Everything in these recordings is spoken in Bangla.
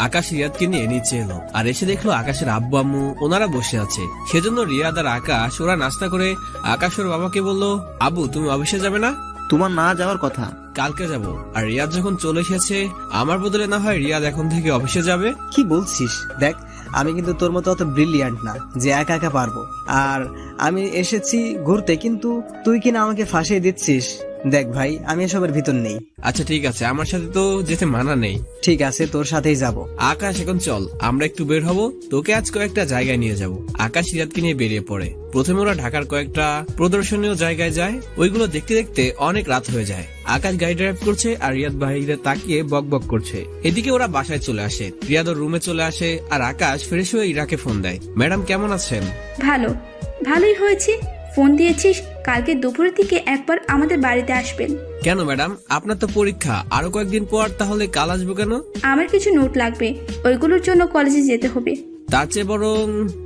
আকাশ রিয়াদকে নিয়ে নিচে এলো আর এসে দেখলো আকাশের আব্বু আম্মু ওনারা বসে আছে। সেজন্য রিয়াদ আর আকাশ ওরা নাস্তা করে আকাশ ওর বাবাকে বলল, আব্বু তুমি অফিসে যাবে না? তোমার না যাওয়ার কথা। কালকে যাব। আর রিয়াদ যখন চলে এসেছে আমার বদলে না হয় রিয়াদ এখন থেকে অফিসে যাবে। কি বলছিস? দেখ আমি কিন্তু তোর মতো অত ব্রিলিয়ান্ট না যে একা একা পারবো। আর আমি এসেছি ঘুরতে, কিন্তু তুই কিনা আমাকে ফাঁসিয়ে দিচ্ছিস। দেখ ভাই, আমি এসবের ভিতর নেই। আচ্ছা ঠিক আছে, আমার সাথে তো যেতে মানা নেই। ঠিক আছে, তোর সাথেই যাব। আকাশ এখন চল আমরা একটু বের হব, তোকে আজ কয়েকটা জায়গায় নিয়ে যাব। আকাশ রিয়াদকে নিয়ে বেরিয়ে পড়ে। প্রথমে ওরা ঢাকার কয়েকটা প্রদর্শনীয় জায়গায় যায়। ওইগুলো দেখতে দেখতে অনেক রাত হয়ে যায়। আকাশ গাড়ি ড্রাইভ করছে আর রিয়াদ বাইরে তাকিয়ে বক বক করছে। এদিকে ওরা বাসায় চলে আসে, রিয়াদ ওর রুমে চলে আসে আর আকাশ ফ্রেশ হয়ে ইরাকে ফোন দেয়। ম্যাডাম কেমন আছেন? ভালোই হয়েছে ফোন দিয়েছিস। কালকে দুপুরের দিকে একবার আমাদের বাড়িতে আসবেন। কেন ম্যাডাম, আপনার তো পরীক্ষা আরো কয়েকদিন পর, তাহলে কাল আসবো কেন? আমার কিছু নোট লাগবে, ওইগুলোর জন্য কলেজে যেতে হবে। তার চেয়ে বরং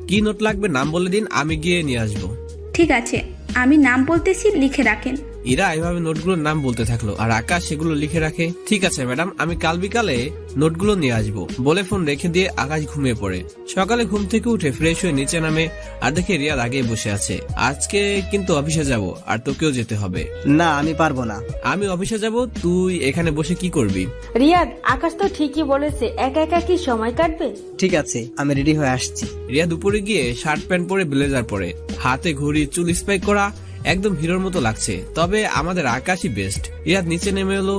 কি নোট লাগবে নাম বলে দিন, আমি গিয়ে নিয়ে আসবো। ঠিক আছে, আমি নাম বলতেছি, লিখে রাখেন। ইরা এভাবে নোটগুলোর নাম বলতে থাকলো আর আকাশ সেগুলো লিখে রাখে। ঠিক আছে ম্যাডাম, আমি কাল বিকালে নোটগুলো নিয়ে আসবো বলে ফোন রেখে দিয়ে আকাশ ঘুমিয়ে পড়ে। সকালে ঘুম থেকে উঠে ফ্রেশ হয়ে নিচে নামে আর দেখে রিয়াদ আগেই বসে আছে। আজকে কিন্তু অফিসে যাব আর তোকেও যেতে হবে। না, আমি পারবো না। আমি অফিসে যাব, তুই এখানে বসে কি করবি? রিয়াদ, আকাশ তো ঠিকই বলেছে, একা একা কি সময় কাটবে? ঠিক আছে, আমি রেডি হয়ে আসছি। রিয়াদ উপরে গিয়ে শার্ট প্যান্ট পরে ব্লেজার পরে, হাতে ঘড়ি, চুল স্পাইক করা, একদম হিরোর মতো লাগছে। তবে আমাদের আকাশই বেস্ট। রিয়াদ নিচে নেমে এলো।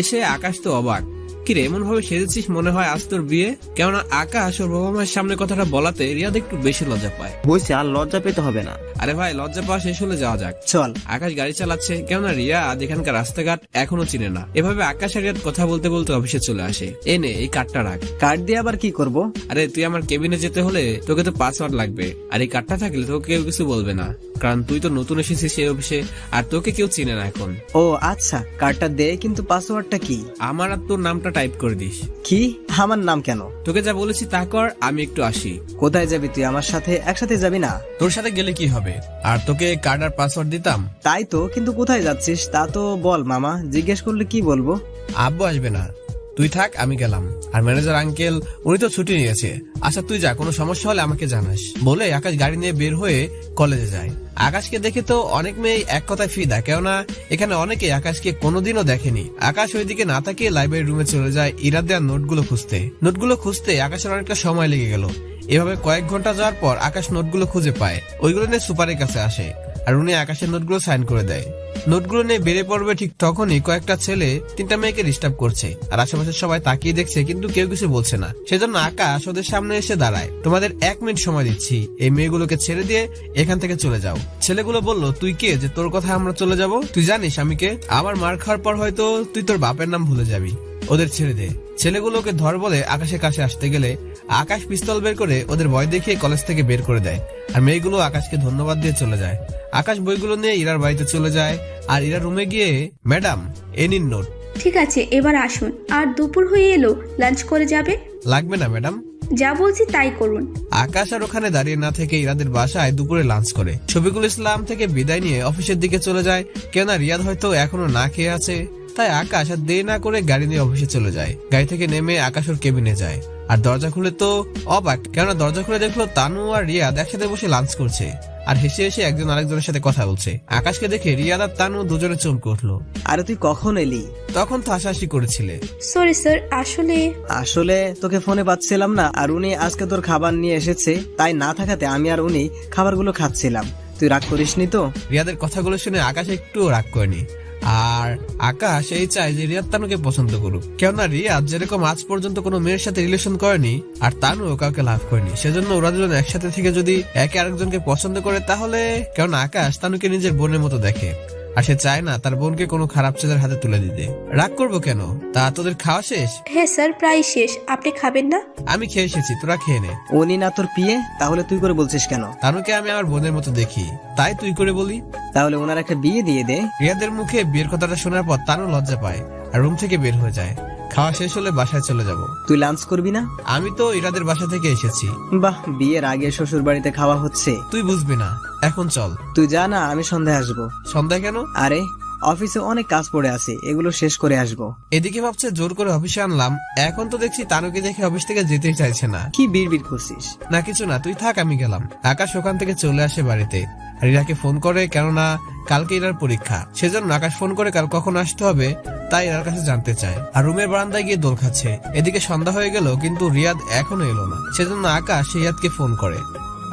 এসে আকাশ তো অবাক, কিরে এমন ভাবে সেজেছিস মনে হয় আজ তোর বিয়ে। কেননা আকাশ ওর বাবা মায়ের সামনে কথাটা বলাতে রিয়াদ একটু বেশি লজ্জা পায়। বলছে আর লজ্জা পেতে হবে না। আরে ভাই, লজ্জা পাওয়া শেষ হলে যাওয়া যাক। চল। আকাশ গাড়ি চালাচ্ছে, কেননা রিয়াদ এখানকার রাস্তাঘাট এখনো চিনে না। এভাবে আকাশ আর রিয়াদ কথা বলতে বলতে অফিসে চলে আসে। এনে এই কার্ডটা রাখ। কার্ড দিয়ে আবার কি করব? আরে তুই আমার কেবিনে যেতে হলে তোকে তো পাসওয়ার্ড লাগবে, আর এই কার্ডটা থাকলে তোকে কেউ কিছু বলবে না, কারণ তুই তো নতুন এসেছিস এই অফিসে আর তোকে কেউ চিনে না এখন। ও আচ্ছা, কার্ডটা দে, কিন্তু পাসওয়ার্ডটা কি? আমার আর তোর নামটা টাইপ করে দিস। কি? আমার নাম কেন? তোকে যা বলেছি তা কর, আমি একটু আসি। কোথায় যাবি তুই? আমার সাথে একসাথে যাবি না? তোর সাথে গেলে কি হবে, আর তোকে কার্ড আর পাসওয়ার্ড দিতাম। তাই তো, কিন্তু কোথায় যাচ্ছিস তা তো বল মামা, জিজ্ঞেস করলে কি বলবো? আব্বু আসবে না, তুই থাক, আমি গেলাম। আর ম্যানেজার আঙ্কেল উনি তো ছুটি নিয়েছে। আচ্ছা তুই যা, কোনো সমস্যা হলে আমাকে জানাস বলে আকাশ গাড়ি নিয়ে বের হয়ে কলেজে যায়। আকাশকে দেখে তো অনেক মেয়ে এক কথায় ফিদা, কেননা এখানে অনেকে আকাশকে কোনোদিনও দেখেনি। আকাশ ওইদিকে না তাকিয়ে লাইব্রেরি রুমে চলে যায় ইরাদ দেওয়ার নোটগুলো খুঁজতে আকাশের অনেকটা সময় লেগে গেল। এভাবে কয়েক ঘন্টা যাওয়ার পর আকাশ নোটগুলো খুঁজে পায়। ওইগুলো নিয়ে সুপারের কাছে আসে আর উনি আকাশের নোটগুলো সাইন করে দেয়। নোটগুলো নিয়ে বেরিয়ে পড়বে ঠিক তখনই কয়েকটা ছেলে তিনটা মেয়েকে ডিস্টার্ব করছে আর আশেপাশের সবাই তাকিয়ে দেখছে, কিন্তু কেউ কিছু বলছে না। সেজন্য আকাশ ওদের সামনে এসে দাঁড়ায়। তোমাদের 1 মিনিট সময় দিচ্ছি, এই মেয়েগুলোকে ছেড়ে দিয়ে এখান থেকে চলে যাও। ছেলেগুলো বলল, তুই কে যে তোর কথা আমরা চলে যাব? তুই জানিস আমি কে? আমার মার খাওয়ার পর হয়তো তুই তোর বাপের নাম ভুলে যাবি। ওদের ছেড়ে দে। ছেলেগুলোকে ধর বলে আকাশের কাছে আসতে গেলে আকাশ পিস্তল বের করে ওদের ভয় দেখিয়ে কলেজ থেকে বের করে দেয়। আর মেয়েগুলো আকাশকে ধন্যবাদ দিয়ে চলে যায়। আকাশ বইগুলো নিয়ে ইরার বাড়িতে চলে যায় আর ইরা রুমে গিয়ে, ম্যাডাম এ নিন নোট। ঠিক আছে, এবার আসুন। আর দুপুর হয়ে এলো, লাঞ্চ করে যাবে? লাগবে না ম্যাডাম, যা বলছি তাই করুন। আকাশ আর ওখানে দাঁড়িয়ে না থেকে ইরাদের বাসায় দুপুরে লাঞ্চ করে শফিকুল ইসলাম থেকে বিদায় নিয়ে অফিসের দিকে চলে যায়। কেননা রিয়াদ হয়তো এখনো না খেয়ে আছে। তাই আকাশ আর দেরি না করে গাড়ি নিয়ে অফিসে চলে যায়। গাড়ি থেকে নেমে আকাশ ওর কেবিনে যায় আর দরজা খুলে তো অবাক, কেননা দরজা খুলে দেখলো তানু আর রিয়াদ একসাথে বসে লাঞ্চ করছে আর হেসে হেসে একজন আরেকজনের সাথে কথা বলছে। আকাশকে দেখে রিয়াদ আর তানু দুজনে চমকে উঠলো। আরে তুই কখন এলি? তখন তো হাসাহাসি করেছিলে। সরি স্যার, আসলে তোকে ফোনে পাচ্ছিলাম না, আর উনি আজকে তোর খাবার নিয়ে এসেছে, তাই না থাকাতে আমি আর উনি খাবারগুলো খাচ্ছিলাম। তুই রাগ করিসনি তো? রিয়াদের কথাগুলো শুনে আকাশ একটু রাগ করেনি। আর আকাশ এই চায় যে রিয়াদ তানুকে পছন্দ করুক, কেননা রিয়াদ যেরকম আজ পর্যন্ত কোনো মেয়ের সাথে রিলেশন করেনি আর তানু কাউকে লাভ করেনি। সেজন্য ওরা দুজন একসাথে থেকে যদি একে আরেকজনকে পছন্দ করে তাহলে, কেননা আকাশ তানুকে নিজের বোনের মতো দেখে আর সে চায় না তার বোনকে কোনো খারাপ ছেলের হাতে তুলে দিতে। রাগ করবো কেন? তা তোদের খাওয়া শেষ? হ্যাঁ স্যার, প্রায় শেষ। আপনি খাবেন না? আমি খেয়ে এসেছি, তোরা খেয়ে নে। উনি না তোর পিয়ে, তাহলে তুই করে বলছিস কেন? তানুকে আমি আমার বোনের মতো দেখি, তাই তুই করে বলি। তাহলে ওনার একটা বিয়ে দিয়ে দে। রিয়াদের মুখে বিয়ের কথাটা শোনার পর তানু লজ্জা পায় আর রুম থেকে বের হয়ে যায়। খাওয়া শেষ হলে বাসায় চলে যাব। তুই লাঞ্চ করবি না? আমি তো ইরাদের বাসা থেকে এসেছি। বাহ, বিয়ের আগে শ্বশুর বাড়িতে খাওয়া হচ্ছে। তুই বুঝবি না, এখন চল। তুই যা না, আমি সন্ধ্যায় আসবো। সন্ধ্যা কেন? আরে অফিসে অনেক কাজ পড়ে আছে, এগুলো শেষ করে আসবো। এদিকে ভাবছে জোর করে অফিসে আনলাম, এখন তো দেখছি তানুকে দেখে অফিস থেকে যেতেই চাইছে না। কি বিড়বিড় করছিস? না কিছু না, তুই থাক, আমি গেলাম। আকাশ ওখান থেকে চলে আসে বাড়িতে আর ইরাকে ফোন করে, কেননা কালকে ইরার পরীক্ষা, সেজন্য আকাশ ফোন করে কাল কখন আসতে হবে তাই ইরার কাছে জানতে চায়। আর রুমের বারান্দায় গিয়ে দোল খাচ্ছে। এদিকে সন্ধ্যা হয়ে গেল কিন্তু রিয়াদ এখনো এলো না, সেজন্য আকাশ রিয়াদকে ফোন করে।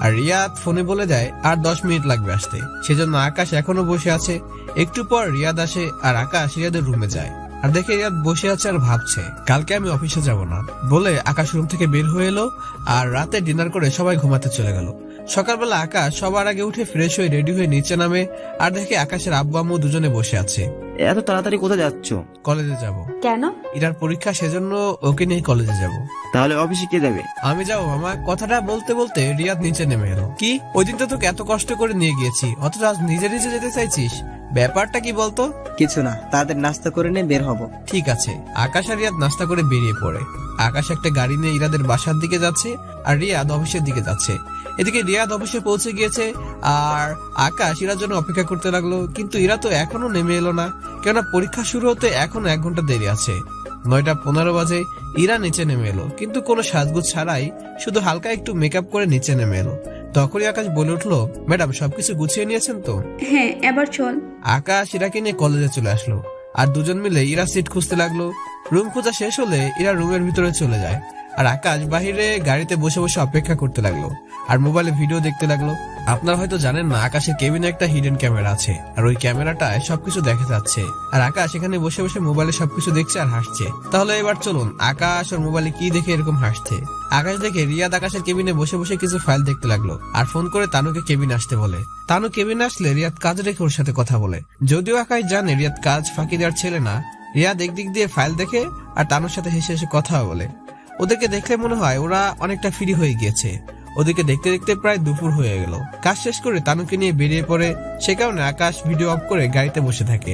আর রিয়াদ ফোনে বলে দেয় আর 10 মিনিট লাগবে আসতে, সেজন্য আকাশ এখনো বসে আছে। একটু পর রিয়াদ আসে আর আকাশ রিয়াদের রুমে যায় আর দেখে রিয়াদ বসে আছে আর ভাবছে কালকে আমি অফিসে যাব না বলে আকাশ রুম থেকে বের হয়ে এলো আর রাতে ডিনার করে সবাই ঘুমাতে চলে গেল। সকালবেলা আকাশ সবার আগে উঠে ফ্রেশ হয়ে রেডি হয়ে নিচে নামে আর দেখে আকাশের আব্বু আম্মু দুজনে বসে আছে। এত তাড়াতাড়ি কোথায় যাচ্ছ? কলেজে যাব। কেন? ইরার পরীক্ষা, সেজন্য ওকে নিয়ে কলেজে যাব। তাহলে অফিসে কে যাবে? আমি যাবো মামা। কথাটা বলতে বলতে রিয়াদ নিচে নেমে এলো। কি, ওই দিন তো তোকে এত কষ্ট করে নিয়ে গিয়েছি, অথচ আজ নিজে নিজে যেতে চাইছিস? ব্যাপারটা কি বলতো? কিছু না, তাদের নাস্তা করে নিয়ে বের হব। ঠিক আছে। আকাশ আর রিয়াদ নাস্তা করে বেরিয়ে পড়ে। আকাশ একটা গাড়ি নিয়ে ইরাদের বাসার দিকে যাচ্ছে আর রিয়াদ অফিসের দিকে যাচ্ছে। এদিকে রিয়াদ অফিসে পৌঁছে গিয়েছে আর আকাশ ইরার জন্য অপেক্ষা করতে লাগলো, কিন্তু ইরা তো এখনো নেমে এলো না, কেননা পরীক্ষা শুরু হতে এখনো 1 ঘন্টা দেরি আছে। 9:15 বাজে ইরা নিচে নেমে এলো, কিন্তু কোনো সাজগুজ ছাড়াই, শুধু হালকা একটু মেকআপ করে নিচে নেমে এলো। তখনই আকাশ বলে উঠলো, ম্যাডাম সবকিছু গুছিয়ে নিয়েছেন তো? হ্যাঁ, এবার চল। আকাশ ইরাকে নিয়ে কলেজে চলে আসলো আর দুজন মিলে ইরা সিট খুঁজতে লাগলো। রুম খোঁজা শেষ হলে ইরা রুমের ভিতরে চলে যায় আর আকাশ বাহিরে গাড়িতে বসে বসে অপেক্ষা করতে লাগলো আর মোবাইলে ভিডিও দেখতে লাগলো। আপনারা হয়তো জানেন না, আকাশের কেবিনে একটা হিডেন ক্যামেরা আছে আর ওই ক্যামেরাটায় সবকিছু দেখা যাচ্ছে আর আকাশ এখানে বসে বসে মোবাইলে সবকিছু দেখছে আর হাসছে। তাহলে এবার চলুন, আকাশ ওর মোবাইলে কি দেখে এরকম হাসছে। আকাশ দেখে রিয়াদ আকাশের কেবিনে বসে বসে কিছু ফাইল দেখতে লাগলো আর ফোন করে তানুকে কেবিনে আসতে বলে। তানু কেবিনে আসলে রিয়াদ কাজ রেখে ওর সাথে কথা বলে। যদিও আকাশ জানে রিয়াদ কাজ ফাঁকি দেওয়ার ছেলে না, রিয়াদ একদিক দিয়ে ফাইল দেখে আর তানুর সাথে হেসে হেসে কথা বলে। ওদেরকে দেখলে মনে হয় ওরা অনেকটা ফ্রি হয়ে গিয়েছে। ওদিকে দেখতে দেখতে প্রায় দুপুর হয়ে গেল। কাজ শেষ করে তানুকে নিয়ে বেরিয়ে পড়ে, সে কারণে আকাশ ভিডিও অফ করে গাড়িতে বসে থাকে।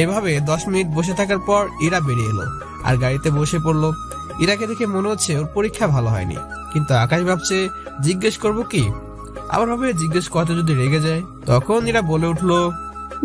এভাবে 10 মিনিট বসে থাকার পর ইরা বেরিয়ে এলো আর গাড়িতে বসে পড়লো। ইরাকে দেখে মনে হচ্ছে ওর পরীক্ষা ভালো হয়নি, কিন্তু আকাশ ভাবছে জিজ্ঞেস করবো কি, আবার ভাবে জিজ্ঞেস করতে যদি রেগে যায়। তখন ইরা বলে উঠলো,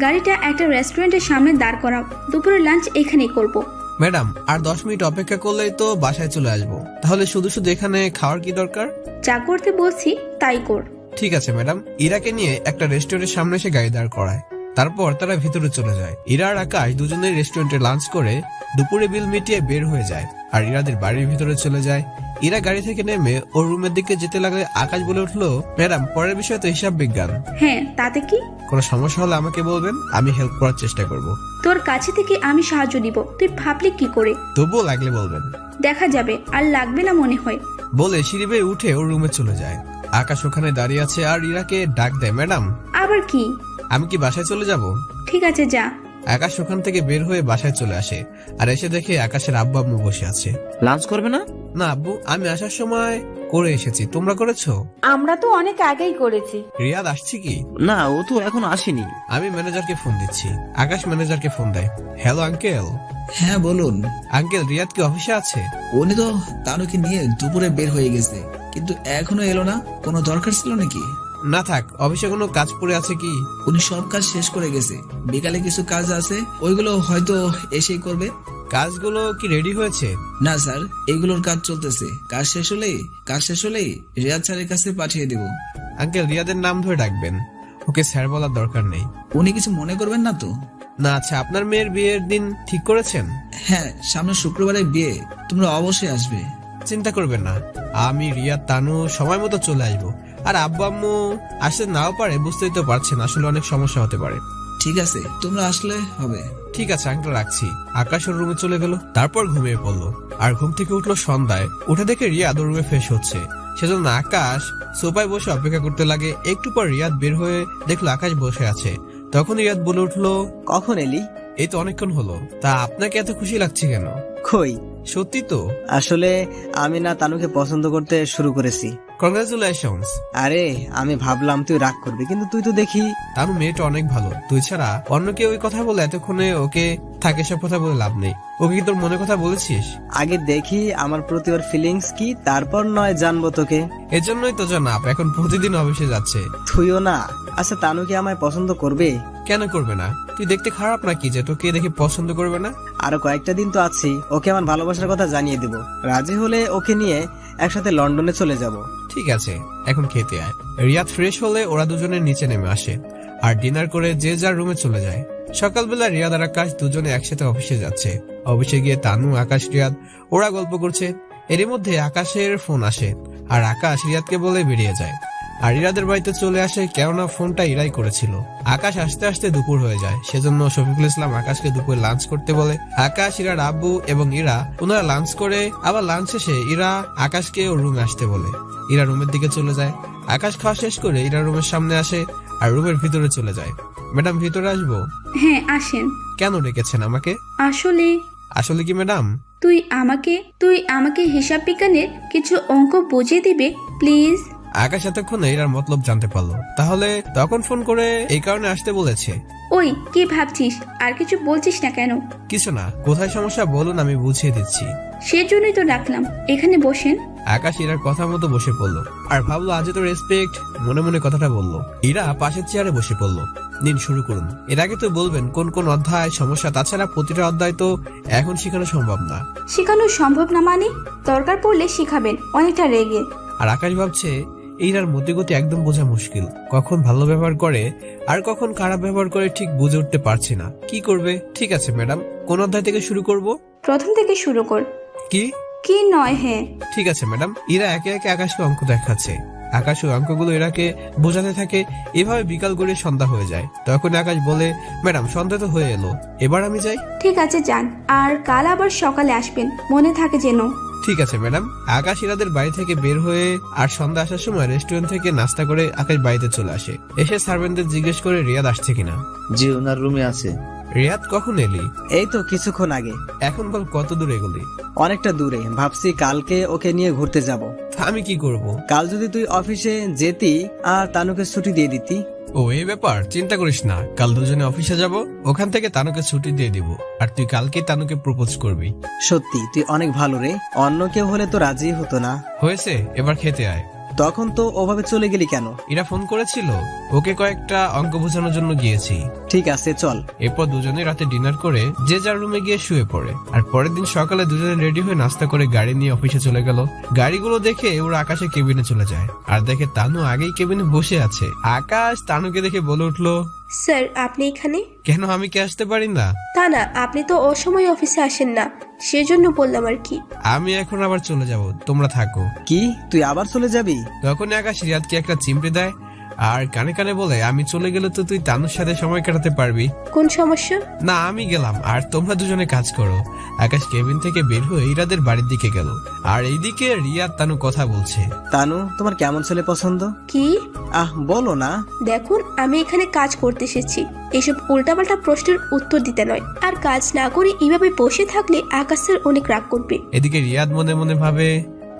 গাড়িটা একটা রেস্টুরেন্টের সামনে দাঁড় করাও, দুপুরের লাঞ্চ এখানেই করব। ম্যাডাম আর 10 মিনিট অপেক্ষা করলেই তো বাসায় চলে আসবো, তাহলে শুধু শুধু এখানে খাওয়ার কি দরকার? যা করতে বলছি তাই কর। ঠিক আছে ম্যাডাম। ইরাকে নিয়ে একটা রেস্টুরেন্টের সামনে এসে গাড়ি দাঁড় করায়। তারপর তারা ভিতরে চলে যায়। ইরা আর আকাশ দুজনেই রেস্টুরেন্টে লাঞ্চ করে দুপুরে বিল মিটিয়ে বের হয়ে যায় আর ইরাদের বাড়ির ভিতরে চলে যায়। ইরা গাড়ি থেকে নেমে ওর রুমের দিকে যেতে লাগলে আকাশ বলে উঠলো, ম্যাডাম পরের বিষয় তো হিসাব বিজ্ঞান। হ্যাঁ, তাতে কি? কোনো সমস্যা হলে আমাকে বলবেন, আমি হেল্প করার চেষ্টা করব। তোর কাছে থেকে আমি সাহায্য দিব, তুই ভাবলি কি করে? তবুও লাগলে বলবেন। দেখা যাবে, আর লাগবে না মনে হয়। বলে সিঁড়ি বেয়ে উঠে ওর রুমে চলে যায়। আকাশ ওখানে দাঁড়িয়ে আছে আর ইরাকে ডাক দেয়, ম্যাডাম আবার কি? আমি কি বাসায় চলে যাব? ঠিক আছে, যা। আকাশ ওখান থেকে বের হয়ে বাসায় চলে আসে আর এসে দেখে আকাশের আব্বু আম্মু বসে আছে। লাঞ্চ করবে না? না আব্বু, আমি আসার সময় করে এসেছি, তোমরা করেছো? আমরা তো অনেক আগেই করেছি। রিয়াদ আসছে কি? না, ও তো এখন আসেনি। আমি ম্যানেজারকে ফোন দিচ্ছি। আকাশ ম্যানেজারকে ফোন দেয়। Hello uncle. হ্যাঁ বলুন। আঙ্কেল রিয়াদ কি অফিসে আছে? উনি তো তানুকে নিয়ে দুপুরে বের হয়ে গেছে, কিন্তু এখনো এলো না। কোনো দরকার ছিল নাকি? না থাক, অফিসে কোনো কাজ পড়ে আছে কি? উনি সব কাজ শেষ করে গেছে, বিকালে কিছু কাজ আছে, ওইগুলো হয়তো এসেই করবে। কাজগুলো কি রেডি হয়েছে? না স্যার, এগুলোর কাজ চলতেছে। কাজ শেষ হলেই রিয়াদ স্যারের কাছে পাঠিয়ে দেব। আঙ্কেল রিয়াদের নাম ধরে ডাকবেন, ওকে স্যার বলার দরকার নেই। উনি কিছু মনে করবেন না তো? না। আচ্ছা, আপনার মেয়ের বিয়ের দিন ঠিক করেছেন? হ্যাঁ, সামনে শুক্রবারে বিয়ে, তোমরা অবশ্যই আসবে। চিন্তা করবেন না, আমি রিয়াদ তানু সময় মতো চলে আসবো। আর আব্বু আম্মু আসতে নাও পারে, বুঝতেই তো পারছেন, আসলে অনেক সমস্যা হতে পারে। ঠিক আছে, তোমরা আসলে হবে। ঠিক আছে আঙ্কেল, রাখছি। আকাশ ওর রুমে চলে গেল, তারপর ঘুমিয়ে পড়লো। আর ঘুম থেকে উঠলো সন্ধ্যায়। উঠে দেখে রিয়াদ ওর রুমে ফ্রেশ হচ্ছে, সেজন্য আকাশ সোফায় বসে অপেক্ষা করতে লাগে। একটু পর রিয়াদ বের হয়ে দেখলো আকাশ বসে আছে। তখন রিয়াদ বলে উঠলো, কখন এলি? এই তো অনেকক্ষণ হলো। তা আপনাকে এত খুশি লাগছে কেন? কই, সত্যি তো? আসলে আমি না তানুকে পছন্দ করতে শুরু করেছি। কংগ্রাচুলেশনস। আরে আমি ভাবলাম তুই রাগ করবি, কিন্তু তুই তো দেখি। তানু মেয়েটা অনেক ভালো, তুই ছাড়া অন্য কেউ ওই কথা বলে এতক্ষণে ওকে থাকে, সব কথা বলে লাভ নেই। ওকে কি তোর মনে কথা বলেছিস? আগে দেখি আমার প্রতি ওর ফিলিংস কি, তারপর নয় জানবো তোকে। এজন্যই তো জানাব এখন প্রতিদিন অফিসে যাচ্ছে। তুইও না। আচ্ছা তানু কি আমায় পছন্দ করবে? কেন করবে না? তুই দেখতে খারাপ নাকি যে তোকে দেখে পছন্দ করবে না? আরো কয়েকটা দিন তো আছি, ওকে আমার ভালোবাসার কথা জানিয়ে দেব। রাজি হলে ওকে নিয়ে একসাথে লন্ডনে চলে যাব। ঠিক আছে, এখন খেতে আয়। রিয়াদ ফ্রেশ হলে ওরা দুজনে নিচে নেমে আসে আর ডিনার করে যে যার রুমে চলে যায়। সকালবেলা রিয়াদ আর আকাশ দুজনে একসাথে অফিসে যাচ্ছে। অফিসে গিয়ে তানু, আকাশ, রিয়াদ ওরা গল্প করছে। এরই মধ্যে আকাশের ফোন আসে আর আকাশ রিয়াদকে বলে বেরিয়ে যায় আর ইরাদের বাড়িতে চলে আসে, কেননা ফোনটা ইরাই করেছিল। আকাশ আসতে আসতে দুপুর হয়ে যায়, সেজন্য শফিকুল ইসলাম আকাশকে দুপুরে লাঞ্চ করতে বলে। আকাশ, ইরার আব্বু এবং ইরা ওনারা লাঞ্চ করে আবার লাঞ্চ শেষে ইরা আকাশকে ওর রুমে আসতে বলে। ইরা রুমের দিকে চলে যায়। আকাশ খাওয়া শেষ করে ইরা রুমের সামনে আসে আর রুমের ভিতরে চলে যায়। ম্যাডাম, ভিতরে আসবো? হ্যাঁ আসেন। কেন ডেকেছেন আমাকে? আসলে কি ম্যাডাম? তুই আমাকে হিসাব বিজ্ঞানের কিছু অঙ্ক বুঝিয়ে দিবে প্লিজ? আকাশ এতক্ষণে ইরার মতলব জানতে পারলো, তাহলে তখন ফোন করে এই কারণে আসতে বলেছে। ওই কি ভাবছিস? আর কিছু বলছিস না কেন? কিছু না, কোথায় সমস্যা বলুন, আমি বুঝিয়ে দিচ্ছি। সেজন্যই তো ডাকলাম, এখানে বসেন। আকাশ ইরার কথা মতো বসে পড়লো আর ভাবলো আজ তো রেসপেক্ট, মনে মনে কথাটা বললো। ইরা পাশের চেয়ারে বসে পড়লো। দিন শুরু করুন। এর আগে তো বলবেন কোন কোন অধ্যায় সমস্যা, তাছাড়া প্রতিটা অধ্যায় তো এখন শেখানো সম্ভব না। শেখানো সম্ভব না মানে? দরকার পড়লে শিখাবেন, অনেকটা রেগে। আর আকাশ ভাবছে ইরার মতিগতি একদম বোঝা মুশকিল, কখন ভালো ব্যবহার করে আর কখন খারাপ ব্যবহার করে ঠিক বুঝে উঠতে পারছে না, কি করবে। ঠিক আছে ম্যাডাম, কোন অধ্যায় থেকে শুরু করব? প্রথম থেকে শুরু কর। কি নয়? হ্যাঁ ঠিক আছে ম্যাডাম। ইরা একে একে আকাশকে অঙ্ক দেখাচ্ছে। আকাশ ওই অঙ্কগুলো ইরাকে বোঝাতে থাকে। এভাবে বিকাল গড়িয়ে সন্ধ্যা হয়ে যায়। তখন আকাশ বলে, ম্যাডাম সন্ধ্যা তো হয়ে এলো, এবার আমি যাই। ঠিক আছে যান, আর কাল আবার সকালে আসবেন, মনে থাকে যেন। ঠিক আছে ম্যাডাম। আকাশ ইরাদের বাড়ি থেকে বের হয়ে আর সন্ধ্যা আসার সময় রেস্টুরেন্ট থেকে নাস্তা করে আকাশ বাড়িতে চলে আসে। এসে সার্ভেন্টদের জিজ্ঞেস করে রিয়াদ আসছে কিনা। জি, ওনার রুমে আছে। রিয়াদ, কখন এলি? এই তো কিছুক্ষণ আগে। এখন বল কত দূর এগোলি? অনেকটা দূরে, ভাবছি কালকে ওকে নিয়ে ঘুরতে যাব। আমি কি করব? কাল যদি তুই অফিসে যেতি আর তানুকে ছুটি দিয়ে দিতি। ও এই ব্যাপার, চিন্তা করিস না, কাল দুজনে অফিসে যাব, ওখান থেকে তানুকে ছুটি দিয়ে দিব আর তুই কালকে তানুকে প্রপোজ করবি। সত্যি তুই অনেক ভালো রে, অন্য কেউ হলে তো রাজি হতো না। হয়েছে, এবার খেতে আয়। তখন তো ওভাবে চলে গেলি কেন? এরা ফোন করেছিল, ওকে কয়েকটা অঙ্ক বোঝানোর জন্য গিয়েছি। ঠিক আছে চল। এরপর দুজনে রাতে ডিনার করে যে যার রুমে গিয়ে শুয়ে পড়ে। আর পরের দিন সকালে দুজনে রেডি হয়ে নাস্তা করে গাড়ি নিয়ে অফিসে চলে গেল। গাড়িগুলো দেখে ওরা আকাশের কেবিনে চলে যায় আর দেখে তানু আগেই কেবিনে বসে আছে। আকাশ তানুকে দেখে বলে উঠলো, স্যার আপনি এখানে? কেন, আমি কি আসতে পারি না? তা না, আপনি তো অসময়ে অফিসে আসেন না, সেজন্য বললাম আর কি। আমি এখন আবার চলে যাব, তোমরা থাকো। কি, তুই আবার চলে যাবি? তখন আকাশ রিয়াদকে একটা চিমটে দেয় আর কানে কানে বলে, আমি চলে গেলে তো তুই তানুর সাথে সময় কাটাতে পারবি। কোন সমস্যা? না, আমি গেলাম আর তোমরা দুজনে কাজ করো। আকাশ কেবিন থেকে বের হয়ে ইরাদের বাড়ির দিকে গেল আর এইদিকে রিয়াদ তানু কথা বলছে। তানু, তোমার কেমন ছেলে পছন্দ? কি? বলো না। দেখুন, আমি এখানে কাজ করতে এসেছি, এসব উল্টাপাল্টা প্রশ্নের উত্তর দিতে নয়। আর কাজ না করে এইভাবে বসে থাকলে আকাশ স্যার অনেক রাগ করবে। এদিকে রিয়াদ মনে মনে ভাবে,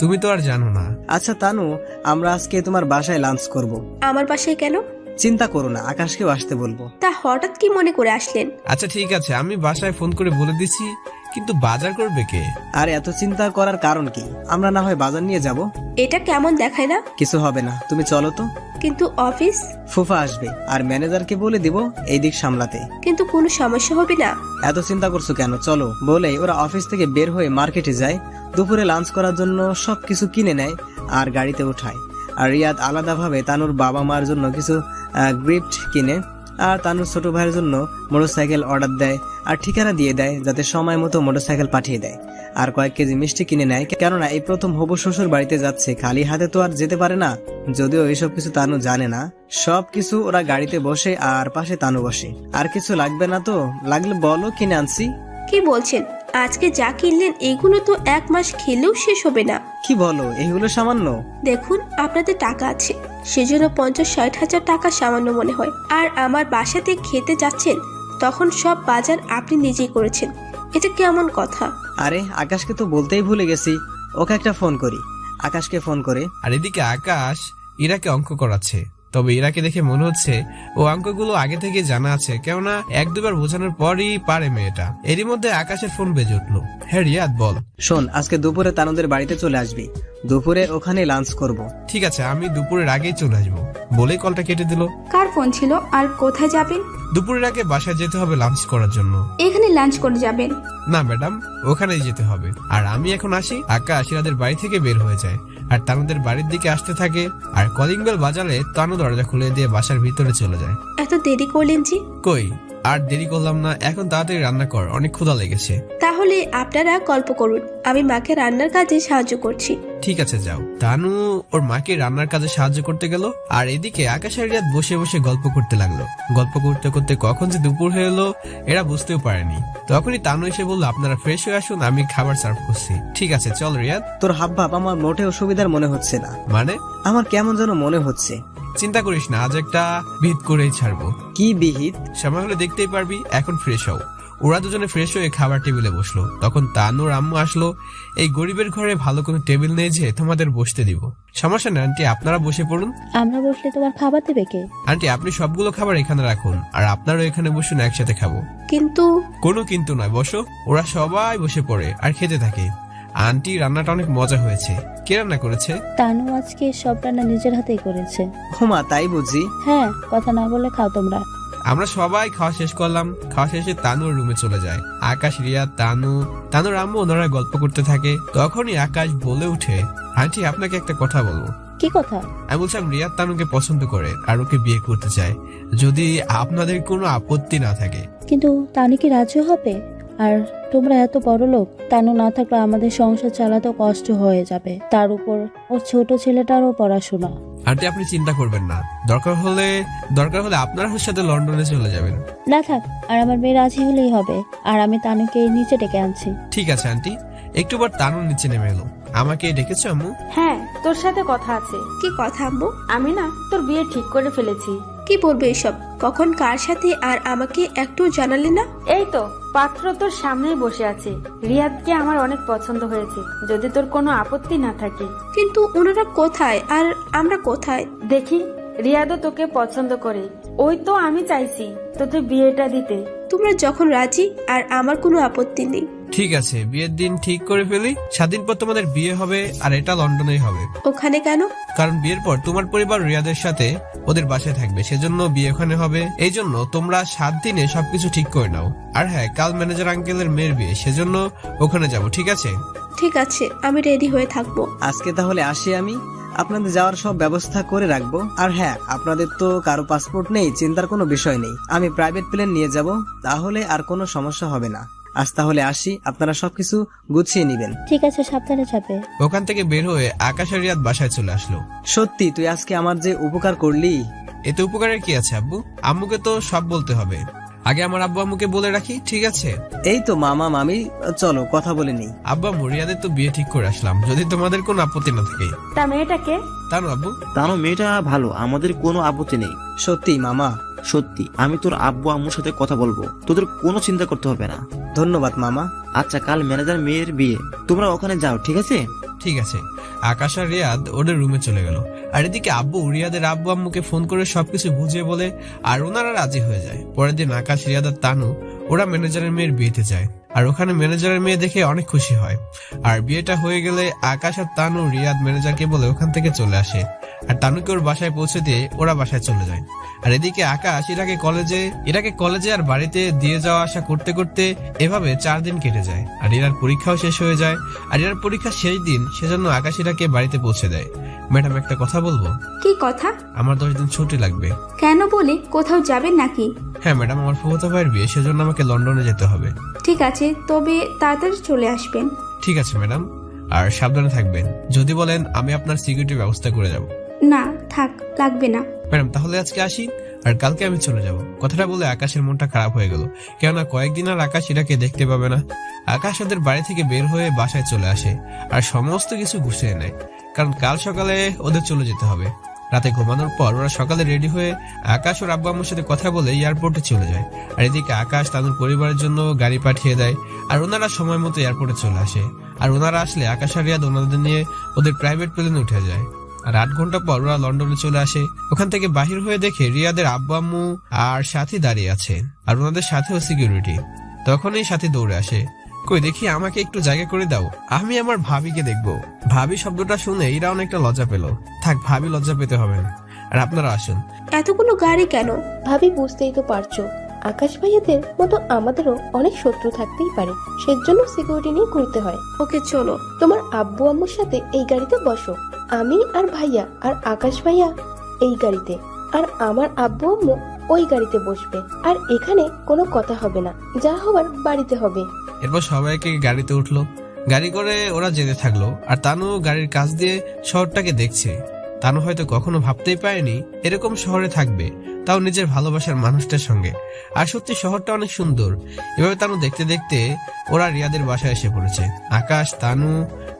তুমি তো আর জানো না। আচ্ছা তানু, আমরা আজকে তোমার বাসায় লাঞ্চ করব। আমার বাসায় কেন? চিন্তা করো না, আকাশকেও আসতে বলবো। তা হঠাৎ কি মনে করে আসলেন? আচ্ছা ঠিক আছে, আমি বাসায় ফোন করে বলে দিছি, কিন্তু বাজার করবে কে? আর এত চিন্তা করার কারণ কি? আমরা না হয় বাজার নিয়ে যাব। এটা কেমন দেখায় না? কিছু হবে না, তুমি চলো তো। কিন্তু অফিস? ফুফা আসবে আর ম্যানেজারকে বলে দিব এই দিক সামলাতে। কিন্তু কোনো সমস্যা হবে না? এত চিন্তা করছো কেন, চলো। বলে ওরা অফিস থেকে বের হয়ে মার্কেটে যায়, দুপুরে লাঞ্চ করার জন্য সবকিছু কিনে নেয় আর গাড়িতে উঠায়। আর রিয়াদ আলাদাভাবে তানুর বাবা মার জন্য কিছু গিফট কিনে আর তানুর ছোট ভাইয়ের জন্য মোটরসাইকেল অর্ডার দেয় আর ঠিকানা দিয়ে দেয় যাতে সময় মতো মোটরসাইকেল পাঠিয়ে দেয়। আর কয়েক কেজি মিষ্টি কিনে নেয়, কেননা এই প্রথম হবু শ্বশুর বাড়িতে যাচ্ছে, খালি হাতে তো আর যেতে পারে না। যদিও এইসব কিছু তানু জানে না। সবকিছু ওরা গাড়িতে বসে আর পাশে তানু বসে। আর কিছু লাগবে না তো? লাগলে বলো, কিনে আনছি। কি বলছেন? আজকে যা কিনলেন এগুলো তো 1 মাস খেলেও শেষ হবে না। কি বলো, এগুলো সামান্য? দেখুন, আপনাদের টাকা আছে, সেজন্য 50-60 হাজার টাকা সামান্য মনে হয়। আর আমার বাসাতে খেতে যাচ্ছেন, তখন সব বাজার আপনি নিজেই করেছেন, এটা কেমন কথা? আরে আকাশকে তো বলতেই ভুলে গেছি, ওকে একটা ফোন করি। আকাশকে ফোন করে। আর এদিকে আকাশ ইরাকে অঙ্ক করাচ্ছে। তবে ইরাকে দেখে মনে হচ্ছে ও অঙ্কগুলো আগে থেকে জানা আছে, কেননা 1-2 বার বোঝানোর পরই পারে মেয়েটা। এরই মধ্যে আকাশের ফোন বেজে উঠলো। হ্যাঁ রিয়াদ বল। শোন, আজকে দুপুরে তানুদের বাড়িতে চলে আসবি। দুপুরে ওখানে লাঞ্চ করব। ঠিক আছে, আমি দুপুরের আগেই চলে আসবো বলেই কলটা কেটে দিল। কার ফোন ছিল আর কোথায় যাবেন? দুপুরের আগে বাসায় যেতে হবে লাঞ্চ করার জন্য। এখানে লাঞ্চ করে যাবেন? না ম্যাডাম, ওখানেই যেতে হবে। আর আমি এখন আসি, আকাশ ইরাদের বাড়ি থেকে বের হয়ে যায় আর তানুদের বাড়ির দিকে আসতে থাকে। আর কলিং বেল বাজালে তানু দরজা খুলে দিয়ে বাসার ভিতরে চলে যায়। এত দেরি করলেন জি? কই আর দেরি করলাম না, এখন তাড়াতাড়ি রান্না কর, অনেক ক্ষুধা লেগেছে। তাহলে আপনারা গল্প করুন, আমি মাকে রান্নার কাজে সাহায্য করছি। ঠিক আছে যাও। তানু ওর মাকে রান্নার কাজে সাহায্য করতে গেল আর এদিকে আকাশ আর রিয়াদ বসে বসে গল্প করতে লাগলো। গল্প করতে করতে কখন যে দুপুর হয়ে এলো এরা বুঝতেও পারেনি। তখনই তানু এসে বললো, আপনারা ফ্রেশ হয়ে আসুন, আমি খাবার সার্ভ করছি। ঠিক আছে চল রিয়াদ। তোর হাবভাব আমার মোটেও সুবিধার মনে হচ্ছে না। মানে? আমার কেমন যেন মনে হচ্ছে। চিন্তা করিস না, আজ একটা ভিত করেই ছাড়বো। কি বিহিত? সময় হলে দেখতেই পারবি। এখন ফ্রেশ হও। ওরা দুজনে ফ্রেশ হয়ে খাবার টেবিলে বসলো। তখন তানুর আম্মু আসলো। এই গরিবের ঘরে ভালো কোনো টেবিল নেই যে তোমাদের বসতে দিব। সমস্যা নেই আন্টি, আপনারা বসে পড়ুন। আমরা বসলে তোমার খাবার দেবে কে? আন্টি আপনি সবগুলো খাবার এখানে রাখুন আর আপনারাও এখানে বসুন, একসাথে খাবো। কিন্তু কোনো কিন্তু নয়, বসো। ওরা সবাই বসে পড়ে আর খেতে থাকে। আন্টি রান্নাটা অনেক মজা হয়েছে। কে রান্না করেছে? তানু আজকে সব রান্না নিজের হাতেই করেছে। হুমা তাই বুঝি? হ্যাঁ, কথা না বলে খাও তোমরা। আমরা সবাই খাওয়া শেষ করলাম। খাওয়া শেষে তানুর রুমে চলে যায়। আকাশ, রিয়া, তানুর আম্মু ওনারা গল্প করতে থাকে। তখনই আকাশ বলে উঠে, আন্টি আপনাকে একটা কথা বলবো। কি কথা? আমি বলছিলাম রিয়াদ তানুকে পছন্দ করে আর ওকে বিয়ে করতে চায়, যদি আপনাদের কোনো আপত্তি না থাকে। কিন্তু তানু কি রাজি হবে? আর তোমরা এত বড় লোক, তানু না থাকলে আমাদের সংসার চালাতে কষ্ট হয়ে যাবে। তার উপর ওর ছোট ছেলেটারও পড়াশোনা। আন্টি আপনি চিন্তা করবেন না, দরকার হলে আপনার সাথে লন্ডনে চলে যাবেন। না থাক, আর আমার মেয়ে রাজি হলেই হবে। আর আমি তানুকে নিচে ডেকে আনছি। ঠিক আছে আন্টি। একটু পর তানু নিচে নেমে এলো। আমাকে ডেকেছো আম্মু? হ্যাঁ, তোর সাথে কথা আছে। কি কথা আম্মু? আমি না তোর বিয়ে ঠিক করে ফেলেছি। কি বলবো এসব? কখন, কার সাথে, আর আমাকে একটু জানালে না? এই তো পাত্র তোর সামনেই বসে আছে। রিয়াদকে আমার অনেক পছন্দ হয়েছে, যদি তোর কোনো আপত্তি না থাকে। কিন্তু ওনারা কোথায় আর আমরা কোথায়? দেখি, রিয়াদও তোকে পছন্দ করে। ওই তো আমি চাইছি তোকে বিয়েটা দিতে। তোমরা যখন রাজি, আর আমার কোনো আপত্তি নেই। ঠিক আছে, বিয়ের দিন ঠিক করে ফেলি। 7 দিন পর তোমাদের বিয়ে হবে আর এটা লন্ডনেই হবে। ওখানে কেন? কারণ বিয়ের পর তোমার পরিবার রিয়াদের সাথে ওদের বাসায় থাকবে, সেজন্য বিয়ে ওখানে হবে। এই জন্য তোমরা 7 দিনে সবকিছু ঠিক করে নাও। আর হ্যাঁ, কাল ম্যানেজার আঙ্কেলের মেয়ের বিয়ে, সেজন্য ওখানে যাব। ঠিক আছে? ঠিক আছে, আমি রেডি হয়ে থাকবো। আজকে তাহলে আসি আমি। আপনাদের যাওয়ার সব ব্যবস্থা করে রাখবো। আর হ্যাঁ, আপনাদের তো কারো পাসপোর্ট নেই, চিন্তার কোনো বিষয় নেই। আমি প্রাইভেট প্লেন নিয়ে যাব, তাহলে আর কোনো সমস্যা হবে না। আজ তাহলে আসি, আপনারা সবকিছু গুছিয়ে নিবেন। ঠিক আছে, সাবধানে যাবে। ওখান থেকে বের হয়ে আকাশ আর রিয়াদ বাসায় চলে আসলো। সত্যি তুই আজকে আমার যে উপকার করলি। এতে উপকারের কি আছে আব্বু? আম্মুকে তো সব বলতে হবে। আগে আমার আব্বু আম্মুকে বলে রাখি, ঠিক আছে? এই তো মামা মামি, চলো কথা বলে নেই। আব্বু আম্মু, রিয়াদের তো বিয়ে ঠিক করে আসলাম, যদি তোমাদের কোনো আপত্তি না থাকে। তা মেয়েটাকে? তানু আব্বু। তানু মেয়েটা ভালো, আমাদের কোনো আপত্তি নেই। সত্যি মামা? সত্যি। আমি তোর আব্বু আম্মুর সাথে কথা বলবো, তোদের কোনো চিন্তা করতে হবে না। ধন্যবাদ মামা। আচ্ছা, কাল ম্যানেজার মেয়ের বিয়ে, তোমরা ওখানে যাও, ঠিক আছে? ঠিক আছে। আকাশ আর রিয়াদ ওদের রুমে চলে গেল। আর এদিকে আব্বু রিয়াদের আব্বু আম্মুকে ফোন করে সবকিছু বুঝিয়ে বলে আর ওনারা রাজি হয়ে যায়। পরের দিন আকাশ, রিয়াদ আর তানু ওরা ম্যানেজারের মেয়ের বিয়েতে যায়। আর ওখানে ম্যানেজারের মেয়ে দেখে অনেক খুশি হয়। আর বিয়েটা হয়ে গেলে আকাশ আর তানু রিয়াদ ম্যানেজারকে বলে ওখান থেকে চলে আসে। আর তানুকে ওর বাসায় পৌঁছে দিয়ে ওরা বাসায় চলে যায়। আর এদিকে আকাশ ইরাকে কলেজে আর বাড়িতে দিয়ে যাওয়া আসা করতে করতে এভাবে 4 দিন কেটে যায়। আর ইরার পরীক্ষাও শেষ হয়ে যায়। আর ইরার পরীক্ষা শেষ দিন, সেজন্য আকাশ ইরাকে বাড়িতে পৌঁছে দেয়। ম্যাডাম একটা কথা বলবো? কি কথা? আমার 10 দিন ছুটি লাগবে। কেন বলে কোথাও যাবেন নাকি? হ্যাঁ ম্যাডাম, আমার ফুফাতো ভাইয়ের বিয়ে, সেজন্য আমাকে লন্ডনে যেতে হবে। ঠিক আছে, তবে তাড়াতাড়ি চলে আসবেন। ঠিক আছে ম্যাডাম, আর সাবধানে থাকবেন। যদি বলেন আমি আপনার সিকিউরিটি ব্যবস্থা করে যাব। না থাক, লাগবে না। ম্যাডাম তাহলে আজকে আসি, আর কালকে আমি চলে যাব। কথাটা বলে আকাশের মনটা খারাপ হয়ে গেল, কেননা কয়েকদিন আর আকাশ ইরাকে দেখতে পাবে না। আকাশ ওদের বাড়ি থেকে বের হয়ে বাসায় চলে আসে আর সমস্ত কিছু গুছিয়ে নেয়, কারণ কাল সকালে ওদের চলে যেতে হবে। রাতে ঘুমানোর পর ওরা সকালে রেডি হয়ে আকাশ ওর আব্বু আম্মুর সাথে কথা বলে এয়ারপোর্টে চলে যায়। আর এদিকে আকাশ তাদের পরিবারের জন্য গাড়ি পাঠিয়ে দেয়। আর ওনারা সময় মতো এয়ারপোর্টে চলে আসে। আর ওনারা আসলে আকাশ আর রিয়াদ ওনাদের নিয়ে ওদের প্রাইভেট প্লেনে উঠে যায়। আর 8 ঘন্টা পর ওরা লন্ডনে চলে আসে। ওখান থেকে বাহির হয়ে দেখে রিয়াদের আব্বু আম্মু আর সাথী দাঁড়িয়ে আছে, আর ওনাদের সাথেও সিকিউরিটি। তখনই সাথী দৌড়ে আসে, কই দেখি আমাকে একটু জায়গা করে দাও, আমি আমার ভাবিকে দেখবো। ভাবি শব্দটা শুনে এরা অনেকটা লজ্জা পেল। থাক, ভাবি লজ্জা পেতে হবে না, আর আপনারা আসুন। এতগুলো গাড়ি কেন? ভাবি বুঝতেই তো পারছো, আকাশ ভাইয়াদের মতো আমাদেরও অনেক শত্রু থাকতেই পারে, সেজন্য সিকিউরিটি নিয়ে ঘুরতে হয়। ওকে চলো। তোমার আব্বু আম্মুর সাথে এই গাড়িতে বসো, আমি আর ভাইয়া আর আকাশ ভাইয়া এই গাড়িতে, আর আমার আব্বু আম্মু ওই গাড়িতে বসবে। আর এখানে কোনো কথা হবে না, যা হবার বাড়িতে হবে। এরপর সবাইকে গাড়িতে উঠলো। গাড়ি করে ওরা যেতে থাকলো, আর তানু গাড়ির কাছ দিয়ে শহরটাকে দেখছে। তানু হয়তো কখনো ভাবতেই পারেনি এরকম শহরে থাকবে, তাও নিজের ভালোবাসার মানুষটার সঙ্গে। আর সত্যি শহরটা অনেক সুন্দর। এভাবে তানু দেখতে দেখতে ওরা রিয়াদের বাসায় এসে পড়েছে। আকাশ, তানু,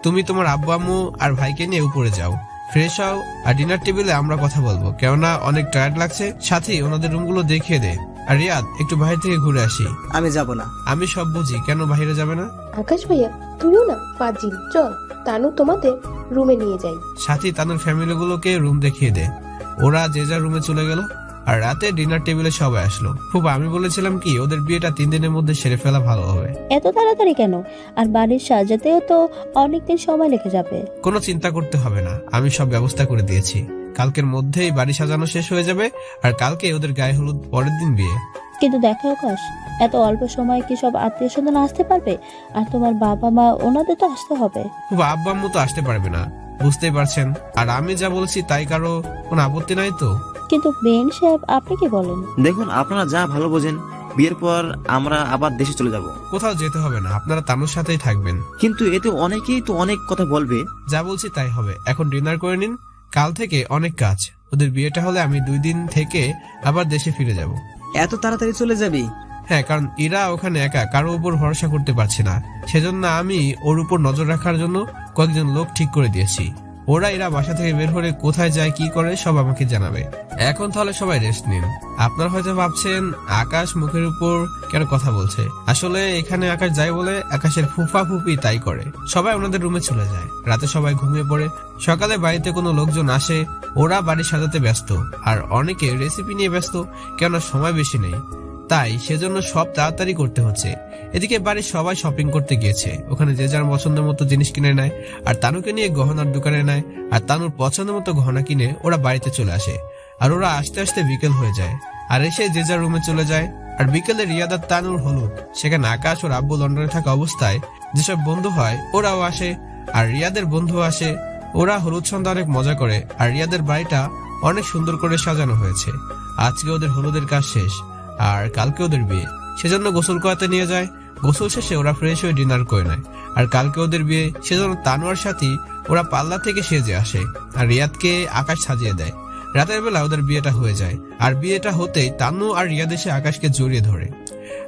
তুমি তোমার আব্বু আম্মু আর ভাইকে নিয়ে উপরে যাও, ফ্রেশ হও, আর ডিনার টেবিলে আমরা কথা বলবো, কেননা অনেক টায়ার্ড লাগছে। সাথে ওনাদের রুমগুলো দেখিয়ে দে। আর রিয়াদ, একটু বাইরে থেকে ঘুরে আসি। আমি যাব না। আমি সব বুঝি, কেন বাইরে যাবে না? আকাশ ভাইয়া তুইও না ফাজিল, চল তানু তোমাদের রুমে নিয়ে যাই। সাথী তাদের ফ্যামিলি গুলোকে রুম দেখিয়ে দে। ওরা যে যার রুমে চলে গেল, আর রাতে ডিনার টেবিলে সবাই আসলো। খুব আমি বলেছিলাম কি ওদের বিয়েটা 3 দিনের মধ্যে সেরে ফেলা ভালো হবে। এত তাড়াতাড়ি কেন? আর বাড়ির সাজাতেও তো অনেকদিন সময় লেগে যাবে। কোনো চিন্তা করতে হবে না, আমি সব ব্যবস্থা করে দিয়েছি। কালকের মধ্যেই বাড়ি সাজানো শেষ হয়ে যাবে, আর কালকে ওদের গায়ে হলুদ, পরের দিন বিয়ে। কিন্তু দেখো আকাশ, এত অল্প সময় কি সব আত্মীয় স্বজন আসতে পারবে? আর তোমার বাবা মা, ওনাদের তো আসতে হবে। খুব আব্বা আম্মু তো আসতে পারবে না, বুঝতেই পারছেন। আর আমি যা বলছি তাই কারো কোনো আপত্তি নাই তো? কিন্তু বেন সাহেব, আপনি কি বলেন? দেখুন, আপনারা যা ভালো বোঝেন। বিয়ের পর আমরা আবার দেশে চলে যাব। কোথাও যেতে হবে না, আপনারা তানুর সাথেই থাকবেন। কিন্তু এতে অনেকেই তো অনেক কথা বলবে। যা বলছি তাই হবে। এখন ডিনার করে নিন, কাল থেকে অনেক কাজ। ওদের বিয়েটা হলে আমি 2 দিন থেকে আবার দেশে ফিরে যাব। এত তাড়াতাড়ি চলে যাবি? হ্যাঁ, কারণ এরা ওখানে একা, কারো উপর ভরসা করতে পারছে না। সেজন্য আমি ওর উপর নজর রাখার জন্য কয়েকজন লোক ঠিক করে দিয়েছি। এরা বাসা থেকে বের হলে কোথায় যায়, কি করে, সব আমাকে জানাবে। এখন তাহলে সবাই রেস্ট নিন। আপনারা হয়তো ভাবছেন আকাশ মুখের উপর কেন কথা বলছে। আসলে এখানে আকাশ যায় বলে আকাশের ফুফা ফুফি তাই করে। সবাই ওনাদের রুমে চলে যায়, রাতে সবাই ঘুমিয়ে পড়ে। সকালে বাড়িতে কোনো লোকজন আসে, ওরা বাড়ি সাজাতে ব্যস্ত, আর অনেকে রেসিপি নিয়ে ব্যস্ত, কেননা সময় বেশি নেই, তাই সেজন্য সব তাড়াতাড়ি করতে হচ্ছে। এদিকে বাড়ির সবাই শপিং করতে গিয়েছে, ওখানে যে যার পছন্দ মতো জিনিস কিনে নেয়। আর তানুকে নিয়ে গহনার দোকানে নেয়, আর তানুর পছন্দ মতো গহনা কিনে ওরা বাড়িতে চলে আসে। আর ওরা আস্তে আস্তে বিকেল হয়ে যায়, আর এসে যে যার রুমে চলে যায়। আর বিকেলে রিয়াদ আর তানুর হলুদ, সেখানে আকাশ ওর আব্বু লন্ডনে থাকা অবস্থায় যেসব বন্ধু হয় ওরাও আসে, আর রিয়াদের বন্ধু আসে। ওরা হলুদ সন্ধ্যা অনেক মজা করে, আর রিয়াদের বাড়িটা অনেক সুন্দর করে সাজানো হয়েছে। আজকে ওদের হলুদের কাজ শেষ, আর কালকে ওদের বিয়ে, সেজন্য গোসল করাতে নিয়ে যায়। গোসল শেষে ওরা ফ্রেশ হয়ে ডিনার করে নেয়। আর কালকে ওদের বিয়ে, সেজন্য তানোয়ার সাথে ওরা পার্লার থেকে সেজে আসে, আর রিয়াদকে আকাশ সাজিয়ে দেয়। রাতের বেলা ওদের বিয়েটা হয়ে যায়, আর বিয়েটা হতেই তানু আর রিয়াদ এসে আকাশকে জড়িয়ে ধরে।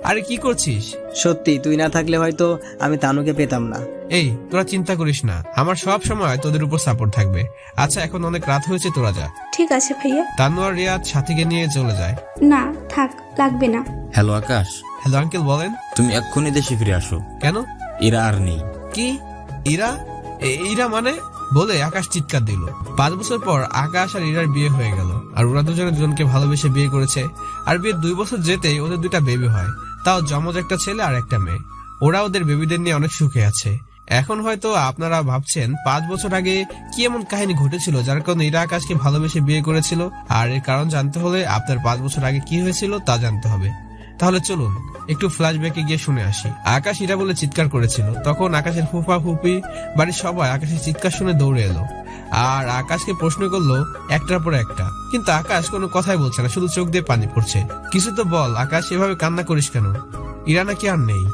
আরে কি করছিস? সত্যি তুই না থাকলে হয়তো আমি তানুকে পেতাম না। এই, তোরা চিন্তা করিস না, আমার সব সময় তোদের উপর সাপোর্ট থাকবে। আচ্ছা, এখন অনেক রাত হয়েছে, তোরা যা। ঠিক আছে ভাইয়া। তানু আর রিয়াদ সাথীকে নিয়ে চলে যায়। না থাক, লাগবে না। হ্যালো আকাশ, হ্যালো আঙ্কেল, বলেন। তুমি এক্ষুনি দেশে ফিরে আসো। কেন? এরা আর নেই। কি? ইরা? ইরা মানে? বলে আকাশ চিৎকার দিল। 5 বছর পর আকাশ আর ইরার বিয়ে হয়ে গেল, আর ওরা দুজনকে ভালোবেসে বিয়ে করেছে। আর বিয়ের 2 বছর যেতেই ওদের 2টা বেবি হয়, তাও জমজ একটা ছেলে আর একটা মেয়ে। ওরা ওদের বেবিদের নিয়ে অনেক সুখে আছে। এখন হয়তো আপনারা ভাবছেন 5 বছর আগে কি এমন কাহিনী ঘটেছিল যার কারণে ইরা আকাশকে ভালোবেসে বিয়ে করেছিল। আর এর কারণ জানতে হলে আপনার 5 বছর আগে কি হয়েছিল তা জানতে হবে। তাহলে চলুন একটু ফ্ল্যাশব্যাকে গিয়ে শুনে আসি। আকাশ ইরা বলে চিৎকার করেছিল, তখন আকাশের ফুফা ফুপি বাড়ির সবাই আকাশের চিৎকার শুনে দৌড়ে এলো, আর আকাশকে প্রশ্ন করলো একটার পর একটা। কিন্তু আকাশ কোনো কথাই বলছে না, শুধু চোখ দিয়ে পানি পড়ছে। কিছু তো বল আকাশ, এভাবে কান্না করিস কেন? ইরা নাকি আর নেই?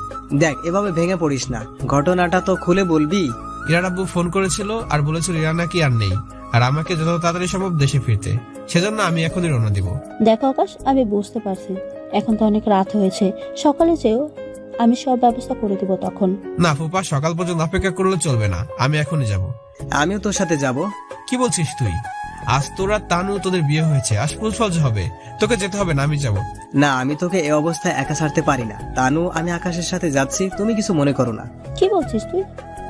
দেখ, এভাবে ভেঙে পড়িস না, ঘটনাটা তো খুলে বলবি। ইরার আব্বু ফোন করেছিল আর বলেছিল ইরা নাকি আর নেই, আর আমাকে যত তাড়াতাড়ি সম্ভব দেশে ফিরতে। সেজন্য আমি এখনই রওনা দিব। দেখো আকাশ, আমি বুঝতে পারছি এখন তো অনেক রাত হয়েছে, সকালে যেও, আমি সব ব্যবস্থা করে দিব তখন। না ফুপা, সকাল পর্যন্ত অপেক্ষা করলে চলবে না, আমি এখনই যাব। আমিও তোর সাথে যাব। কি বলছিস তুই? আজ তোরা তানু তোদের বিয়ে হয়েছে, আজ ফুলফল হবে, তোকে যেতে হবে না, আমি যাব। না, আমি তোকে এই অবস্থায় একা ছাড়তে পারি না। তানু, আমি আকাশের সাথে যাচ্ছি, তুমি কিছু মনে করো না। কি বলছিস তুই?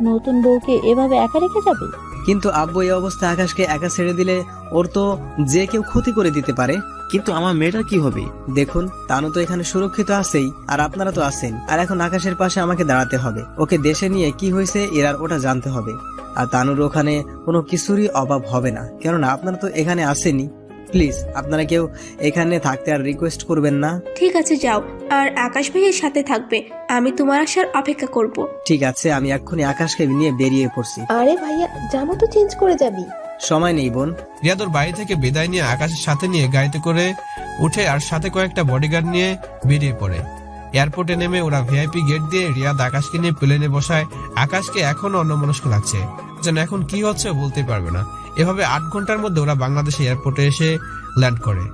নতুন বউকে এভাবে একা রেখে যাবে? কিন্তু আব্বু এই অবস্থায় আকাশকে একা ছেড়ে দিলে ওর তো যে কেউ ক্ষতি করে দিতে পারে। কিন্তু আমার মেয়েটার কি হবে? দেখুন, তানু তো এখানে সুরক্ষিত আছেই, আর আপনারা তো আছেন। আর এখন আকাশের পাশে আমাকে দাঁড়াতে হবে। ওকে দেশে নিয়ে কি হয়েছে এরার ওটা জানতে হবে। আর তানুর ওখানে কোনো কিছুরই অভাব হবে না, কেননা আপনারা তো এখানে আসেনি। প্লিজ আপনারা কেউ এখানে থাকতে আর রিকোয়েস্ট করবেন না। ঠিক আছে, যাও। আর আকাশ ভাইয়ের সাথে থাকবে। আমি তোমার আসার অপেক্ষা করব। ঠিক আছে, আমি এক্ষুনি আকাশকে নিয়ে বেরিয়ে পড়ছি। আরে ভাইয়া, জামা তো চেঞ্জ করে যাবি। সময় নেই বোন। রিয়াদ ওর বাড়ি থেকে বিদায় নিয়ে আকাশের সাথে নিয়ে গাড়িতে করে উঠে আর সাথে কয়েকটা বডিগার্ড নিয়ে বেরিয়ে পড়ে। এয়ারপোর্টে নেমে ওরা ভিআইপি গেট দিয়ে রিয়াদ আকাশকে নিয়ে প্লেনে বসায়। আকাশকে এখনো অন্যমনস্ক লাগছে, যেন এখন কি হচ্ছে বলতে পারবে না। এভাবে 8 ঘন্টার মধ্যে ওরা বাংলাদেশে এয়ারপোর্টে এসে ল্যান্ড করে।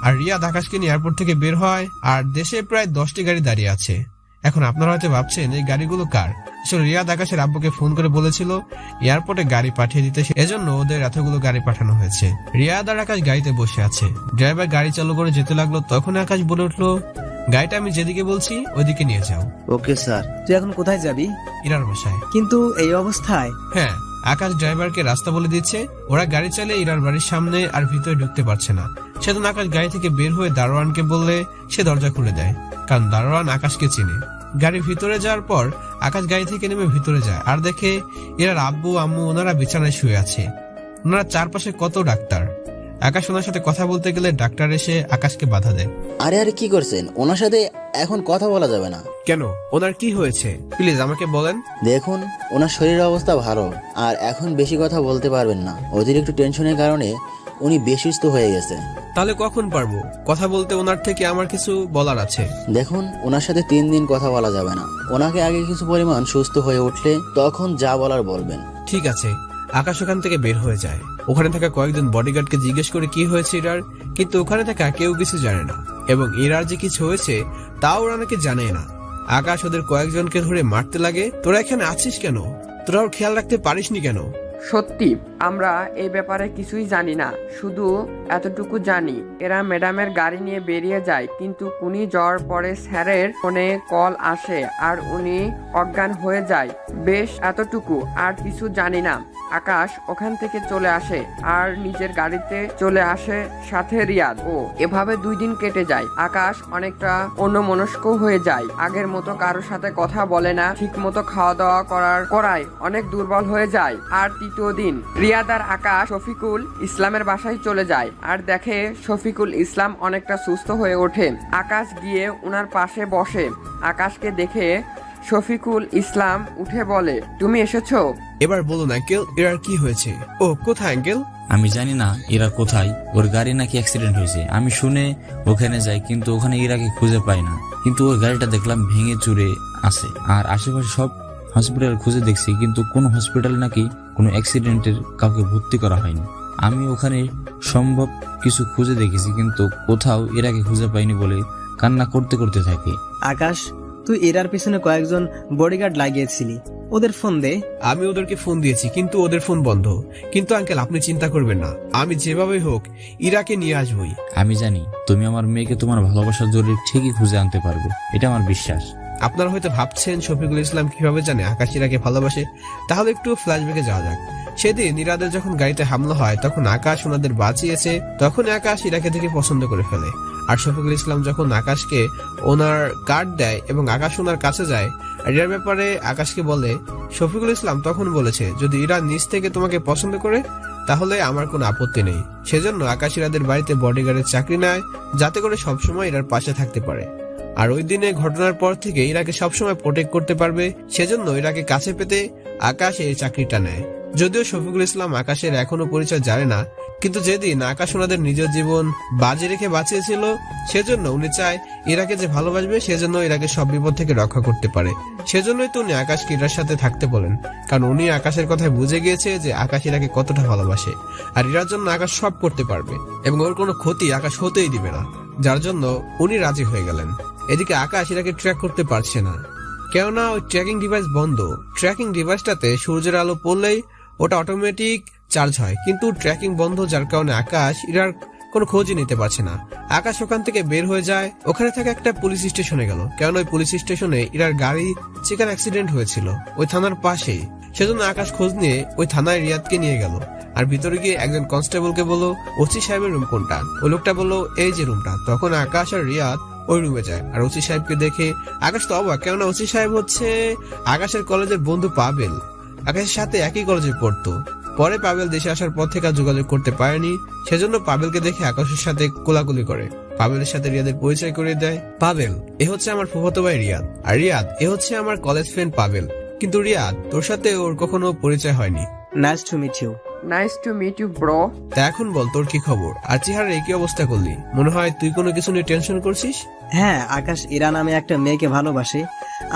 আর রিয়াদ আকাশকে নিয়ে এয়ারপোর্ট থেকে বের হয়। আর দেশে প্রায় 10টি গাড়ি দাঁড়িয়ে আছে। এখন আপনারা হয়তো ভাবছেন এই গাড়িগুলো কার। আসলে রিয়াদ আকাশের আব্বুকে ফোন করে বলেছিল এয়ারপোর্টে গাড়ি পাঠিয়ে দিতে, এজন্য ওদের এতগুলো গাড়ি পাঠানো হয়েছে। রিয়াদ আর আকাশ গাড়িতে বসে আছে। ড্রাইভার গাড়ি চালু করে যেতে লাগলো, তখন আকাশ বলে উঠলো, গাড়িটা আমি যেদিকে বলছি ওইদিকে নিয়ে যাও। Okay sir. তুই এখন কোথায় যাবি? ইরার বাসায়। কিন্তু এই অবস্থায়? হ্যাঁ, আকাশ ড্রাইভারকে রাস্তা বলে দিচ্ছে। ওরা গাড়ি চালিয়ে ইরার বাড়ির সামনে আর ভিতরে ঢুকতে পারছে না। সেদিন আকাশ গাড়ি থেকে বের হয়ে দারোয়ানকে বললে সে দরজা খুলে দেয়, কারণ দারোয়ান আকাশকে চিনে। গাড়ির ভিতরে যাওয়ার পর আকাশ গাড়ি থেকে নেমে ভিতরে যায় আর দেখে ইরার আব্বু আম্মু ওনারা বিছানায় শুয়ে আছে। ওনারা চারপাশে কত ডাক্তার। আকাশ ওনার সাথে কথা বলতে গেলে ডাক্তার এসে আকাশকে বাধা দেয়। আরে কি করছেন? ওনার সাথে এখন কথা বলা যাবে না। কেন, ওনার কি হয়েছে প্লিজ আমাকে বলেন। দেখুন, ওনার শরীরের অবস্থা ভালো, আর এখন বেশি কথা বলতে পারবেন না। অতিরিক্ত টেনশনের কারণে উনি বেসুস্থ হয়ে গেছে। তাহলে কখন পারবো কথা বলতে? ওনার থেকে আমার কিছু বলার আছে। দেখুন, ওনার সাথে 3 দিন কথা বলা যাবে না। ওনাকে আগে কিছু পরিমাণ সুস্থ হয়ে উঠলে তখন যা বলার বলবেন। ঠিক আছে। আকাশ ওখান থেকে বের হয়ে যায়। ওখানে থাকা কয়েকজন বডিগার্ডকে জিজ্ঞেস করে কি হয়েছে ইরার, কিন্তু ওখানে থাকা কেউ কিছু জানে না। এবং ইরার যে কিছু হয়েছে তাও ওরা নাকি জানে না। আকাশ ওদের কয়েকজনকে ধরে মারতে লাগে। তোরা এখানে আছিস কেন? তোরা ওর খেয়াল রাখতে পারিসনি কেন? সত্যি আমরা এই ব্যাপারে কিছুই জানি না, শুধু এতটুকু জানি এরা ম্যাডামের গাড়ি নিয়ে বেরিয়ে যায়, কিন্তু উনি যাওয়ার পরে স্যারের ফোনে কল আসে আর উনি অজ্ঞান হয়ে যায়। বেশ, এতটুকু, আর কিছু জানি না। আকাশ ওখান থেকে চলে আসে আর নিজের গাড়িতে চলে আসে, সাথে রিয়াদ। ও এভাবে 2 দিন কেটে যায়। আকাশ অনেকটা অন্যমনস্ক হয়ে যায়, আগের মতো কারোর সাথে কথা বলে না, ঠিক মতো খাওয়া দাওয়া করায় অনেক দুর্বল হয়ে যায়। আর 3য় দিন রিয়াদ আর আকাশ শফিকুল ইসলামের বাসায় চলে যায় আর দেখে শফিকুল ইসলাম অনেকটা সুস্থ হয়ে ওঠে। আকাশ গিয়ে উনার পাশে বসে। আকাশকে দেখে শফিকুল ইসলাম উঠে বলে, তুমি এসেছো? এবার বলুন আঙ্কেল, এরার কি হয়েছে? ও কোথায় আঙ্কেল? আমি জানি না ইরা কোথায়। ওর গাড়ি নাকি অ্যাক্সিডেন্ট হয়েছে। আমি শুনে ওখানে যাই, কিন্তু ওখানে ইরাকে খুঁজে পাই না। কিন্তু ওর গাড়িটা দেখলাম ভেঙে চুরে আছে। আর আশেপাশে সব হসপিটাল খুঁজে দেখছি, কিন্তু কোন হসপিটালে নাকি কোনো অ্যাক্সিডেন্টের কাউকে ভর্তি করা হয়নি। আমি ওখানে সম্ভব কিছু খুঁজে দেখেছি, কিন্তু কোথাও ইরাকে খুঁজে পাইনি বলে কান্না করতে করতে থাকি। আকাশ, তুই এরার পিছনে কয়েকজন বডিগার্ড লাগিয়েছিলি, ওদের ফোন দে। আমি ওদেরকে ফোন দিয়েছি, কিন্তু ওদের ফোন বন্ধ। কিন্তু আঙ্কেল আপনি চিন্তা করবেন না, আমি যেভাবে হোক ইরাকে নিয়ে আসবই। আমি জানি তুমি আমার মেয়েকে তোমার ভালোবাসার জোরে ঠিকই খুঁজে আনতে পারবে, এটা আমার বিশ্বাস। আপনারা হয়তো ভাবছেন শফিকুল ইসলাম কিভাবে জানে আকাশ ইরাকে ভালোবাসে। তাহলে একটু ফ্ল্যাশব্যাকে যাওয়া যাক। সেদিন ইরাদের যখন গাড়িতে হামলা হয় তখন আকাশ ওনাদের বাঁচিয়েছে। তখন আকাশ ইরাকে থেকে পছন্দ করে ফেলে। আর শফিকুল ইসলাম যখন আকাশকে ওনার কার্ড দেয় এবং আকাশ ওনার কাছে যায়, ইরার ব্যাপারে আকাশকে বলে, শফিকুল ইসলাম তখন বলেছে যদি ইরা নিজ থেকে তোমাকে পছন্দ করে তাহলে আমার কোনো আপত্তি নেই। সেজন্য আকাশ ইরাদের বাড়িতে বডিগার্ডের চাকরি নেয়, যাতে করে সবসময় ইরার পাশে থাকতে পারে। আর ওই দিনে ঘটনার পর থেকে ইরাকে সবসময় প্রোটেক্ট করতে পারবে, সেজন্য ইরাকে কাছে পেতে আকাশ এই চাকরিটা নেয়। যদিও শফিকুল ইসলাম আকাশের এখনো পরিচয় জানে না, কিন্তু যেদিন আকাশ ওনাদের নিজের জীবন বাজি রেখে বাঁচিয়েছিল, সেজন্য উনি চায় ইরাকে যে ভালোবাসবে সেজন্য ইরাকে সব বিপদ থেকে রক্ষা করতে পারে। সেজন্যই তো উনি আকাশকে ইরার সাথে থাকতে বলেন, কারণ উনি আকাশের কথায় বুঝে গিয়েছে যে আকাশ ইরাকে কতটা ভালোবাসে। আর ইরার জন্য আকাশ সব করতে পারবে এবং ওর কোনো ক্ষতি আকাশ হতেই দিবে না, যার জন্য উনি রাজি হয়ে গেলেন। এদিকে আকাশ ইরাকে ট্র্যাক করতে পারছে না, কেননা ওই ট্র্যাকিং ডিভাইস বন্ধ। ট্র্যাকিং ডিভাইসটাতে সূর্যের আলো পড়লেই ওটা অটোমেটিক চার্জ হয়, কিন্তু ট্র্যাকিং বন্ধ, যার কারণে আকাশ ইরার কোনো খোঁজই নিতে পারছে না। আকাশ ওখান থেকে বের হয়ে যায়, ওখানে থাকা একটা পুলিশ স্টেশনে গেল, কারণ ওই পুলিশ স্টেশনে ইরার গাড়ি চিকার অ্যাক্সিডেন্ট হয়েছিল ওই থানার পাশেই। সেজন্য আকাশ খোঁজ নিয়ে ওই থানায় রিয়াদকে নিয়ে গেল। আর ভিতরে গিয়ে একজন কনস্টেবলকে বললো ওসি সাহেবের রুম কোনটা। ওই লোকটা বললো এই যে রুমটা। তখন আকাশ আর রিয়াদ ওই রুমে যায়। আর ওসি সাহেবকে দেখে আকাশ তো অবাক, কেননা ওসি সাহেব হচ্ছে আকাশের কলেজের বন্ধু পাবেল। আকাশের সাথে একই কলেজে পড়তো। পরে পাবেল দেশে আসার পর থেকে আর যোগাযোগ করতে পারেনি, সেজন্য পাবেলকে দেখে আকাশের সাথে কোলাকুলি করে। পাবেলের সাথে রিয়াদের পরিচয় করে দেয়। পাবেল, এ হচ্ছে আমার ফুফাতো ভাই রিয়াদ, আর রিয়াদ এ হচ্ছে আমার কলেজ ফ্রেন্ড পাবেল। কিন্তু রিয়াদ, তোর সাথে ওর কখনো পরিচয় হয়নি। Nice to meet you. Nice to meet you bro. তা এখন বল তোর কি খবর, আর চেহারার একই অবস্থা করলি, মনে হয় তুই কোনো কিছু নিয়ে টেনশন করছিস। হ্যাঁ, আকাশ ইরা নামে একটা মেয়েকে ভালোবাসে,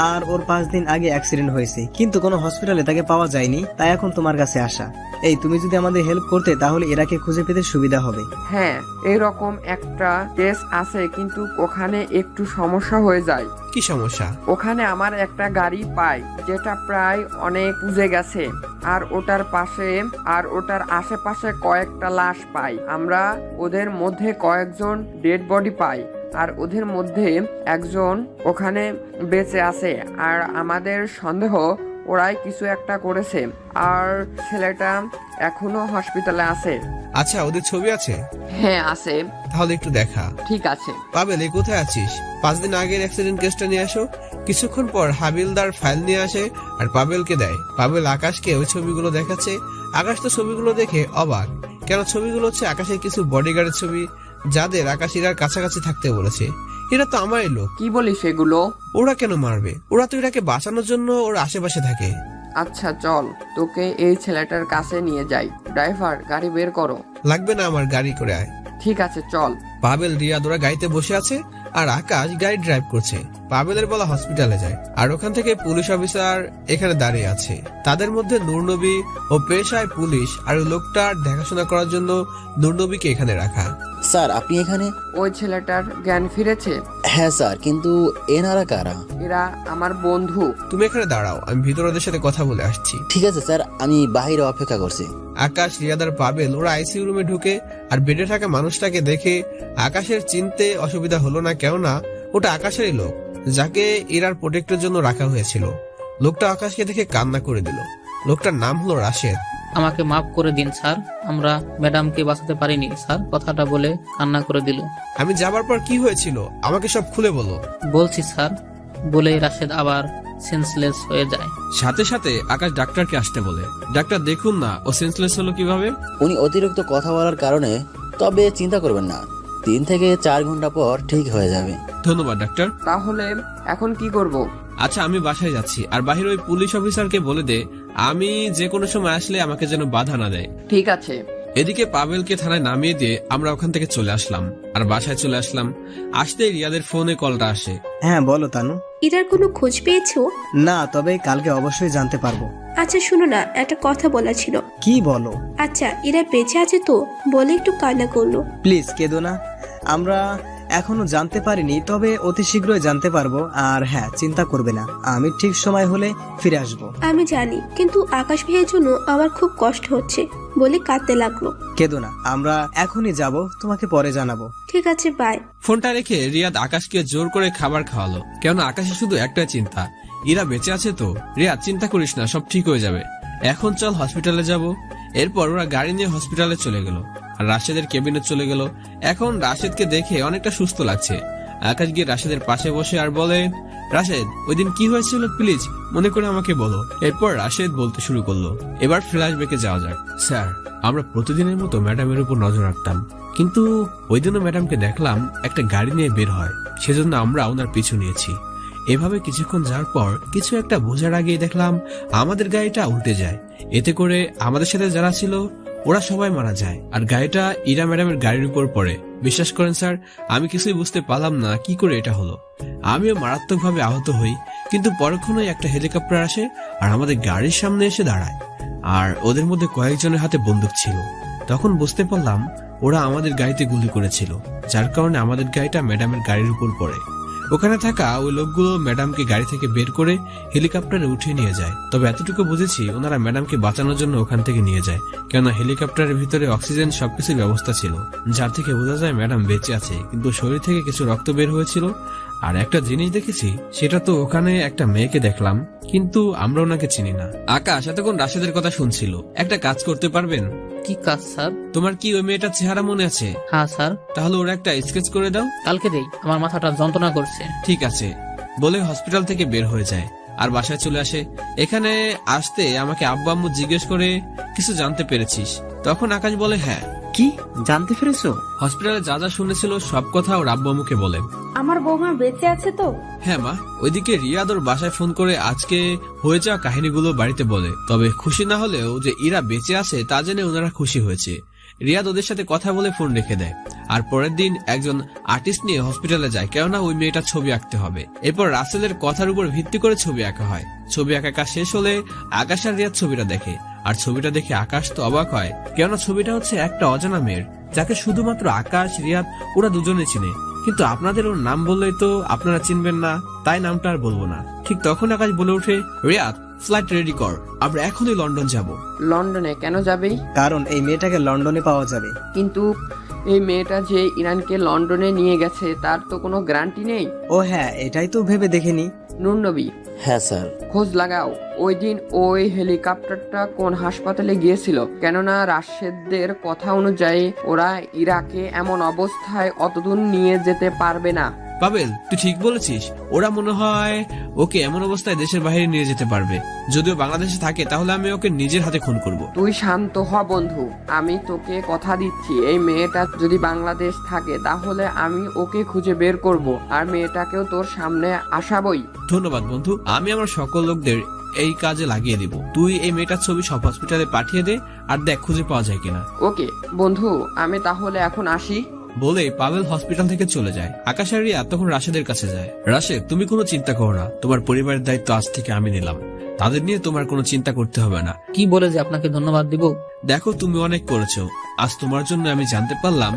আর ওর 5 দিন আগে অ্যাক্সিডেন্ট হয়েছে, কিন্তু কোনো হসপিটালে তাকে পাওয়া যায়নি, তাই এখন তোমার কাছে আসা। এই তুমি যদি আমাদের হেল্প করতে তাহলে ইরাকে খুঁজে পেতে সুবিধা হবে। হ্যাঁ, এরকম একটা কেস আছে, কিন্তু ওখানে একটু সমস্যা হয়ে যায়। কি সমস্যা? ওখানে আমার একটা গাড়ি পাই যেটা প্রায় অনেক পুজে গেছে, আর ওটার আশেপাশে কয়েকটা লাশ পাই। আমরা ওদের মধ্যে কয়েকজন ডেড বডি পাই, আর ওদের মধ্যে একজন ওখানে বেঁচে আছে। আর আমাদের সন্দেহ ওরাই কিছু একটা করেছে, আর ছেলেটা এখনো হসপিটালে আছে। আচ্ছা, ওদের ছবি আছে? হ্যাঁ আছে। তাহলে একটু দেখা। ঠিক আছে। পাবেল, এই কোথায় আছিস? 5 দিন আগের অ্যাক্সিডেন্ট কেসটা নিয়ে আসো। কিছুক্ষণ পর হাবিলদার ফাইল নিয়ে আসে আর পাবেলকে দেয়। পাবেল আকাশকে ওই ছবিগুলো দেখাচ্ছে। আকাশ তো ছবিগুলো দেখে অবাক, কেন ছবিগুলো হচ্ছে আকাশের কিছু বডিগার্ডের ছবি, যাদের আকাশ ইরার কাছাকাছি থাকতে বলেছে। এরা তো আমারই লোক। কি বলিস এগুলো? ওরা কেন মারবে? ওরা তো এটাকে বাঁচানোর জন্য ওর আশেপাশে থাকে। আচ্ছা চল, তোকে এই ছেলেটার কাছে নিয়ে যাই। ড্রাইভার, গাড়ি বের করো। লাগবে না, আমার গাড়ি করে আয়। ঠিক আছে চল। পাবেল, রিয়াদ ওরা গাড়িতে বসে আছে, আর আকাশ গাড়ি ড্রাইভ করছে। পাবেলের বলা হসপিটালে যায়, আর ওখান থেকে পুলিশ অফিসার এখানে দাঁড়িয়ে আছে। তাদের মধ্যে নূরনবী ও পেশায় পুলিশ, আর ওই লোকটার দেখাশোনা করার জন্য নূরনবীকে এখানে রাখা। স্যার, আপনি এখানে? ওই ছেলেটার জ্ঞান ফিরেছে? হ্যাঁ স্যার, কিন্তু এনারা কারা? এরা আমার বন্ধু। তুমি এখানে দাঁড়াও, আমি ভিতরে ওদের সাথে কথা বলে আসছি। ঠিক আছে স্যার, আমি বাইরে অপেক্ষা করছি। আকাশ, রিয়াদ আর পাবেল ওরা আইসিইউ রুমে ঢুকে, আর বেডে থাকা মানুষটাকে দেখে আকাশের চিনতে অসুবিধা হলো না, কেননা ওটা আকাশেরই লোক, যাকে ইরার প্রোটেক্টের জন্য রাখা হয়েছিল। লোকটা আকাশকে দেখে কান্না করে দিল। লোকটার নাম হলো রাশেদ। আমাকে মাফ করে দিন স্যার, আমরা ম্যাডামকে বাঁচাতে পারিনি স্যার, কথাটা বলে কান্না করে দিল। আমি যাবার পর কি হয়েছিল আমাকে সব খুলে বলো। বলছি স্যার, বলেই রাশেদ আবার সেন্সলেস হয়ে যায়। সাথে সাথে আকাশ ডাক্তারকে আসতে বলে। ডাক্তার দেখুন না ও সেন্সলেস হলো কিভাবে। উনি অতিরিক্ত কথা বলার কারণে, তবে চিন্তা করবেন না, 3 থেকে 4 ঘন্টা পর ঠিক হয়ে যাবে। ধন্যবাদ ডাক্তার। তাহলে এখন কি করব? আচ্ছা, আমি বাসায় যাচ্ছি, আর বাহির ওই পুলিশ অফিসারকে বলে দে আমি যে কোনো সময় আসলে আমাকে যেন বাধা না দেয়। ঠিক আছে। এদিকে পাবেলকে থানায় নামিয়ে দিয়ে আমরা ওখান থেকে চলে আসলাম, আর বাসায় চলে আসলাম। আসতেই রিয়াদের ফোনে কলটা আসে। হ্যাঁ বলো তানু। ইরার কোনো খোঁজ পেয়েছো? না, তবে কালকে অবশ্যই জানতে পারবো। আচ্ছা শোনো না, একটা কথা বলা ছিল। কি বলো? আচ্ছা, ইরা বেঁচে আছে তো? বলে একটু কান্না করলো। প্লিজ কেঁদো না, আমরা এখনো জানতে পারিনি, তবে অতি শীঘ্রই জানতে পারবো। আর হ্যাঁ, চিন্তা করবে না, আমি ঠিক সময় হলে ফিরে আসবো। আমি জানি, কিন্তু আকাশ ভাইয়ের জন্য আমার খুব কষ্ট হচ্ছে বলে কাঁদতে লাগলো। কেঁদো না, আমরা এখনই যাব, তোমাকে পরে জানাবো। ঠিক আছে, বাই। ফোনটা রেখে রিয়াদ আকাশকে জোর করে খাবার খাওয়ালো, কেন আকাশে শুধু একটা চিন্তা, ইরা বেঁচে আছে তো। রিয়াদ, চিন্তা করিস না, সব ঠিক হয়ে যাবে। এখন চল হসপিটালে যাব। এরপর ওরা গাড়ি নিয়ে হসপিটালে চলে গেল, আর রাশেদের কেবিনে চলে গেল। এখন রাশেদকে দেখে অনেকটা সুস্থ লাগছে। আকাশ গিয়ে রাশেদের পাশে বসে আর বলে, রাশেদ, ওই দিন কি হয়েছিল প্লিজ মনে করে আমাকে বলো। এরপর রাশেদ বলতে শুরু করলো। এবার ফ্ল্যাশব্যাকে যাওয়া যাক। স্যার, আমরা প্রতিদিনের মতো ম্যাডামের উপর নজর রাখতাম, কিন্তু ওই দিনও ম্যাডামকে দেখলাম একটা গাড়ি নিয়ে বের হয়, সেজন্য আমরা ওনার পিছু নিয়েছি। এভাবে কিছুক্ষণ যাওয়ার পর কিছু একটা বোঝার আগেই দেখলাম আমাদের গাড়িটা উল্টে যায়। এতে করে আমাদের সাথে যারা ছিল ওরা সবাই মারা যায়, আর গাড়িটা ইরা ম্যাডামের গাড়ির উপর পড়ে। বিশ্বাস করেন স্যার, আমি কিছুই বুঝতে পারলাম না কি করে এটা হলো। আমিও মারাত্মকভাবে আহত হই, কিন্তু পরক্ষণেই একটা হেলিকপ্টার আসে আর আমাদের গাড়ির সামনে এসে দাঁড়ায়, আর ওদের মধ্যে কয়েকজনের হাতে বন্দুক ছিল। তখন বুঝতে পারলাম ওরা আমাদের গাড়িতে গুলি করেছিল, যার কারণে আমাদের গাড়িটা ম্যাডামের গাড়ির উপর পড়ে। ওখানে থাকা ওই লোকগুলো ম্যাডামকে গাড়ি থেকে বের করে হেলিকপ্টারে উঠিয়ে নিয়ে যায়। তবে এতটুকু বুঝেছি ওনারা ম্যাডামকে বাঁচানোর জন্য ওখান থেকে নিয়ে যায়, কেননা হেলিকপ্টারের ভিতরে অক্সিজেন সবকিছুর ব্যবস্থা ছিল, যার থেকে বোঝা যায় ম্যাডাম বেঁচে আছে, কিন্তু শরীর থেকে কিছু রক্ত বের হয়েছিল আর একটা জিনিস দেখেছি, সেটা তো ওখানে একটা মেয়েকে দেখলাম, কিন্তু আমরা ওনাকে চিনি না। আকাশ এতক্ষণ রাশেদের কথা শুনছিল। একটা কাজ করতে পারবেন? কি কাজ স্যার? তোমার কি ওই মেয়েটার চেহারা মনে আছে? হ্যাঁ স্যার। তাহলে ওরা একটা স্কেচ করে দাও। কালকে দেই, আমার মাথাটা যন্ত্রণা করছে। ঠিক আছে বলে হসপিটাল থেকে বের হয়ে যায় আর বাসায় চলে আসে। এখানে আসতে আমাকে আব্বু আম্মু জিজ্ঞেস করে কিছু জানতে পেরেছিস? তখন আকাশ বলে হ্যাঁ। কি জানতে পেরেছো? হসপিটালে যা যা শুনেছিল সব কথা ওর আব্বু আম্মুকে বলে। আমার বৌমা বেঁচে আছে তো? হ্যাঁ মা। ওইদিকে রিয়াদ ওর বাসায় ফোন করে আজকে হয়ে যাওয়া কাহিনীগুলো বাড়িতে বলে। তবে খুশি না হলেও যে ইরা বেঁচে আছে তা জেনে ওনারা খুশি হয়েছে। রিয়াদ ওদের সাথে কথা বলে ফোন রেখে দেয় আর পরের দিন একজন আর্টিস্ট নিয়ে হসপিটালে যায়, কেননা ওই মেয়েটার ছবি আঁকতে হবে। এরপর রাসেলের কথার উপর ভিত্তি করে ছবি আঁকা হয়। ছবি আঁকা কাজ শেষ হলে আকাশ আর রিয়াদ ছবিটা দেখে, আর ছবিটা দেখে আকাশ তো অবাক হয়, কেননা ছবিটা হচ্ছে একটা অজানা মেয়ের, যাকে শুধুমাত্র আকাশ রিয়াদ ওরা দুজনে চিনে। কিন্তু আপনাদের ওর নাম বললেই তো আপনারা চিনবেন না, তাই নামটা আর বলবো না। ঠিক তখন আকাশ বলে ওঠে, রিয়াদ ফ্লাইট রেডি কর, আমরা এখনই লন্ডন যাব। লন্ডনে কেন যাবেই? কারণ এই মেয়েটাকে লন্ডনে পাওয়া যাবে। কিন্তু এই মেয়েটা যে ইরানকে লন্ডনে নিয়ে গেছে তার তো কোনো গ্যারান্টি নেই। ও হ্যাঁ, এটাই তো ভেবে দেখেনি। নূর নবী, হ্যাঁ স্যার। খোঁজ লাগাও ওই দিন ওই হেলিকপ্টারটা কোন হাসপাতালে গিয়েছিল, কেননা রাশেদদের কথা অনুযায়ী ওরা ইরাকে এমন অবস্থায় অতদূর নিয়ে যেতে পারবে না। পাবেল তুই ঠিক বলেছিস, ওরা মনে হয় ওকে এমন অবস্থায় দেশের বাইরে নিয়ে যেতে পারবে। যদিও বাংলাদেশে থাকে তাহলে আমি ওকে নিজের হাতে খুন করব। তুই শান্ত হ বন্ধু, আমি তোকে কথা দিচ্ছি এই মেয়েটা যদি বাংলাদেশ থাকে তাহলে আমি ওকে খুঁজে বের করব আর মেয়েটাকেও তোর সামনে আসাবই। ধন্যবাদ বন্ধু, আমি আমার সকল লোকদের এই কাজে লাগিয়ে দিব। তুই এই মেয়েটার ছবি সব হসপিটালে পাঠিয়ে দে আর দেখ খুঁজে পাওয়া যায় কিনা। ওকে বন্ধু, আমি তাহলে এখন আসি। বলে পাভেল হসপিটাল থেকে চলে যায়। আকাশ আর রিয়া তখন রাশেদের কাছে যায়। রাশেদ, তুমি কোনো চিন্তা করো না, তোমার পরিবারের দায়িত্ব আজ থেকে আমি নিলাম, তাদের নিয়ে তোমার কোনো চিন্তা করতে হবে না। কি বলে যে আপনাকে ধন্যবাদ দিব? দেখো তুমি অনেক করেছো, আজ তোমার জন্য আমি জানতে পারলাম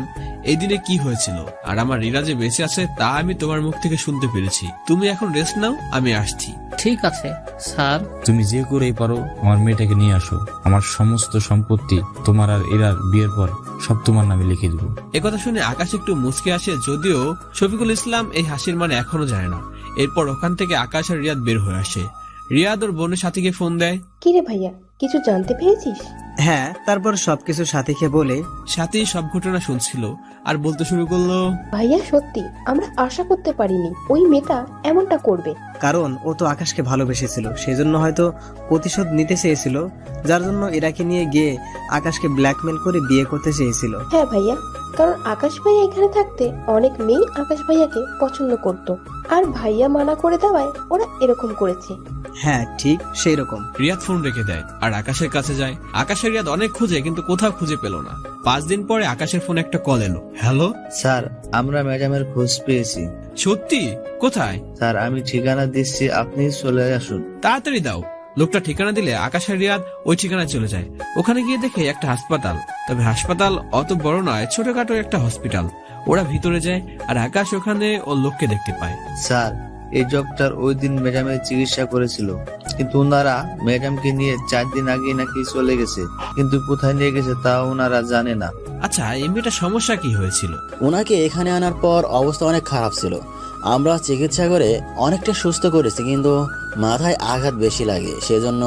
এই দিনে কি হয়েছিল, আর আমার রিরা যে বেঁচে আছে তা আমি তোমার মুখ থেকে শুনতে পেরেছি। তুমি এখন রেস্ট নাও, আমি আসছি। ঠিক আছে স্যার। তুমি যে করেই পারো আমার মেয়েটাকে নিয়ে আসো। আমার সমস্ত সম্পত্তি তোমার আর এরার বিয়ের পর সব তোমার নামে লিখে দিব। একথা শুনে আকাশ একটু মুচকে আসে, যদিও শফিকুল ইসলাম এই হাসির মানে এখনো জানে না। এরপর ওখান থেকে আকাশ আর রিয়াদ বের হয়ে আসে। রিয়াদ ওর বোনের সাথীকে ফোন দেয়। কিরে ভাইয়া, কিছু জানতে পেরেছিস? হ্যাঁ, তারপর সবকিছু সাথীকে বলে সাথী সব ঘটনা শুনছিল আর বলতে শুরু করলো, ভাইয়া সত্যি আমরা আশা করতে পারিনি ওই মেয়েটা এমনটা করবে। কারণ ও তো আকাশকে ভালোবেসেছিল, সেজন্য হয়তো প্রতিশোধ নিতে চেয়েছিল, যার জন্য ইরাকে নিয়ে গিয়ে আকাশকে ব্ল্যাকমেল করে বিয়ে করতে চেয়েছিল। হ্যাঁ ভাইয়া, কারণ আকাশ ভাইয়া এখানে থাকতে অনেক মেয়ে আকাশ ভাইয়াকে পছন্দ করত, আর ভাইয়া মানা করে দেওয়ায় ওরা এরকম করেছে। হ্যাঁ ঠিক সেই রকম। রিয়াদ ফোন রেখে দেয় আর আকাশের কাছে যায়। আকাশের রিয়াদ অনেক খুঁজে কিন্তু কোথাও খুঁজে পেল না। 5 দিন পরে আকাশের ফোনে একটা কল এলো। হ্যালো স্যার, আমরা ম্যাডামের খোঁজ পেয়েছি। সত্যি? কোথায়? স্যার, আমি ঠিকানা দিচ্ছি, আপনি চলে আসুন। তাড়াতাড়ি দাও। লোকটা ঠিকানা দিলে আকাশ আর রিয়াদ ওই ঠিকানায় চলে যায়। ওখানে গিয়ে দেখে একটা হাসপাতাল, তবে হাসপাতাল অত বড় নয়, ছোটখাটো একটা হসপিটাল। ওরা ভিতরে যায় আর আকাশ ওখানে ওর লোককে দেখতে পায়। স্যার, এই ডক্টর ওই দিন ম্যাডামের চিকিৎসা করেছিল, কিন্তু ওনারা ম্যাডামকে নিয়ে 4 দিন আগে নাকি চলে গেছে, কিন্তু কোথায় নিয়ে গেছে তা ওনারা জানে না। আচ্ছা, এই মেয়েটার সমস্যা কি হয়েছিল? ওনাকে এখানে আনার পর অবস্থা অনেক খারাপ ছিল। আমরা চিকিৎসা করে অনেকটা সুস্থ করেছি, কিন্তু মাথায় আঘাত বেশি লাগে, সেজন্য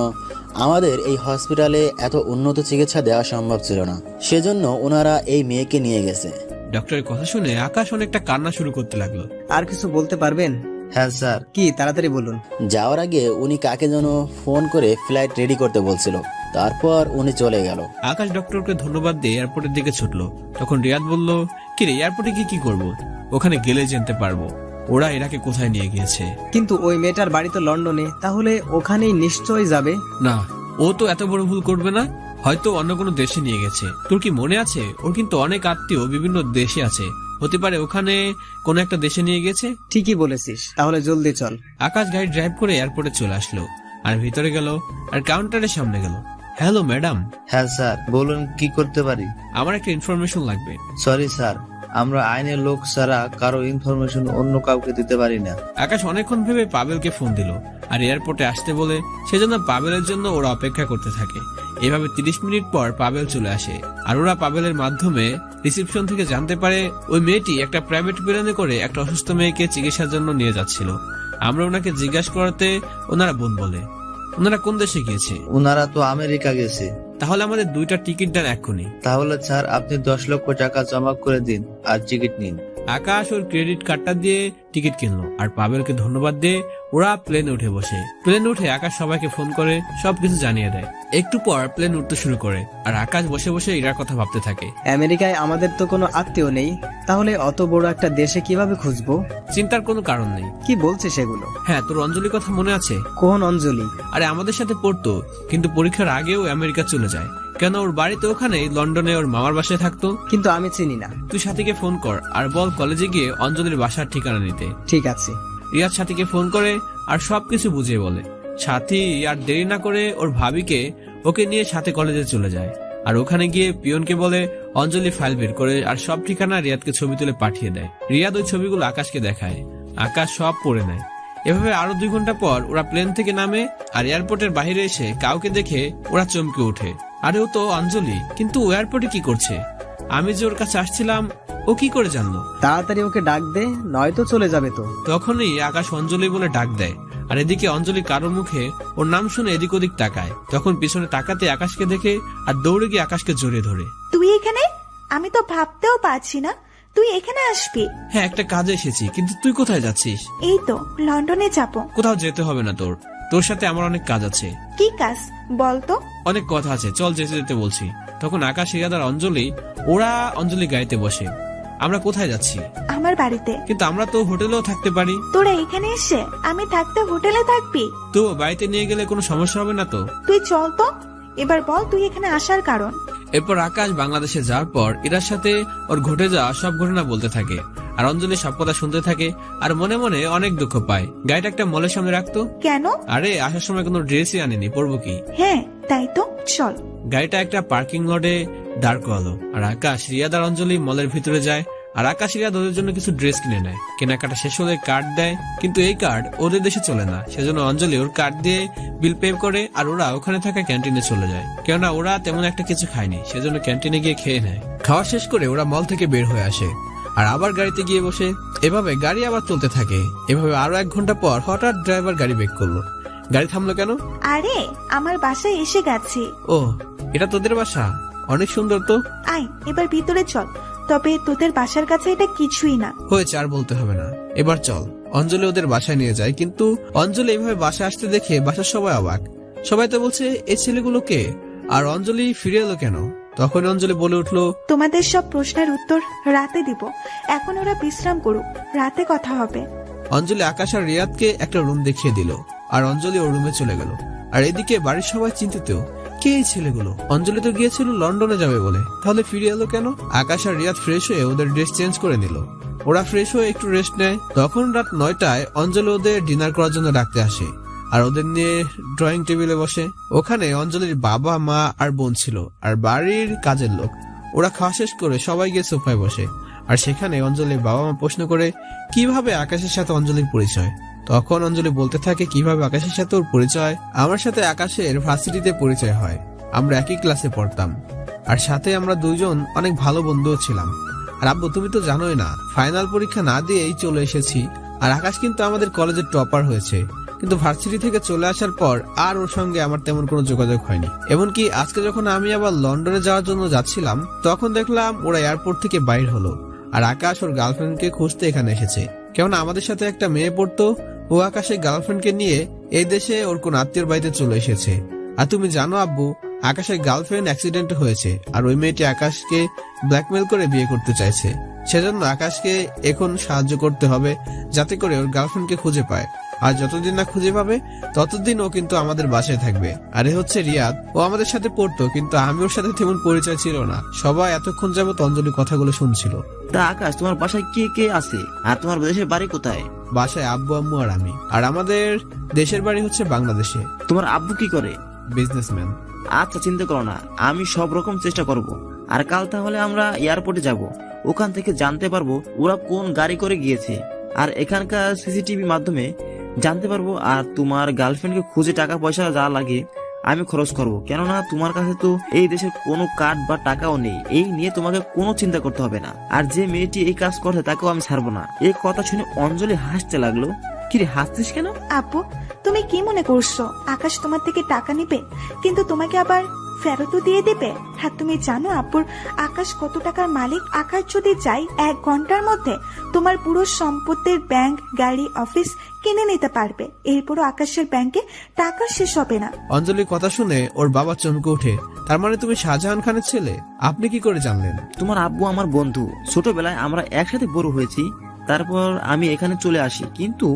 আমাদের এই হসপিটালে এত উন্নত চিকিৎসা দেওয়া সম্ভব ছিল না, সেজন্য ওনারা এই মেয়েকে নিয়ে গেছে। ডক্টরের কথা শুনে আকাশ অনেকটা কান্না শুরু করতে লাগলো। আর কিছু বলতে পারবেন? হ্যাঁ স্যার। কি, তাড়াতাড়ি বলুন। যাওয়ার আগে উনি কাকে যেন ফোন করে ফ্লাইট রেডি করতে বলছিল, তারপর উনি চলে গেল। আকাশ ডক্টরকে ধন্যবাদ দিয়ে এয়ারপোর্টের দিকে ছুটলো। তখন রিয়াদ বলল, কি রে, এয়ারপোর্টে কি করব? ওখানে গেলে জানতে পারবো ওরা এরাকে কোথায় নিয়ে গিয়েছে। কিন্তু ওই মেয়েটার বাড়ি তো লন্ডনে, তাহলে ওখানেই নিশ্চয়ই যাবে। না, ও তো এত বড় ভুল করবে না, হয়তো অন্য কোনো দেশে নিয়ে গেছে। তোর কি মনে আছে ওর কিন্তু অনেক আত্মীয় বিভিন্ন দেশে আছে, হতে পারে ওখানে কোন একটা দেশে নিয়ে গেছে। ঠিকই বলেছিস, তাহলে জলদি চল। আকাশ গাড়ি ড্রাইভ করে এয়ারপোর্টে চলে আসলো আর ভিতরে গেল আর কাউন্টারের সামনে গেল। Hello madam. হ্যাঁ স্যার, বলুন কি করতে পারি? আমার একটা ইনফরমেশন লাগবে। সরি স্যার, আমরা আইনের লোক ছাড়া কারো ইনফরমেশন অন্য কাউকে দিতে পারি না। আকাশ অনেকক্ষণ ভেবে পাবেলকে ফোন দিল আর এয়ারপোর্টে আসতে বলে, সেজন্য পাবেলের জন্য ওরা অপেক্ষা করতে থাকে। এভাবে 30 মিনিট পর পাবেল চলে আসে আর ওরা পাবেলের মাধ্যমে রিসিপশন থেকে জানতে পারে ওই মেয়েটি একটা প্রাইভেট প্লেনে করে একটা অসুস্থ মেয়েকে চিকিৎসার জন্য নিয়ে যাচ্ছিল। আমরা ওনাকে জিজ্ঞাসা করতে ওনারা বোন বলে। ওনারা কোন দেশে গিয়েছে? ওনারা তো আমেরিকা গেছে। তাহলে আমাদের 2টা টিকিট দেন এক্ষুনি। তাহলে স্যার আপনি 10 লক্ষ টাকা জমা করে দিন আর টিকিট নিন। আকাশ ওর ক্রেডিট কার্ডটা দিয়ে টিকিট কিনলো আর পাবেলকে ধন্যবাদ দিয়ে ওরা প্লেনে উঠে বসে। প্লেনে উঠে আকাশ সবাইকে ফোন করে সবকিছু জানিয়ে দেয়। একটু পর প্লেন উঠতে শুরু করে আর আকাশ বসে বসে ইরার কথা ভাবতে থাকে। আমেরিকায় আমাদের তো কোনো আত্মীয় নেই, তাহলে অত বড় একটা দেশে কিভাবে খুঁজবো? চিন্তার কোনো কারণ নেই। কি বলছে সেগুলো? হ্যাঁ, তোর অঞ্জলির কথা মনে আছে? কোন অঞ্জলি? আরে আমাদের সাথে পড়তো, কিন্তু পরীক্ষার আগেও আমেরিকা চলে যায়। কেন? ওর বাড়িতে ওখানেই, লন্ডনে ওর মামার বাসায় থাকতো। কিন্তু আমি চিনি না। তুই সাথীকে ফোন কর আর বল কলেজে গিয়ে অঞ্জলির বাসার ঠিকানা নিতে। ঠিক আছে। রিয়াদ সাথীকে ফোন করে আর সবকিছু বুঝিয়ে বলে। সাথী আর দেরি না করে ওর ভাবিকে ওকে নিয়ে সাথে কলেজে চলে যায় আর ওখানে গিয়ে পিয়নকে বলে অঞ্জলি ফাইল বের করে আর সব ঠিকানা রিয়াদকে ছবি তুলে পাঠিয়ে দেয়। রিয়াদ ওই ছবিগুলো আকাশকে দেখায়। আকাশ সব পড়ে নেয়। এভাবে আরো 2 ঘন্টা পর ওরা প্লেন থেকে নামে আর এয়ারপোর্টের বাইরে এসে কাউকে দেখে ওরা চমকে ওঠে। আরে ও তো অঞ্জলি, কিন্তু এয়ারপোর্টে কি করছে? আমি যে ওর কাছে আসছিলাম, ও কি করে জানলো? তাড়াতাড়ি ওকে ডাক দে, নয়তো চলে যাবে তো। তখনই আকাশ অঞ্জলি বলে ডাক দেয় আর এদিকে অঞ্জলি কারোর মুখে ওর নাম শুনে এদিক ওদিক তাকায়। তখন পিছনে তাকাতে আকাশকে দেখে আর দৌড়ে গিয়ে আকাশকে জড়িয়ে ধরে। তুই এখানে? আমি তো ভাবতেও পারছি না তুই এখানে আসবি। হ্যাঁ, একটা কাজে এসেছি, কিন্তু তুই কোথায় যাচ্ছিস? এই তো লন্ডনে যাব। কোথাও যেতে হবে না, তোর সাথে আমার অনেক কাজ আছে। কি কাজ বল তো? অনেক কথা আছে, চল যেতে যেতে বলছি। তখন আকাশ, রিয়াদ আর অঞ্জলি ওরা অঞ্জলি গাড়িতে বসে। আমরা কোথায় যাচ্ছি? আমার বাড়িতে। কিন্তু আমরা তো হোটেলেও থাকতে পারি। তোরা এখানে এসে আমি থাকতে হোটেলে থাকবি? তো বাড়িতে নিয়ে গেলে কোনো সমস্যা হবে না তো? তুই চল তো, এবার বল তুই এখানে আসার কারণ। এরপর আকাশ বাংলাদেশে যাওয়ার পর ইরার সাথে ওর ঘটে যাওয়া সব ঘটনা বলতে থাকে আর অঞ্জলি সব কথা শুনতে থাকে আর মনে মনে অনেক দুঃখ পায়। গাড়িটা একটা মলের সামনে রাখতো। কেন? আরে আসার সময় কোনো ড্রেসই আনিনি, পরবো কি? হ্যাঁ তাই তো, চল। গাড়িটা একটা পার্কিং লটে দাঁড় করালো আর আকাশ, রিয়াদ আর অঞ্জলি মলের ভিতরে যায় আর আকাশ রিয়াদ ওদের জন্য কিছু ড্রেস কিনে নেয়। কেনাকাটা শেষ হলে কার্ড দেয়, কিন্তু এই কার্ড ওদের দেশে চলে না। সেজন্য অঞ্জলি ওর কার্ড দিয়ে বিল পে করে আর ওরা ওখানে থাকা ক্যান্টিনে চলে যায়। কেননা ওরা তেমন একটা কিছু খায়নি, সেজন্য ক্যান্টিনে গিয়ে খেয়ে নেয়। খাওয়া শেষ করে ওরা মল থেকে বের হয়ে আসে আর আবার গাড়িতে গিয়ে বসে। এভাবে গাড়ি আবার চলতে থাকে। এভাবে আরো 1 ঘন্টা পর হঠাৎ ড্রাইভার গাড়ি ব্রেক করলো। গাড়ি থামলো কেন? আরে আমার বাসায় এসে গেছি। ও, এটা তোদের বাসা? অনেক সুন্দর তো। আয় এবার ভিতরে চল, তবে তোদের বাসার কাছে এটা কিছুই না। হয়েছে, আর বলতে হবে না, এবার চল। অঞ্জলি ওদের বাসায় নিয়ে যায়, কিন্তু অঞ্জলি এইভাবে বাসায় আসতে দেখে বাসার সবাই অবাক। সবাই তো বলছে এই ছেলেগুলো কে, আর অঞ্জলি ফিরে এলো কেন? তখন অঞ্জলি বলে উঠলো, তোমাদের সব প্রশ্নের উত্তর রাতে দিব, এখন ওরা বিশ্রাম করুক, রাতে কথা হবে। অঞ্জলি আকাশ আর রিয়াদকে একটা রুম দেখিয়ে দিল আর অঞ্জলি ওর রুমে চলে গেল। আর এদিকে বাড়ির সবাই চিন্তিত, কে এই ছেলেগুলো? অঞ্জলি তো গিয়েছিল লন্ডনে যাবে বলে, তাহলে ফিরে এলো কেন? আকাশ আর রিয়াদ ফ্রেশ হয়ে ওদের ড্রেস চেঞ্জ করে নিল। ওরা ফ্রেশ হয়ে একটু রেস্ট নেয়। তখন রাত 9টায় অঞ্জলি ওদের ডিনার করার জন্য ডাকতে আসে আর ওদের নিয়ে ড্রয়িং টেবিলে বসে। ওখানে অঞ্জলির বাবা, মা আর বোন ছিল আর বাড়ির কাজের লোক। ওরা খাওয়া শেষ করে সবাই গিয়ে সোফায় বসে আর সেখানে অঞ্জলির বাবা মা প্রশ্ন করে কিভাবে আকাশের সাথে অঞ্জলির পরিচয়। তখন অঞ্জলি বলতে থাকে কিভাবে আকাশের সাথে ওর পরিচয়। আমার সাথে আকাশের ভার্সিটিতে পরিচয় হয়, আমরা একই ক্লাসে পড়তাম আর সাথে আমরা 2 জন অনেক ভালো বন্ধুও ছিলাম। আর আব্বু, তুমি তো জানোই না, ফাইনাল পরীক্ষা না দিয়েই চলে এসেছি। আর আকাশ কিন্তু আমাদের কলেজের টপার হয়েছে, কিন্তু ভার্সিটি থেকে চলে আসার পর আর ওর সঙ্গে আমার তেমন কোনো যোগাযোগ হয়নি। এমনকি আজকে যখন আমি আবার লন্ডনে যাওয়ার জন্য যাচ্ছিলাম, তখন দেখলাম ওরা এয়ারপোর্ট থেকে বাইর হলো আর আকাশ ওর গার্লফ্রেন্ডকে খুঁজতে এখানে এসেছে। কেননা আমাদের সাথে একটা মেয়ে পড়তো, ও আকাশের গার্লফ্রেন্ডকে নিয়ে এই দেশে ওর কোন আত্মীয়র বাড়িতে চলে এসেছে। আর তুমি জানো আব্বু, আকাশের গার্লফ্রেন্ড অ্যাক্সিডেন্ট হয়েছে আর ওই মেয়েটি আকাশকে ব্ল্যাকমেল করে বিয়ে করতে চাইছে। সেজন্য আকাশকে এখন সাহায্য করতে হবে যাতে করে ওর গার্লফ্রেন্ডকে খুঁজে পায়। আর যতদিন না খুঁজে পাবে ততদিন ও কিন্তু আমাদের বাসায় থাকবে। আর এ হচ্ছে রিয়াদ, ও আমাদের সাথে পড়তো, কিন্তু আমি ওর সাথে তেমন পরিচয় ছিল না। সবাই এতক্ষণ যাবত অঞ্জলি কথাগুলো শুনছিল। তা আকাশ, তোমার বাসায় কে কে আছে আর তোমার দেশের বাড়ি কোথায়? বাসায় আব্বু, আম্মু আর আমি। আর আমাদের দেশের বাড়ি হচ্ছে বাংলাদেশে। তোমার আব্বু কি করে? বিজনেসম্যান। আচ্ছা, চিন্তা করো না, আমি সব রকম চেষ্টা করব। আর কাল তাহলে আমরা এয়ারপোর্টে যাব। ওখান থেকে জানতে পারবো ওরা কোন গাড়ি করে গিয়েছে, আর এখানকার সিসিটিভি মাধ্যমে জানতে পারবো। আর তোমার গার্লফ্রেন্ডকে খুঁজে টাকা পয়সা যা লাগে আমি খরচ করবো, কেননা তোমার কাছে তো এই দেশের কোনো কার্ড বা টাকাও নেই। এই নিয়ে তোমাকে কোনো চিন্তা করতে হবে না। আর যে মেয়েটি এই কাজ করছে তাকেও আমি ছাড়বো না। এই কথা শুনে অঞ্জলি হাসতে লাগলো। কিরে হাসছিস কেন? আপু, তুমি কি মনে করছো আকাশ তোমার থেকে টাকা নিবে কিন্তু তোমাকে আবার ফেরতও দিয়ে দেবে? হ্যাঁ, তুমি জানো আপুর আকাশ কত টাকার মালিক? আকাশ যদি চাই 1 ঘন্টার মধ্যে তোমার পুরো সম্পত্তির ব্যাংক, গাড়ি, অফিস কিনে নিতে পারবে। এরপরও আকাশের ব্যাংকে টাকা শেষ হবে না। অঞ্জলির কথা শুনে ওর বাবা চমকে ওঠে। তার মানে তুমি শাহজাহান খানের ছেলে? আপনি কি করে জানলেন? তোমার আব্বু আমার বন্ধু, ছোটবেলায় আমরা একসাথে বড় হয়েছি। তারপর আমি এখানে চলে আসি, কিন্তু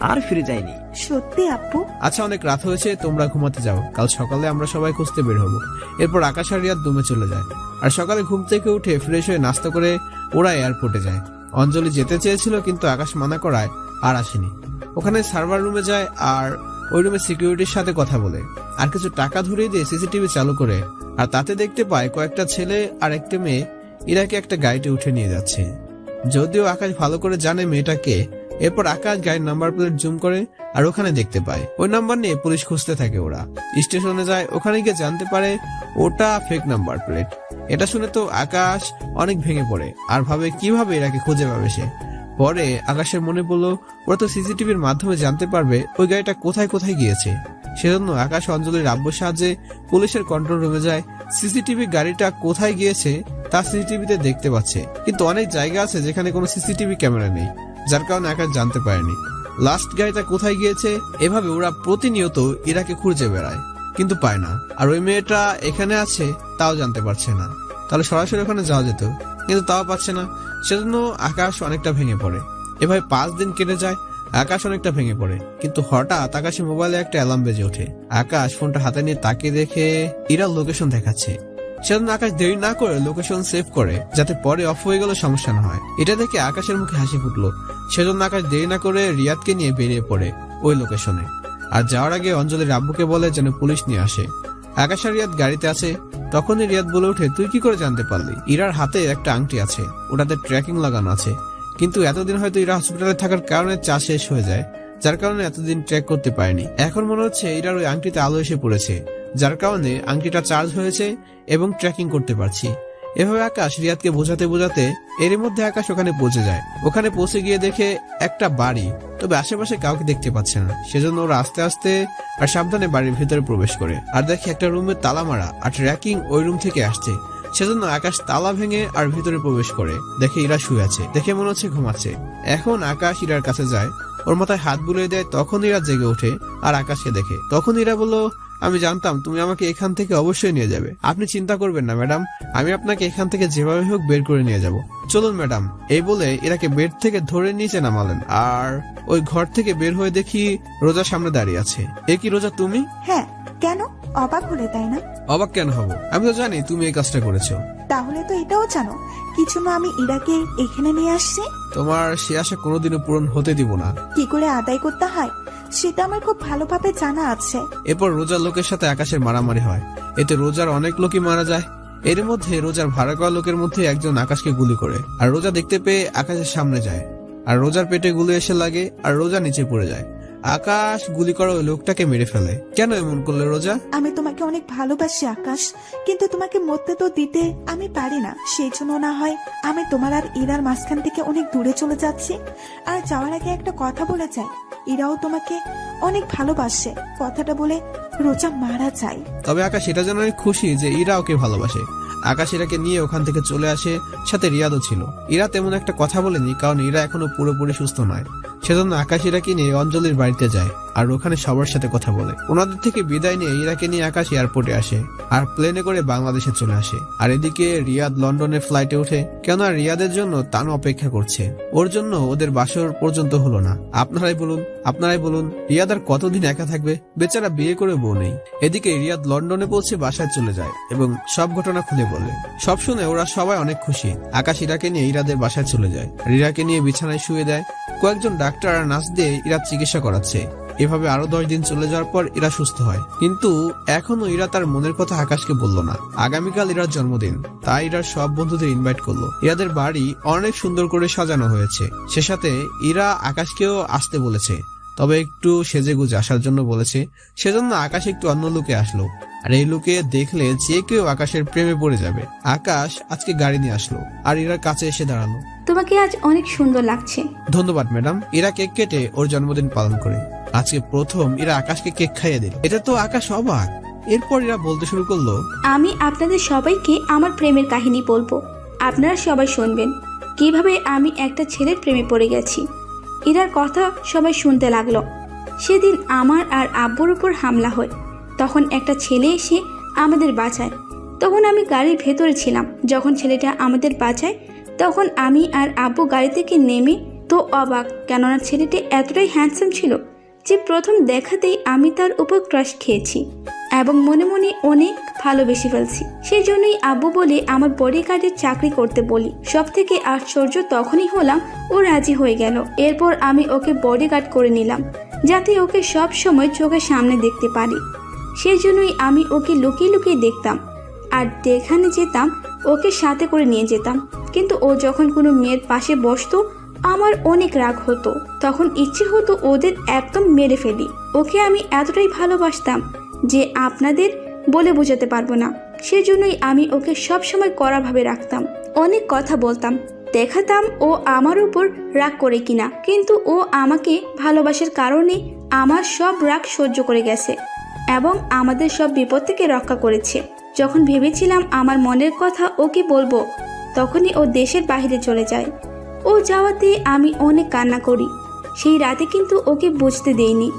আর ফিরে যাইনি। সত্যি আপু? আচ্ছা, অনেক রাত হয়েছে, তোমরা ঘুমাতে যাও। কাল সকালে আমরা সবাই খুঁজতে বের হবো। এরপর আকাশ আর রিয়াদ দমে চলে যায়। আর সকালে ঘুম থেকে উঠে ফ্রেশ হয়ে নাস্তা করে ওরা এয়ারপোর্টে যায়। অঞ্জলি যেতে চেয়েছিল, কিন্তু আকাশ মানা করায় আর আসেনি। ওখানে সার্ভার রুমে যায় আর ওই রুমে সিকিউরিটির সাথে কথা বলে আর কিছু টাকা ধরিয়ে দিয়ে সিসিটিভি চালু করে। আর তাতে দেখতে পায় কয়েকটা ছেলে আর একটা মেয়ে ইরাকে একটা গাড়িতে উঠে নিয়ে যাচ্ছে। যদিও আকাশ ভালো করে জানে মেয়েটাকে। এরপর আকাশ গাড়ির নাম্বার প্লেট জুম করে আর ওখানে দেখতে পায় ওই নাম্বার নিয়ে পুলিশ খুঁজতে থাকে। ওরা স্টেশনে যায়, ওখানে গিয়ে জানতে পারে ওটা ফেক নাম্বার প্লেট। এটা শুনে তো আকাশ অনেক ভেঙে পড়ে আর ভাবে কিভাবে এরাকে খুঁজে পাবে সে। পরে আকাশের মনে পড়লো ওরা তো সিসিটিভির মাধ্যমে জানতে পারবে ওই গাড়িটা কোথায় কোথায় গিয়েছে। সেজন্য আকাশ অঞ্জলির আব্বুর সাহায্যে পুলিশের কন্ট্রোল রুমে যায়। সিসিটিভি গাড়িটা কোথায় গিয়েছে তা সিসিটিভিতে দেখতে পাচ্ছে, কিন্তু অনেক জায়গা আছে যেখানে কোনো সিসিটিভি ক্যামেরা নেই, যার কারণে আকাশ জানতে পারেনি লাস্ট গাড়িটা কোথায় গিয়েছে। এভাবে ওরা প্রতিনিয়ত ইরাকে খুঁজে বেড়ায়, কিন্তু পায় না। আর ওই মেয়েটা এখানে আছে তাও জানতে পারছে না। তাহলে সরাসরি ওখানে যাওয়া যেত, কিন্তু তাও পাচ্ছে না। সেজন্য আকাশ অনেকটা ভেঙে পড়ে। এভাবে 5 দিন কেটে যায়। আকাশ অনেকটা ভেঙে পড়ে, কিন্তু হঠাৎ আকাশের মোবাইলে একটা অ্যালার্ম বেজে ওঠে। আকাশ ফোনটা হাতে নিয়ে তাকিয়ে দেখে ইরার লোকেশন দেখাচ্ছে। সেজন্য আকাশ দেরি না করে লোকেশন সেভ করে, যাতে পরে অফ হয়ে গেলে সমস্যা না হয়। এটা দেখে আকাশের মুখে হাসি ফুটলো। সেজন্য আকাশ দেরি না করে রিয়াদকে নিয়ে বেরিয়ে পড়ে ওই লোকেশনে। আর যাওয়ার আগে অঞ্জলির আব্বুকে বলে যেন পুলিশ নিয়ে আসে। আকাশ আর রিয়াদ গাড়িতে আছে। তখনই রিয়াদ বলে ওঠে, তুই কি করে জানতে পারলি? ইরার হাতে একটা আংটি আছে, ওটাতে ট্র্যাকিং লাগানো আছে, কিন্তু এতদিন হয়তো ইরা হসপিটালে থাকার কারণে চা শেষ হয়ে যায়, যার কারণে এতদিন ট্র্যাক করতে পারেনি। এখন মনে হচ্ছে ইরার ওই আংটিতে আলো এসে পড়েছে, যার কারণে আংটিটা চার্জ হয়েছে এবং ট্র্যাকিং করতে পারছি। এভাবে আকাশ রিয়াদকে বোঝাতে বোঝাতে এর মধ্যে আকাশ ওখানে পৌঁছে যায়। ওখানে পৌঁছে গিয়ে দেখে একটা বাড়ি, তবে আশেপাশে কাউকে দেখতে পাচ্ছে না। সেজন্য ওরা আস্তে আস্তে আর সাবধানে বাড়ির ভিতরে প্রবেশ করে আর দেখে একটা রুমে তালা মারা আর ট্র্যাকিং ওই রুম থেকে আসছে। সেজন্য আকাশ তালা ভেঙে আর ভিতরে প্রবেশ করে দেখে ইরা শুয়ে আছে। দেখে মনে হচ্ছে ঘুমাচ্ছে। এখন আকাশ ইরার কাছে যায়, ওর মাথায় হাত বুলিয়ে দেয়। তখন ইরা জেগে ওঠে আর আকাশকে দেখে। তখন ইরা বলল, আমি জানতাম তুমি আমাকে এখান থেকে অবশ্যই নিয়ে যাবে। আপনি চিন্তা করবেন না ম্যাডাম, আমি আপনাকে এখান থেকে যেভাবে হোক বের করে নিয়ে যাব। চলুন ম্যাডাম। এই বলে ইরাকে বেড থেকে ধরে নিচে নামালেন। আর ওই ঘর থেকে বের হয়ে দেখি রোজা সামনে দাঁড়িয়ে আছে। এ কি রোজা তুমি? হ্যাঁ, কেন? অবাক হলে তাই না? অবাক কেন হব? আমি তো জানি তুমি এই কাজটা করেছো। তাহলে তো এটাও জানো কিছু না আমি ইরাকে এখানে নিয়ে আসছি। তোমার সে আশা কোনোদিনও পূরণ হতে দিব না। কি করে আদায় করতে হয় সেটা আমার খুব ভালোভাবে জানা আছে। এরপর রোজার লোকের সাথে আকাশের মারামারি হয়। এতে রোজার অনেক লোকই মারা যায়। এর মধ্যে রোজার ভাড়া করা লোকের মধ্যে একজন আকাশকে গুলি করে। আর রোজা দেখতে পেয়ে আকাশের সামনে যায় আর রোজার পেটে গুলি এসে লাগে আর রোজা নিচে পড়ে যায়। আকাশ গুলি করা ওই লোকটাকে মেরে ফেলে। কেন এমন করলে রোজা? আমি তোমাকে অনেক ভালোবাসি আকাশ, কিন্তু তোমাকে মরতে তো দিতে আমি পারি না। সেই জন্য না হয় আমি তোমার আর ইরার মাঝখান থেকে অনেক দূরে চলে যাচ্ছি। আর যাওয়ার আগে একটা কথা বলে যাই, ইরাও তোমাকে অনেক ভালোবাসে। কথাটা বলে রোজা মারা যায়। তবে আকাশ এটা যেন অনেক খুশি যে ইরা ওকে ভালোবাসে। আকাশ ইরাকে নিয়ে ওখান থেকে চলে আসে, সাথে রিয়াদও ছিল। ইরা তেমন একটা কথা বলেনি, কারণ ইরা এখনো পুরোপুরি সুস্থ নয়। সেজন্য আকাশ ইরাকে নিয়ে অঞ্জলির বাড়িতে যায় আর ওখানে সবার সাথে কথা বলে। ওনাদের থেকে বিদায় নিয়ে ইরাকে নিয়ে আকাশ এয়ারপোর্টে আসে আর প্লেনে করে বাংলাদেশে চলে আসে। আর এদিকে রিয়াদ লন্ডনের ফ্লাইটে ওঠে, কেননা রিয়াদের জন্য তানু অপেক্ষা করছে। ওর জন্য ওদের বাসর পর্যন্ত হলো না। আপনারাই বলুন রিয়াদ আর কতদিন একা থাকবে? বেচারা বিয়ে করে বউ নেই। এদিকে রিয়াদ লন্ডনে পৌঁছে বাসায় চলে যায় এবং সব ঘটনা খুলে বলে। সব শুনে ওরা সবাই অনেক খুশি। আকাশ ইরাকে নিয়ে ইরাদের বাসায় চলে যায়। ইরাকে নিয়ে বিছানায় শুয়ে দেয়। কয়েকজন ডাক্তার আর নার্স দিয়ে ইরার চিকিৎসা করাচ্ছে। এভাবে আরো 10 দিন চলে যাওয়ার পর ইরা সুস্থ হয়, কিন্তু এখনো ইরা তার মনের কথা আকাশকে বলল না। আগামীকাল ইরার জন্মদিন, তাই ইরার সব বন্ধুদের ইনভাইট করলো। ইরাদের বাড়ি অনেক সুন্দর করে সাজানো হয়েছে। সে সাথে ইরা আকাশকেও আসতে বলেছে, তবে একটু সেজে গুজে আসার জন্য বলেছে। সেজন্য আকাশ একটু অন্য লুকে আসলো, আর এই লুকে দেখলে যে কেউ আকাশের প্রেমে পড়ে যাবে। আকাশ আজকে গাড়ি নিয়ে আসলো আর ইরার কাছে এসে দাঁড়ালো। তোমাকে আজ অনেক সুন্দর লাগছে। ধন্যবাদ ম্যাডাম। ইরা কেক কেটে ওর জন্মদিন পালন করে। আজকে প্রথম ইরা আকাশকে কেক খাইয়ে দিল। এটা তো আকাশ অবাক। এরপর ইরা বলতে শুরু করলো, আমি আপনাদের সবাইকে আমার প্রেমের কাহিনী বলবো, আপনারা সবাই শুনবেন কিভাবে আমি একটা ছেলের প্রেমে পড়ে গেছি। ইরার কথা সবাই শুনতে লাগলো। সেদিন আমার আর আব্বুর উপর হামলা হয়, তখন একটা ছেলে এসে আমাদের বাঁচায়। তখন আমি গাড়ির ভেতরে ছিলাম। যখন ছেলেটা আমাদের বাঁচায় তখন আমি আর আব্বু গাড়ি থেকে নেমে তো অবাক, কেননা ছেলেটি এতটাই হ্যান্ডসাম ছিল যে প্রথম দেখাতেই আমি তার উপর ক্রাশ খেয়েছি এবং মনে মনে অনেক ভালোবেসে ফেলছি। সেই জন্যই আব্বু বলে আমার বডিগার্ডের চাকরি করতে বলি। সব থেকে আশ্চর্য তখনই হলাম ও রাজি হয়ে গেল। এরপর আমি ওকে বডিগার্ড করে নিলাম, যাতে ওকে সব সময় চোখের সামনে দেখতে পারি। সেই জন্যই আমি ওকে লুকিয়ে লুকিয়ে দেখতাম, আর যেখানে যেতাম ওকে সাথে করে নিয়ে যেতাম। কিন্তু ও যখন কোনো মেয়ের পাশে বসতো আমার অনেক রাগ হতো। তখন ইচ্ছে হতো ওদের একদম মেরে ফেলি। ওকে আমি এতটাই ভালোবাসতাম যে আপনাদের বলে বোঝাতে পারবো না। সেজন্যই আমি ওকে সব সময় কড়াভাবে রাখতাম, অনেক কথা বলতাম, দেখাতাম ও আমার উপর রাগ করে কিনা। কিন্তু ও আমাকে ভালোবাসার কারণে আমার সব রাগ সহ্য করে গেছে এবং আমাদের সব বিপদ থেকে রক্ষা করেছে। যখন ভেবেছিলাম আমার মনের কথা ওকে বলবো, তখনই ও দেশের বাইরে চলে যায়। ও যাওয়াতে আমি অনেক কান্না করি। সেই রাতে কিন্তু ওকে বুঝতে দেইনি,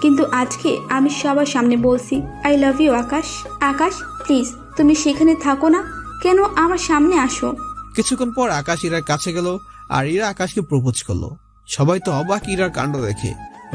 কিন্তু আজকে আমি সবার সামনে বলছি, I love you Akash. Akash please তুমি সেখানে থাকো না, কেন আমার সামনে আসো। কিছুক্ষণ পর আকাশ ইরার কাছে গেল আর ইরা আকাশকে প্রপোজ করলো। সবাই তো অবাক ইরার কাণ্ড দেখে,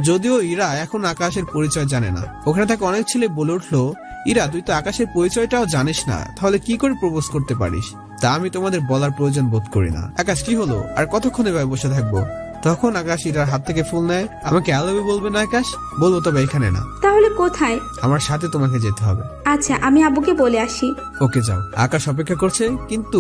যদিও ইরা এখন আকাশের পরিচয় জানে না। ওখানে থাকা অনেক ছেলে বলে উঠলো, ইরা তুই তো আকাশের পরিচয়টাও জানিস না, তাহলে কি করে প্রপোজ করতে পারিস? তা আমি তোমাদের বলার প্রয়োজন বোধ করি না। আকাশ কি হলো, আর কতক্ষণ এভাবে বসে থাকবো? তখন আকাশ ইরার হাত থেকে ফুল নেয়। আমাকে আই লাভ ইউ বলবে না আকাশ? বলবো, তবে এখানে না। তাহলে কোথায়? আমার সাথে তোমাকে যেতে হবে। আচ্ছা আমি আব্বুকে বলে আসি। ওকে যাও। আকাশ অপেক্ষা করছে, কিন্তু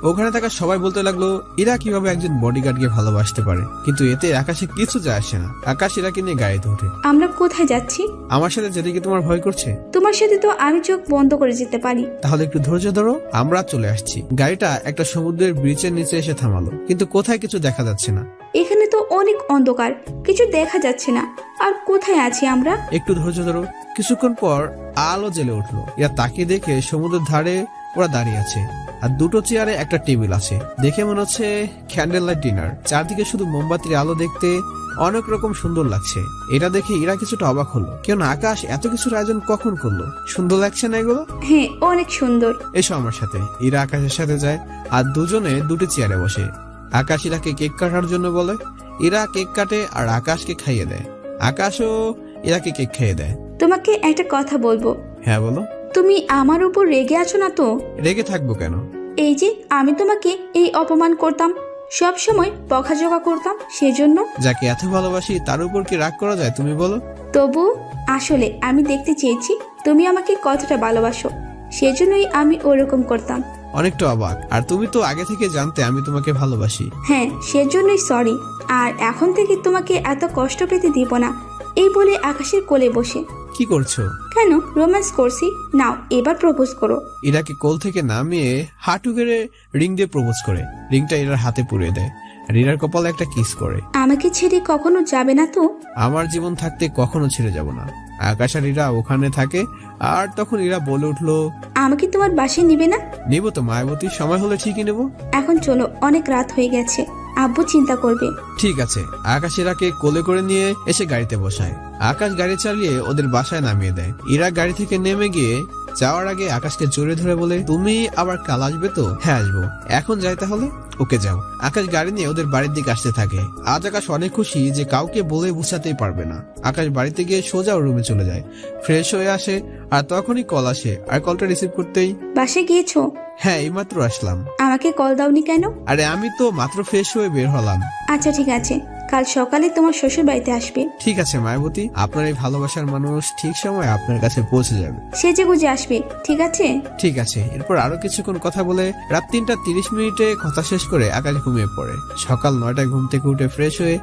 ওখানে থাকা সবাই বলতে লাগলো ইরা কিভাবে একজন বডিগার্ডকে ভালোবাসতে পারে। কিন্তু এতে আকাশে কিছু যায় আসে না। আকাশ ইরাকে নিয়ে গাড়িতে ওঠে। আমরা কোথায় যাচ্ছি? আমার সাথে যেতে কি তোমার ভয় করছে? তোমার সাথে তো আমি চোখ বন্ধ করে যেতে পারি। তাহলে একটু ধৈর্য ধরো, আমরা চলে আসছি। গাড়িটা একটা সমুদ্রের ব্রিজের নিচে এসে থামালো, কিন্তু কোথায় কিছু দেখা যাচ্ছে না। এখানে তো অনেক অন্ধকার, কিছু দেখা যাচ্ছে না। আর কোথায় আছি আমরা? একটু ধৈর্য ধরো। কিছুক্ষণ পর আলো জ্বলে উঠলো। ইরা তাকিয়ে দেখে সমুদ্রের ধারে ওরা দাঁড়িয়ে আছে, আর দুটো চেয়ারে একটা টেবিল আছে। দেখে মনে হচ্ছে ক্যান্ডেল লাইট ডিনার। চারদিকে শুধু মোমবাতির আলো, দেখতে অনেক রকম সুন্দর লাগছে। এটা দেখে ইরা কিছুটা অবাক হলো, কেন আকাশ এত কিছুর আয়োজন কখন করলো? সুন্দর লাগছে না এগুলো? হ্যাঁ অনেক সুন্দর। এসো আমার সাথে। ইরা আকাশের সাথে যায় আর দুজনে দুটি চেয়ারে বসে। আকাশ ইরাকে কেক কাটার জন্য বলে। ইরা কেক কাটে আর আকাশকে খাইয়ে দেয়। আকাশও ইরাকে কেক খাইয়ে দেয়। তোমাকে একটা কথা বলবো। হ্যাঁ বলো। তুমি আমার উপর রেগে আছো না তো? রেগে থাকবো কেন? এই যে আমি তোমাকে এই অপমান করতাম, সব সময় বকাঝকা করতাম, সেজন্য। যাকে এত ভালোবাসি তার উপর কি রাগ করা যায় তুমি বলো? তবু আসলে আমি দেখতে চেয়েছি তুমি আমাকে কতটা ভালোবাসো, সেজন্যই আমি ওরকম করতাম। অনেকটা অবাক। আর তুমি তো আগে থেকে জানতে আমি তোমাকে ভালোবাসি। হ্যাঁ সেজন্যই সরি। আর এখন থেকে তোমাকে এত কষ্ট পেতে দিব না, এই বলে আকাশের কোলে বসে। কি করছো? কেন, রোম্যান্স করছি। নাও এবার প্রপোজ করো। ইরাকে কোল থেকে নামিয়ে হাঁটু গেড়ে রিং দিয়ে প্রপোজ করে। রিংটা ইরার হাতে পুড়িয়ে দেয় আর ইরার কপালে একটা কিস করে। আমাকে ছেড়ে কখনো যাবে না তো? আমার জীবন থাকতে কখনো ছেড়ে যাব না। আকাশ আর ইরা ওখানে থাকে, আর তখন ইরা বলে উঠলো, আমাকে তোমার বাসায় নিবে না? নেব তো মায়াবতী, সময় হলে ঠিকই নেব। এখন চলো, অনেক রাত হয়ে গেছে, আব্বু চিন্তা করবে। ঠিক আছে। আকাশ ইরাকে কোলে করে নিয়ে এসে গাড়িতে বসায়। আকাশ গাড়ি চালিয়ে ওদের বাসায় নামিয়ে দেয়। ইরা গাড়ি থেকে নেমে গিয়ে যাওয়ার আগে আকাশকে জোরে ধরে বলে, তুমি আবার কাল আসবে তো? হ্যাঁ আসবো। এখন যাই তাহলে? ওকে যাও। আকাশ গাড়ি নিয়ে ওদের বাড়ির দিকে আসতে থাকে। আজ আকাশ অনেক খুশি যে কাউকে বলে বুঝাতেই পারবে না। আকাশ বাড়িতে গিয়ে সোজা রুমে চলে যায়, ফ্রেশ হয়ে আসে, আর তখনই কল আসে। আর কলটা রিসিভ করতেই, বাসায় গিয়েছো? হ্যাঁ এইমাত্র আসলাম। আমাকে কল দাওনি কেন? আরে আমি তো মাত্র ফ্রেশ হয়ে বের হলাম। আচ্ছা ঠিক আছে, কাল সকালে তোমার শ্বশুর বাড়িতে আসবে। ঠিক আছে মায়াবতী, আপনার এই ভালোবাসার মানুষ ঠিক সময় আপনার কাছে পৌঁছে যাবে। সেজে গুজে আসবে, ঠিক আছে? ঠিক আছে। এরপর আরো কিছুক্ষণ কথা বলে রাত 3:30 কথা শেষ করে আকাশ ঘুমিয়ে পড়ে। সকাল 9টায় ঘুম থেকে উঠে ফ্রেশ হয়ে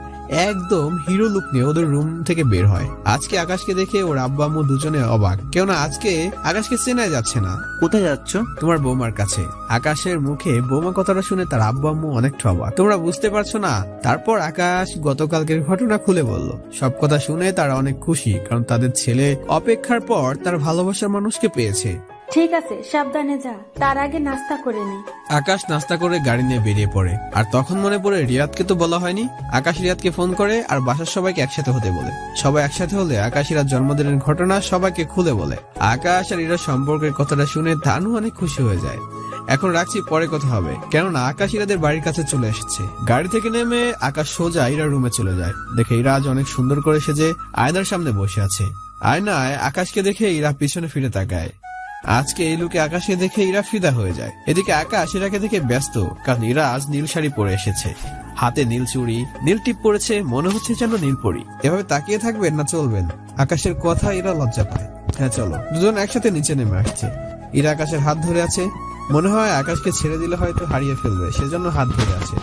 একদম হিরো লুক নিয়ে ওদের রুম থেকে বের হয়। আজকে আকাশকে দেখে ওর আব্বা আম্মু দুজনে অবাক, কেননা আজকে আকাশকে চেনাই যাচ্ছে না। কোথায় যাচ্ছ? তোমার বৌমার কাছে। আকাশের মুখে বৌমা কথাটা শুনে তার আব্বা আম্মু অনেকটা অবাক। তোমরা বুঝতে পারছো না? তারপর আকাশ গতকালকের ঘটনা খুলে বলল। সব কথা শুনে তারা অনেক খুশি, কারণ তাদের ছেলে অপেক্ষার পর তার ভালোবাসার মানুষকে পেয়েছে। ঠিক আছে, সাবধানে যা, তার আগে নাস্তা করে নে। আকাশ নাস্তা করে গাড়ি নিয়ে বেরিয়ে পড়ে। আর তখন মনে পড়ে রিয়াদকে তো বলা হয়নি। আকাশ রিয়াদকে ফোন করে আর বাসার সবাইকে একসাথে হতে বলে। সবাই একসাথে হলে আকাশ ইরার জন্মদিনের ঘটনা সবাইকে খুলে বলে। আকাশ আর ইরার সম্পর্কের কথাটা শুনে তানু অনেক খুশি হয়ে যায়। এখন রাখছি, পরে কথা হবে, কেননা আকাশ ইরাদের বাড়ির কাছে চলে এসেছে। গাড়ি থেকে নেমে আকাশ সোজা ইরার রুমে চলে যায়। দেখে ইরা আজ অনেক সুন্দর করে সেজে আয়নার সামনে বসে আছে। আয়নায় আকাশকে দেখে ইরা পিছনে ফিরে তাকায়। আজকে এই লুকে আকাশকে দেখে ইরা ফিদা হয়ে যায়। এদিকে আকাশ ইরাকে দেখে ব্যস্ত, কারণ ইরা আজ নীল শাড়ি পরে এসেছে, হাতে নীল চুড়ি, নীল টিপ পরেছে, মনে হচ্ছে যেন নীল পরি। এভাবে তাকিয়ে থাকবেন না চলবেন? আকাশের কথা ইরা লজ্জা পায়। হ্যাঁ চলো। দুজন একসাথে নিচে নেমে আসছে। ইরা আকাশের হাত ধরে আছে, মনে হয় আকাশকে ছেড়ে দিলে হয়তো হারিয়ে ফেলবে, সেজন্য হাত ধরে আছে।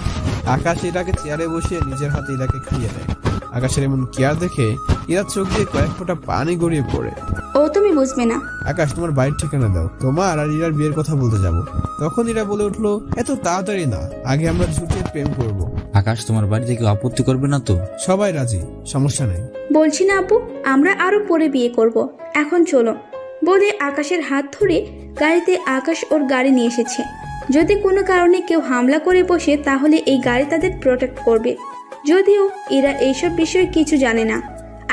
আকাশ ইরাকে চেয়ারে বসিয়ে নিজের হাতে ইরাকে খাইয়ে দেয়। আকাশের এমন কেয়ার দেখে ইরা চোখ দিয়ে কয়েক ফোঁটা পানি গড়িয়ে পড়ে। ও তুমি বুঝবে না। আকাশ, তোমার বাড়ির ঠিকানা দাও, তোমার আর ইরার বিয়ের কথা বলতে যাব। তখন ইরা বলে উঠলো, এত তাড়াতাড়ি না, আগে আমরা ঝুঁটিয়ে প্রেম করব। আকাশ, তোমার বাড়ি থেকে আপত্তি করবে না তো? সবাই রাজি, সমস্যা নেই। বলছি না আপু, আমরা আরো পরে বিয়ে করব, এখন চলো। বলে আকাশের হাত ধরে গাড়িতে আকাশ ওর গাড়ি নিয়ে এসেছে। যদি কোনো কারণে কেউ হামলা করে বসে তাহলে এই গাড়ি তাদের প্রোটেক্ট করবে। যদিও এরা এইসব বিষয়ে কিছু জানে না।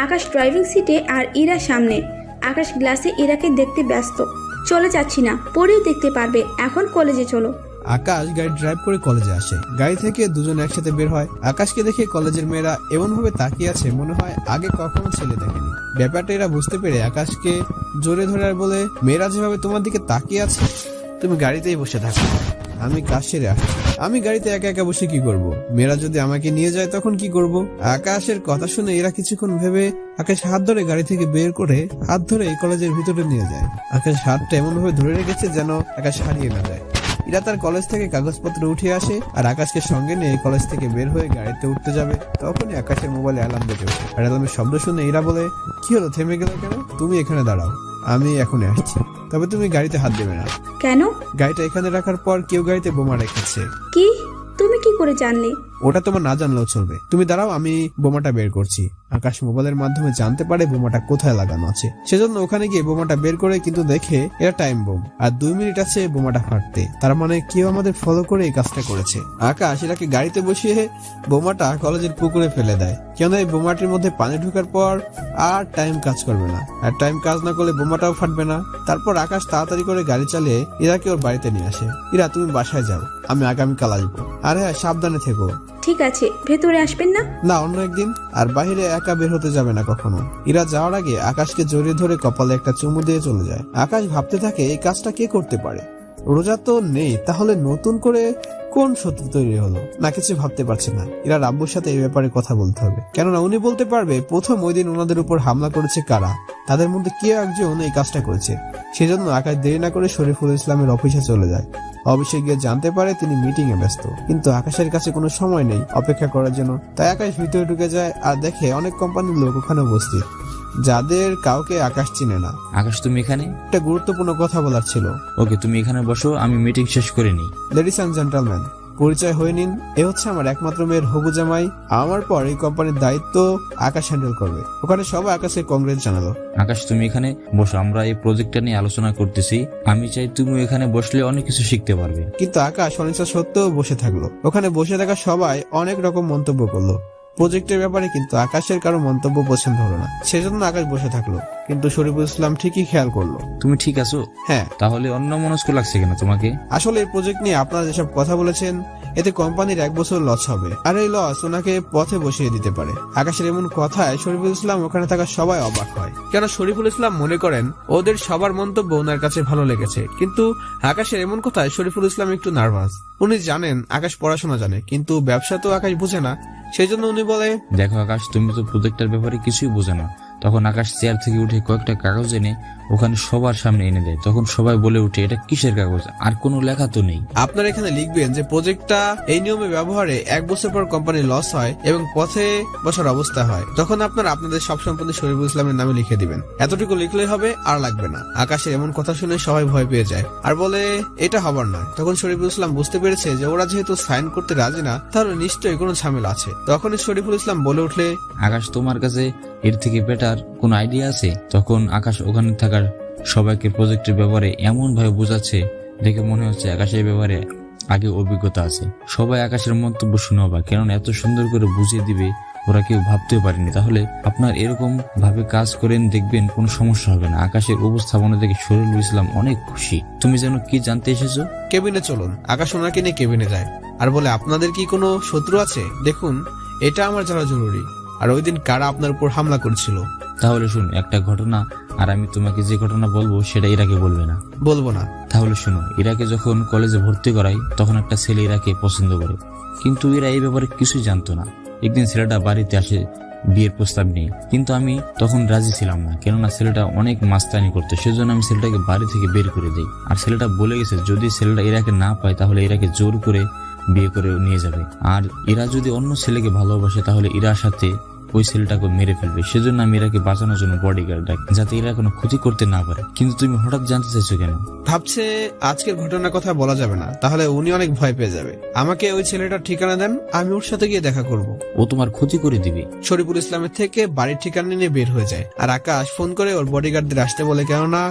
আকাশ ড্রাইভিং সিটে আর ইরা সামনে। আকাশ গ্লাসে ইরাকে দেখতে ব্যস্ত। চলে যাচ্ছি না, পরেও দেখতে পারবে, এখন কলেজে চলো। আকাশ গাড়ি ড্রাইভ করে কলেজে আসে। গাড়ি থেকে দুজন একসাথে বের হয়। আকাশকে দেখে কলেজের মেয়েরা এমন ভাবে তাকিয়ে আছে, মনে হয় আগে কখনো ছেলে দেখেনি। ব্যাপারটা এরা বুঝতে পেরে আকাশকে জোরে ধরে আর বলে, মেয়েরা যেভাবে তোমার দিকে তাকিয়ে আছে, তুমি গাড়িতেই বসে থাকো, আমি কাজ সেরে আসছি। আমি গাড়িতে একা একা বসে কি করব? মেয়েরা যদি আমাকে নিয়ে যায় তখন কি করব? আকাশের কথা শুনে এরা কিছুক্ষণ ভেবে আকাশ হাত ধরে গাড়ি থেকে বের করে হাত ধরে কলেজের ভিতরে নিয়ে যায়। আকাশ হাতটা এমন ভাবে ধরে রেখেছে যেন আকাশ হারিয়ে না যায়। ইরা তার কলেজ থেকে কাগজপত্র উঠিয়ে আসে আর আকাশকে সঙ্গে নিয়ে কলেজ থেকে বের হয়ে গাড়িতে উঠতে যাবে। তখনই আকাশের মোবাইলে অ্যালার্ম বেজে ওঠে। আর অ্যালার্মের শব্দ শুনে ইরা বলে, কি হলো, থেমে গেল কেন? তুমি এখানে দাঁড়াও, আমি এখনই আসছি। তবে তুমি গাড়িতে হাত দেবে না। কেন? গাড়িটা এখানে রাখার পর কেউ গাড়িতে বোমা রেখেছে। কি? তুমি কি করে জানলে? ওটা তোমার না জানলেও চলবে, তুমি দাঁড়াও, আমি বোমাটা বের করছি। আকাশ মোবাইলের মাধ্যমে জানতে পারে বোমাটা কোথায় লাগানো আছে। সেজন্য ওখানে গিয়ে বোমাটা বের করে, কিন্তু দেখে এটা টাইম বোম, আর 2 মিনিট আছে বোমাটা ফাটতে। তার মানে কেউ আমাদের ফলো করে এই কাজটা করেছে। আকাশ এটাকে গাড়িতে বসিয়ে বোমাটা কলেজের পুকুরে ফেলে দেয়, কেন এই বোমাটির মধ্যে পানি ঢোকার পর আর টাইম কাজ করবে না, আর টাইম কাজ না করলে বোমাটাও ফাটবে না। তারপর আকাশ তাড়াতাড়ি করে গাড়ি চালিয়ে ইরাকে ওর বাড়িতে নিয়ে আসে। ইরা, তুমি বাসায় যাও, আমি আগামীকাল আসবো। আর হ্যাঁ, সাবধানে থেকো। ঠিক আছে, ভেতরে আসবেন না? না, অন্য একদিন। আর বাইরে একা বের হতে যাবে না কখনো। ইরা যাওয়ার আগে আকাশকে জড়িয়ে ধরে কপালে একটা চুমু দিয়ে চলে যায়। আকাশ ভাবতে থাকে, এই কাজটা কে করতে পারে? রোজা তো নেই, তাহলে নতুন করে কোন শত্রু তৈরি হলো? না কিছু ভাবতে পারছে না। ইরা আব্বুর সাথে এই ব্যাপারে কথা বলতে হবে, কেননা উনি বলতে পারবে প্রথম ওই দিন ওনাদের উপর হামলা করেছে কারা, তাদের মধ্যে কে একজন এই কাজটা করেছে। সেজন্য আকাশ দেরি না করে শরীফুল ইসলামের অফিসে চলে যায়। অফিসে গিয়ে জানতে পারে তিনি মিটিং এ ব্যস্ত, কিন্তু আকাশের কাছে কোনো সময় নেই অপেক্ষা করার জন্য। তাই আকাশ ভিতরে ঢুকে যায় আর দেখে অনেক কোম্পানির লোক ওখানে উপস্থিত, যাদের কাউকে আকাশ চিনে না। আকাশ, তুমি এখানে? একটা গুরুত্বপূর্ণ কথা বলার ছিল। ওকে, তুমি এখানে বসো, আমি মিটিং শেষ করে নিই। লেডিস এন্ড জেন্টলম্যান, পরিচয় হয়ে নিন। এ হচ্ছে আমার একমাত্র মেয়ের হবু জামাই। আমার পর এই কোম্পানির দায়িত্ব আকাশ হ্যান্ডেল করবে। ওখানে সবাই আকাশকে কংগ্রেস জানালো। আকাশ, তুমি এখানে বসো, আমরা এই প্রজেক্টটা নিয়ে আলোচনা করতেছি। আমি চাই তুমি এখানে বসলে অনেক কিছু শিখতে পারবে। কিন্তু আকাশ অনিচ্ছা সত্ত্বেও বসে থাকলো। ওখানে বসে থাকা সবাই অনেক রকম মন্তব্য করলো প্রজেক্টের ব্যাপারে, কিন্তু আকাশের কারো মন্তব্য পছন্দ হলো না। সেজন্য আকাশ বসে থাকলো, কিন্তু শরীফুল ইসলাম ঠিকই খেয়াল করলো। তুমি ঠিক আছো? হ্যাঁ। তাহলে অন্য মনস্ক লাগছে কেন তোমাকে? আসলে এই প্রজেক্ট নিয়ে আপনারা যেসব কথা বলেছেন এতে কোম্পানির 1 বছর লস হবে, আর এই লস ওনাকে পথে বসিয়ে দিতে পারে। আকাশের এমন কথায় শরীফুল ইসলাম ওখানে থাকা সবাই অবাক হয়, কেন শরীফুল ইসলাম মনে করেন ওদের সবার মন্তব্য ওনার কাছে ভালো লেগেছে। কিন্তু আকাশের এমন কথায় শরীফুল ইসলাম একটু নার্ভাস। উনি জানেন আকাশ পড়াশোনা জানে, কিন্তু ব্যবসা তো আকাশ বুঝে না। সেই জন্য উনি বলে, দেখো আকাশ, তুমি তো প্রজেক্টের ব্যাপারে কিছুই বোঝো না। তখন আকাশ চেয়ার থেকে উঠে কয়েকটা কাগজ এনে ওখানে সবার সামনে এনে দেয়। তখন সবাই বলে উঠে, এটা কিসের কাগজ? আর কোনো লেখা তো নেই। আপনারা এখানে লিখবেন যে প্রজেক্টটা এই নিয়মে ব্যবহারে 1 বছর পর কোম্পানির লস হয় এবং পথে বসার অবস্থা হয়। তখন আপনারা আপনাদের সব সম্পত্তি শরীফুল ইসলামের নামে লিখে দিবেন। এতটুকু লিখলেই হবে, আর লাগবে না। আকাশের এমন কথা শুনে সবাই ভয় পেয়ে যায় আর বলে এটা হবার নয়। তখন শরীফুল ইসলাম বুঝতে পেরেছে যে ওরা যেহেতু সাইন করতে রাজি না, তাহলে নিশ্চয়ই কোনো ঝামেলা আছে। তখনই শরীফুল ইসলাম বলে উঠলে, আকাশ, তোমার কাছে এর থেকে বেটার কোন আইডিয়া আছে? তখন আকাশ ওখানে থাকার সবাইকে প্রজেক্টের ব্যাপারে এমন ভাবে বোঝাচ্ছে দেখে মনে হচ্ছে আকাশের ব্যাপারে আগে অভিজ্ঞতা আছে। সবাই আকাশের মন্তব্য শুনে অবাক, কেননা এত সুন্দর করে বুঝিয়ে দিবে ওরা কেউ ভাবতেও পারেনি। তাহলে আপনার এরকম ভাবে কাজ করেন, দেখবেন কোনো সমস্যা হবে না। আকাশের উপস্থাপনা দেখে শরীফুল ইসলাম অনেক খুশি। তুমি যেন কি জানতে এসেছো? কেবিনে চলুন। আকাশ ওনাকে নিয়ে কেবিনে যায় আর বলে, আপনাদের কি কোনো শত্রু আছে? দেখুন, এটা আমার জানা জরুরি। আর ওই দিন কারা আপনার উপর হামলা করেছিল? তাহলে শুন, একটা ঘটনা, আর আমি তোমাকে যে ঘটনা বলবো সেটা ইরাকে বলবে না। বলবো না। তাহলে শুনো, ইরাকে যখন কলেজে ভর্তি করাই তখন একটা ছেলে ইরাকে পছন্দ করে, কিন্তু ইরা এই ব্যাপারে কিছুই জানতো না। একদিন ছেলেটা বাড়িতে আসে বিয়ের প্রস্তাব নিয়ে, কিন্তু আমি তখন রাজি ছিলাম না, কেননা ছেলেটা অনেক মাস্তানি করতো। সেজন্য আমি ছেলেটাকে বাড়ি থেকে বের করে দিই। আর ছেলেটা বলে গেছে যদি ছেলেটা ইরাকে না পায় তাহলে ইরাকে জোর করে বিয়ে করে নিয়ে যাবে। আর ইরা যদি অন্য ছেলেকে ভালোবাসে তাহলে ইরার সাথে ওই ছেলেটাকে মেরে ফেলবে। সেজন্য আমি ইরাকে বাঁচানোর জন্য বডিগার্ড ডাকি, যাতে ইরা কোনো ক্ষতি করতে না পারে। কিন্তু তুমি হঠাৎ জানতে চাইছো কেন? ভাবছে আজকের ঘটনার কথা বলা যাবে না, তাহলে উনি অনেক ভয় পেয়ে যাবে। আমাকে ওই ছেলেটার ঠিকানা দেন, আমি ওর সাথে গিয়ে দেখা করব। ও তোমার ক্ষতি করে দিবে। শরীফুল ইসলামের থেকে বাড়ির ঠিকানা নিয়ে বের হয়ে যায়। আর আকাশ ফোন করে ওর বডিগার্ডদের আসতে বলে, কেননা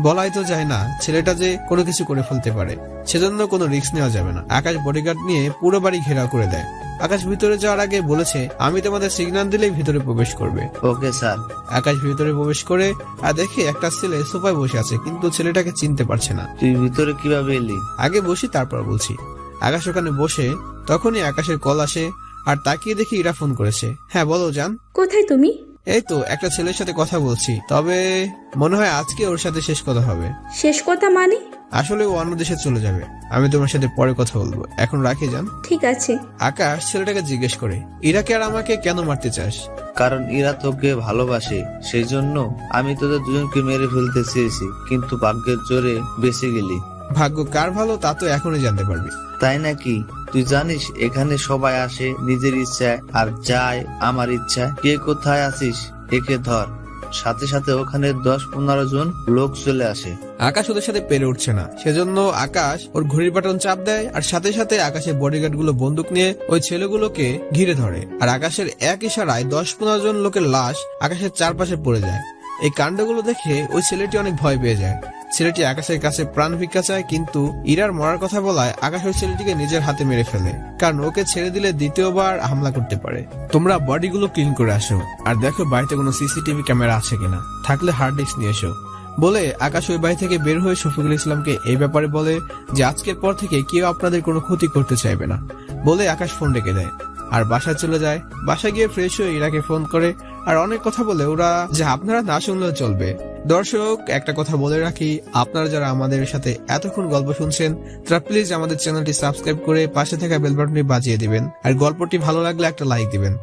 বলাই তো যায় না ছেলেটা যে কোনো কিছু করে ফেলতে পারে, সেজন্য কোনো রিস্ক নেওয়া যাবে না। আকাশ বডিগার্ড নিয়ে পুরো বাড়ি ঘেরাও করে দেয়। আকাশ ভিতরে যাওয়ার আগে বলেছে, আমি তোমাদের সিগন্যাল দিলেই ভিতরে প্রবেশ করবে। Okay sir. আকাশ ভিতরে প্রবেশ করে আর দেখে একটা ছেলে সোফায় বসে আছে, কিন্তু ছেলেটাকে চিনতে পারছে না। তুই ভিতরে কিভাবে এলি? আগে বসি তারপর বলছি। আকাশ ওখানে বসে, তখনই আকাশের কল আসে আর তাকিয়ে দেখি ইরা ফোন করেছে। হ্যাঁ বলো জান। কোথায় তুমি? এই তো একটা ছেলের সাথে কথা বলছি, তবে মনে হয় আজকে ওর সাথে শেষ কথা হবে। শেষ কথা মানে? আসলে ও অন্য দেশে চলে যাবে, আমি তোমার সাথে পরে কথা বলবো, এখন রাখি যান। ঠিক আছে। আকাশ ছেলেটাকে জিজ্ঞেস করে, ইরাকে আর আমাকে কেন মারতে চাস? কারণ ইরা তোকে ভালোবাসে, সেই জন্য আমি তোদের দুজনকে মেরে ফেলতে চেয়েছি, কিন্তু ভাগ্যের জোরে বেঁচে গেলি। ভাগ্য কার ভালো তা তো এখনই জানতে পারবি। তাই নাকি? তুই জানিস এখানে সবাই আসে নিজের ইচ্ছায় আর যায় আমার ইচ্ছায়। কে কোথায় আছিস একে ধর। সাথে সাথে ওখানে 10-15 জন লোক চলে আসে। আকাশ ওদের সাথে পেরে উঠছে না, সেজন্য আকাশ ওর ঘড়ির বাটন চাপ দেয় আর সাথে সাথে আকাশের বডিগার্ড গুলো বন্দুক নিয়ে ওই ছেলেগুলোকে ঘিরে ধরে। আর আকাশের এক ইশারায় 10-15 জন লোকের লাশ আকাশের চারপাশে পড়ে যায়। এই কাণ্ডগুলো দেখে ওই ছেলেটি অনেক ভয় পেয়ে যায়। ছেলেটি আকাশের কাছে প্রাণ ভিক্ষা চায়, কিন্তু ইরার মরার কথা বলায় আকাশ ওই ছেলেটিকে নিজের হাতে মেরে ফেলে, কারণ ওকে ছেড়ে দিলে দ্বিতীয়বার হামলা করতে পারে। তোমরা বডিগুলো ক্লিন করে আসো আর দেখো বাড়িতে কোনো সিসিটিভি ক্যামেরা আছে কিনা, থাকলে হার্ড ডিস্ক নিয়ে এসো। বলে আকাশ ওই বাড়ি থেকে বের হয়ে শফিকুল ইসলামকে এই ব্যাপারে বলে যে আজকের পর থেকে কেউ আপনাদের কোনো ক্ষতি করতে চাইবে না। বলে আকাশ ফোন রেখে দেয় আর বাসায় চলে যায়। বাসায় গিয়ে ফ্রেশ হয়ে ইরাকে ফোন করে আর অনেক কথা বলে ওরা যে আপনারা না শুনলেও চলবে। দর্শক, একটা কথা বলে রাখি, আপনারা যারা আমাদের সাথে এতক্ষণ গল্প শুনছেন তারা প্লিজ আমাদের চ্যানেলটি সাবস্ক্রাইব করে পাশে থাকা বেল বাটনটি বাজিয়ে দিবেন আর গল্পটি ভালো লাগলে একটা লাইক দিবেন।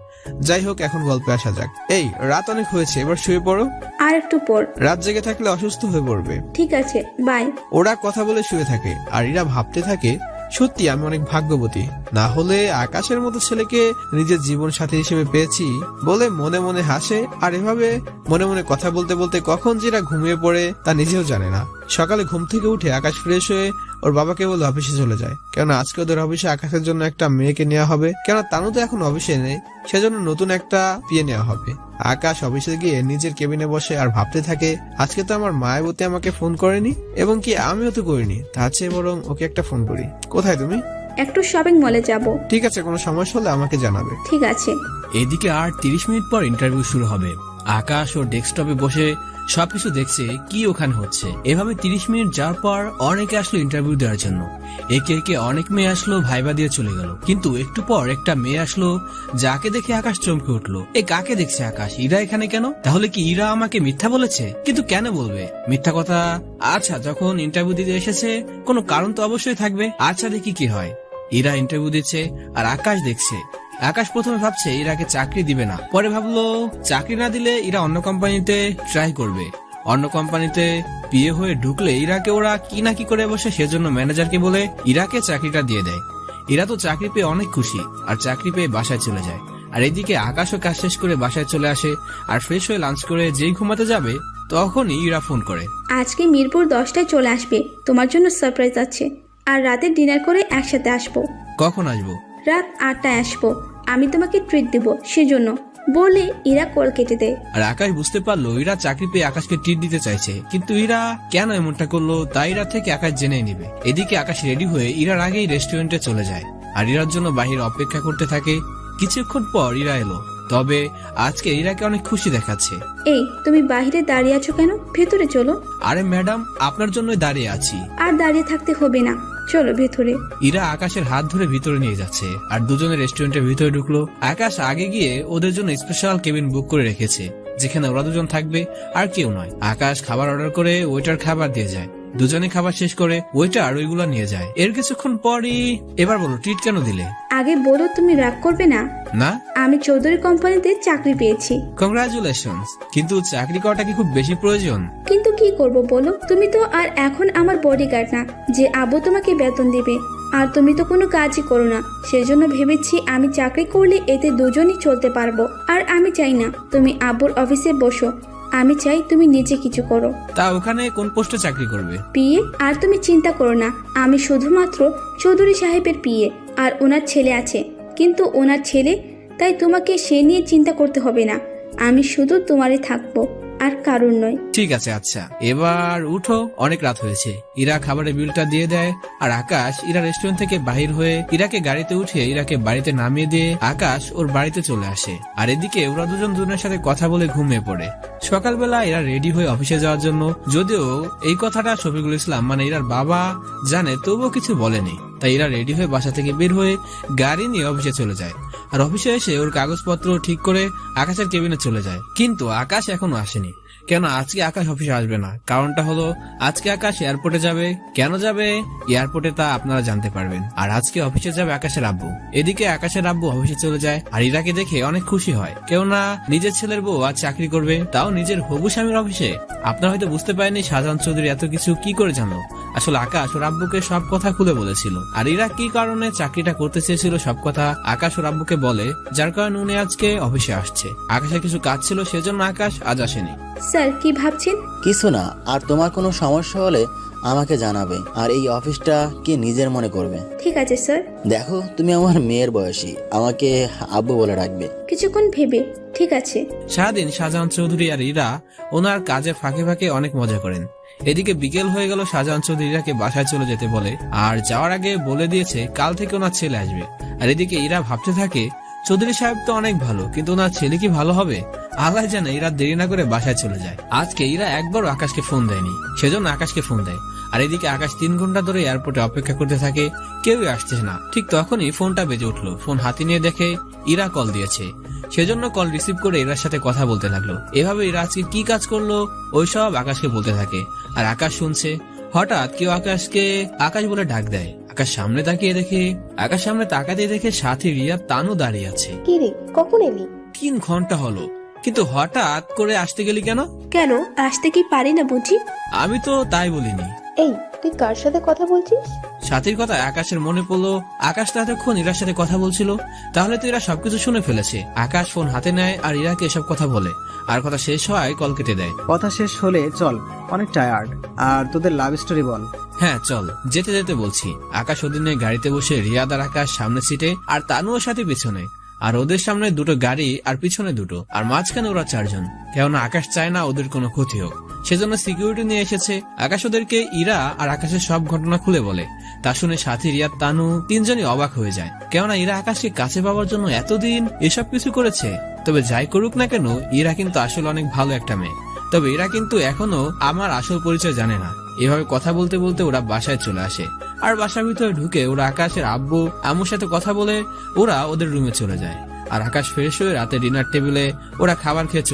যাই হোক, এখন গল্পে আসা যাক। এই রাত অনেক হয়েছে, এবার শুয়ে পড়ো। আর একটু পর। রাত জেগে থাকলে অসুস্থ হয়ে পড়বে। ঠিক আছে, বাই। ওরা কথা বলে শুয়ে থাকে আর ইরা ভাবতে থাকে, সত্যি আমি অনেক ভাগ্যবতী, না হলে আকাশের মতো ছেলেকে নিজের জীবন সাথী হিসেবে পেয়েছি। বলে মনে মনে হাসে আর এভাবে মনে মনে কথা বলতে বলতে কখন যেটা ঘুমিয়ে পড়ে তা নিজেও জানে না। সকালে ঘুম থেকে উঠে আকাশ ফ্রেশ হয়ে ওর বাবাকে বলে অফিসে চলে যায়, কেন আজকে ওদের অফিসে আকাশের জন্য একটা মেয়েকে নেওয়া হবে, কেন তানু তো এখন অফিসে নেই, সেজন্য নতুন একটা বিয়ে নেওয়া হবে। আকাশ অফিসে গিয়ে নিজের কেবিনে বসে আর ভাবতে থাকে, আজকে তো আমার মায়াবতী আমাকে ফোন করেনি এবং কি আমিও তো করিনি, তার চেয়ে বরং ওকে একটা ফোন করি। কোথায় তুমি? একটু শপিং মলে যাব। ঠিক আছে, কোনো সমস্যা হলে আমাকে জানাবে। ঠিক আছে। এদিকে আর 30 মিনিট পর ইন্টারভিউ শুরু হবে। আকাশ ও ডেস্কটপে বসে সবকিছু দেখছে কি ওখানে হচ্ছে। এভাবে 30 মিনিট যাওয়ার পর অনেকে আসলো ইন্টারভিউ দেওয়ার জন্য। একে একে অনেক মেয়ে আসলো, ভাইবা দিয়ে চলে গেল। কিন্তু একটু পর একটা মেয়ে আসলো, যাকে দেখে আকাশ চমকে উঠলো। এ কাকে দেখছে আকাশ? ইরা এখানে কেন? তাহলে কি ইরা আমাকে মিথ্যা বলেছে? কিন্তু কেন বলবে মিথ্যা কথা? আচ্ছা, যখন ইন্টারভিউ দিতে এসেছে কোনো কারণ তো অবশ্যই থাকবে। আচ্ছা, দেখি কি হয়। ইরা ইন্টারভিউ দিচ্ছে আর আকাশ দেখছে। আকাশ প্রথমে ভাবছে ইরাকে চাকরি দিবে না, পরে ভাবলো চাকরি না দিলে ইরা অন্য কোম্পানিতে ট্রাই করবে। অন্য কোম্পানিতে বিয়ে হয়ে ঢুকলে ইরাকে ওরা কি না কি করে বসে, সেজন্য ম্যানেজারকে বলে ইরাকে চাকরিটা দিয়ে দেয়। ইরা তো চাকরি পেয়ে অনেক খুশি আর চাকরি পেয়ে বাসায় চলে যায়। আর এদিকে আকাশও কাজ শেষ করে বাসায় চলে আসে আর ফ্রেশ হয়ে লাঞ্চ করে যেই ঘুমাতে যাবে তখনই ইরা ফোন করে। আজকে মিরপুর 10টায় চলে আসবে, তোমার জন্য সারপ্রাইজ আছে। আর রাতে ডিনার করে একসাথে আসবো। কখন আসবো? রাত 8টায় আসবো, আমি তোমাকে ট্রিট দেব সেজন্য, বলে ইরা কল কেটে দেয়। আর আকাশ বুঝতে পারলো ইরা চাকরি পেয়ে আকাশকে ট্রিট দিতে চাইছে, কিন্তু ইরা কেন এমনটা করলো তাই ইরা থেকে আকাশ জেনে নিবে। এদিকে আকাশ রেডি হয়ে ইরার আগেই রেস্টুরেন্টে চলে যায় আর ইরার জন্য বাহিরে অপেক্ষা করতে থাকে। কিছুক্ষণ পর ইরা এলো, তবে আজকে ইরাকে অনেক খুশি দেখাচ্ছে। এই, তুমি বাইরে দাঁড়িয়ে আছো কেন? ভেতরে চলো। আরে ম্যাডাম, আপনার জন্যই দাঁড়িয়ে আছি। আর দাঁড়িয়ে থাকতে হবে না, চলো ভেতরে। ইরা আকাশের হাত ধরে ভিতরে নিয়ে যাচ্ছে আর দুজনে রেস্টুরেন্টের ভিতরে ঢুকলো। আকাশ আগে গিয়ে ওদের জন্য স্পেশাল কেবিন বুক করে রেখেছে, যেখানে ওরা দুজন থাকবে আর কেউ নয়। আকাশ খাবার অর্ডার করে ওয়েটার খাবার দিয়ে যায়। দুজনে খাবার শেষ করে ওয়েটার ওইগুলা নিয়ে যায়। এর কিছুক্ষণ পরই, এবার বলো ট্রিট কেন দিলে? আগে বলো, তুমি রাগ করবে না? না, আমি চৌধুরী কোম্পানিতে চাকরি পেয়েছি। কংগ্রাচুলেশনস, কিন্তু চাকরি করাটা কি খুব বেশি প্রয়োজন? কিন্তু কি করব বলো, তুমি তো আর এখন আমার বডিগার্ড না যে আব্বু তোমাকে বেতন দিবে। আর তুমি তো কোনো কাজই করো না, সেজন্য ভেবেছি আমি চাকরি করলে এতে দুজনই চলতে পারবো। আর আমি চাই না তুমি আব্বুর অফিসে বসো, আমি চাই তুমি নিজে কিছু করো। তা ওখানে কোন পোস্টে চাকরি করবে? পিএ। আর তুমি চিন্তা করো না, আমি শুধুমাত্র চৌধুরী সাহেবের পিএ। আর ওনার ছেলে আছে, কিন্তু ওনার ছেলে, তাই তোমাকে সে নিয়ে চিন্তা করতে হবে না। আমি শুধু তোমারই থাকবো আর কারণ নয়। ঠিক আছে, আচ্ছা এবার উঠো, অনেক রাত হয়েছে। ইরা খাবারের বিলটা দিয়ে দেয় আর আকাশ ইরা রেস্টুরেন্ট থেকে বাহির হয়ে ইরাকে গাড়িতে উঠে ইরাকে বাড়িতে নামিয়ে দিয়ে আকাশ ওর বাড়িতে চলে আসে। আর এদিকে ওরা দুজন দুজনের সাথে কথা বলে ঘুমিয়ে পড়ে। সকালবেলা এরা রেডি হয়ে অফিসে যাওয়ার জন্য, যদিও এই কথাটা শফিকুল ইসলাম মানে ইরার বাবা জানে, তবুও কিছু বলেনি। তাই এরা রেডি হয়ে বাসা থেকে বের হয়ে গাড়ি নিয়ে অফিসে চলে যায়। আর অফিসে এসে ওর কাগজপত্র ঠিক করে আকাশের কেবিনে চলে যায়। কিন্তু আকাশ এখনো আসেনি। কেন আজকে আকাশ অফিসে আসবে না? কারণটা হলো আজকে আকাশ এয়ারপোর্টে যাবে। কেন যাবে এয়ারপোর্টে তা আপনারা জানতে পারবেন। আর আজকে অফিসে যাবে আকাশের আব্বু। এদিকে আকাশের আব্বু অফিসে চলে যায় আর ইরাকে দেখে অনেক খুশি হয়। কেননা নিজের ছেলের বউ আজ চাকরি করবে, তাও নিজের হবু স্বামীর অফিসে। আপনারা হয়তো বুঝতে পারেননি শাহজাহান চৌধুরী এত কিছু কি করে জানলো। আসলে আকাশ ওর আব্বুকে সব কথা খুলে বলেছিল। আর ইরা কি কারণে চাকরিটা করতে চেয়েছিল সব কথা আকাশ ওর আব্বুকে বলে, যার কারণে উনি আজকে অফিসে আসছে। আকাশের কিছু কাজ ছিল, সেজন্য আকাশ আজ আসেনি। স্যার, কি ভাবছেন? কিছু না, আর তোমার কোনো সমস্যা হলে আমাকে জানাবে। আর এই অফিসটা কি নিজের মনে করবে। ঠিক আছে স্যার। দেখো, তুমি আমার মেয়ের বয়সী, আমাকে আব্বু বলে রাখবে। কিছুক্ষণ ভেবে, ঠিক আছে। সারাদিন শাহজাহান চৌধুরী আর ইরা ওনার কাজে ফাঁকে ফাঁকে অনেক মজা করেন। এদিকে বিকেল হয়ে গেল, শাহজাহান চৌধুরী ইরাকে বাসায় চলে যেতে বলে আর যাওয়ার আগে বলে দিয়েছে কাল থেকে ওনার ছেলে আসবে। আর এদিকে ইরা ভাবতে থাকে চৌধুরী সাহেব তো অনেক ভালো, কিন্তু ওনার ছেলে কি ভালো হবে? আল্লাহ জানে। ইরা দেরি না করে বাসায় চলে যায়। আজকে ইরা একবারও আকাশকে ফোন দেয়নি, সেজন্য আকাশকে ফোন দেয়। আর এদিকে আকাশ 3 ঘন্টা ধরে এয়ারপোর্টে অপেক্ষা করতে থাকে, কেউই আসছে না। ঠিক তখনই ফোনটা বেজে উঠলো। ফোন হাতে নিয়ে দেখে ইরা কল দিয়েছে, সেজন্য কল রিসিভ করে ইরার সাথে কথা বলতে লাগলো। এভাবে ইরা আজকে কি কাজ করলো ওইসব আকাশকে বলতে থাকে। আর আকাশ শুনছে। হঠাৎ কেউ আকাশকে আকাশ বলে ডাক দেয়। আকাশ সামনে তাকিয়ে দেখে, আকাশ সামনে তাকাতে দেখে সাথী রিয়া তানু দাঁড়িয়ে আছে। কি রে, কখন এলি? 3 ঘন্টা হলো, কিন্তু হঠাৎ করে আসতে গেলি কেন? কেন, আসতে কি পারি না বুঝি? আমি তো তাই বলিনি। এই, তুই কার সাথে কথা বলছিস? সাথীর কথা আকাশের মনে পড়লো। আকাশ তো এতক্ষণ ইরার সাথে কথা বলছিল, তাহলে তো ইরা সবকিছু শুনে ফেলেছে। আকাশ ফোন হাতে নেয় আর ইরাকে এসব কথা বলে। আর কথা শেষ হয় কল কেটে দেয়। কথা শেষ হলে চল, অনেক টায়ার্ড। আর তোদের লাভ স্টোরি বল। হ্যাঁ চল, যেতে যেতে বলছি। আকাশ ওদিনে গাড়িতে বসে, রিয়াদ আর আকাশ সামনে সিটে আর তানুও সাথে পিছনে। আর ওদের সামনে 2টো গাড়ি আর পিছনে 2টো, আর মাঝখানে ওরা 4 জন। কেননা আকাশ চায় না ওদের কোনো ক্ষতি হোক, সেজন্য সিকিউরিটি নিয়ে এসেছে। আকাশ ওদেরকে ইরা আর আকাশের সব ঘটনা খুলে বলে। তা শুনে সাথী, রিয়াদ, তানু তিনজনই অবাক হয়ে যায়, কেননা ইরা আকাশকে কাছে পাওয়ার জন্য এতদিন এসব কিছু করেছে। তবে যাই করুক না কেন, ইরা কিন্তু আসলে অনেক ভালো একটা মেয়ে। তবে এরা কিন্তু এখনো আমার আসল পরিচয় জানে না। এভাবে কথা বলতে বলতে ওরা বাসায় চলে আসে, আর বাসার ভিতরে ঢুকে ওরা আকাশের আব্বু আম্মুর সাথে কথা বলে ওরা ওদের রুমে চলে যায়। আর আকাশ ফ্রেশ হয়ে রাতে ডিনার টেবিলে ওরা খাবার খেয়ে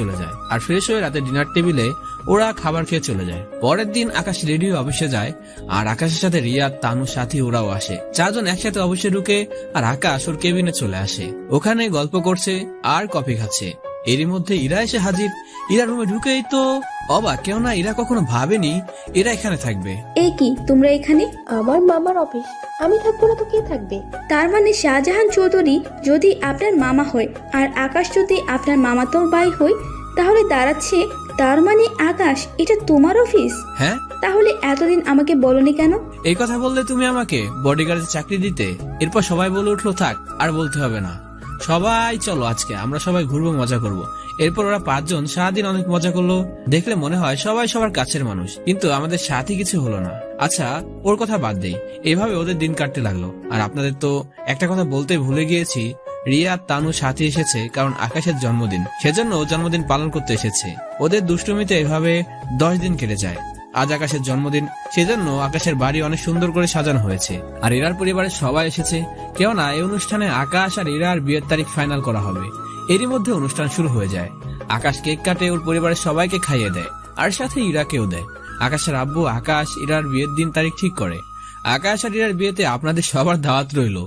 চলে যায়। পরের দিন আকাশ রেডি হয়ে অফিসে যায়, আর আকাশের সাথে রিয়াদ, তানু, সাথী ওরাও আসে। চারজন একসাথে অফিসে ঢুকে, আর আকাশ ওর কেবিনে চলে আসে। ওখানে গল্প করছে আর কফি খাচ্ছে। এরই মধ্যে ইরা এসে হাজির। ইরা রুমে ঢুকেই তো অবাক, কেননা ইরা কখনো ভাবেনি এরা এখানে থাকবে। এ কি, তোমরা এখানে? আমার মামার অফিস, আমি থাকবো না তো কে থাকবে? তার মানে শাহজাহান চৌধুরী যদি আপনার মামা হয় আর আকাশ যদি আপনার মামাতো ভাই হয়, তাহলে দাঁড়াচ্ছে তার মানে আকাশ এটা তোমার অফিস? হ্যাঁ। তাহলে এতদিন আমাকে বলনি কেন? এই কথা বললে তুমি আমাকে বডিগার্ডের চাকরি দিতে। এরপর সবাই বলে উঠলো, থাক আর বলতে হবে না, সবাই চলো আজকে আমরা সবাই ঘুরবো, মজা করব। এরপর ওরা পাঁচজন সারাদিন অনেক মজা করলো। দেখলে মনে হয় সবাই সবার কাছের মানুষ, কিন্তু আমাদের সাথে কিছু হলো না। আচ্ছা, ওর কথা বাদ দেই। এভাবে ওদের দিন কাটতে লাগলো। আর আপনাদের তো একটা কথা বলতে ভুলে গিয়েছি, রিয়াদ, তানু, সাথী এসেছে কারণ আকাশের জন্মদিন, সেজন্য জন্মদিন পালন করতে এসেছে। ওদের দুষ্টুমিতে এভাবে 10 দিন কেটে যায়। আজ আকাশের জন্মদিন, সেজন্য আকাশের বাড়ি অনেক সুন্দর করে সাজানো হয়েছে। আর ইরার পরিবারের সবাই এসেছে, কেননা এই অনুষ্ঠানে আকাশ আর ইরার বিয়ের তারিখ ফাইনাল করা হবে। এরই মধ্যে অনুষ্ঠান শুরু হয়ে যায়। আকাশ কেক কাটে, ওর পরিবারের সবাইকে খাইয়ে দেয়, আর সাথে ইরাকেও দেয়। আকাশের আব্বু আকাশ ইরার বিয়ের দিন তারিখ ঠিক করে। আকাশ আর ইরার বিয়েতে আপনাদের সবার দাওয়াত রইল।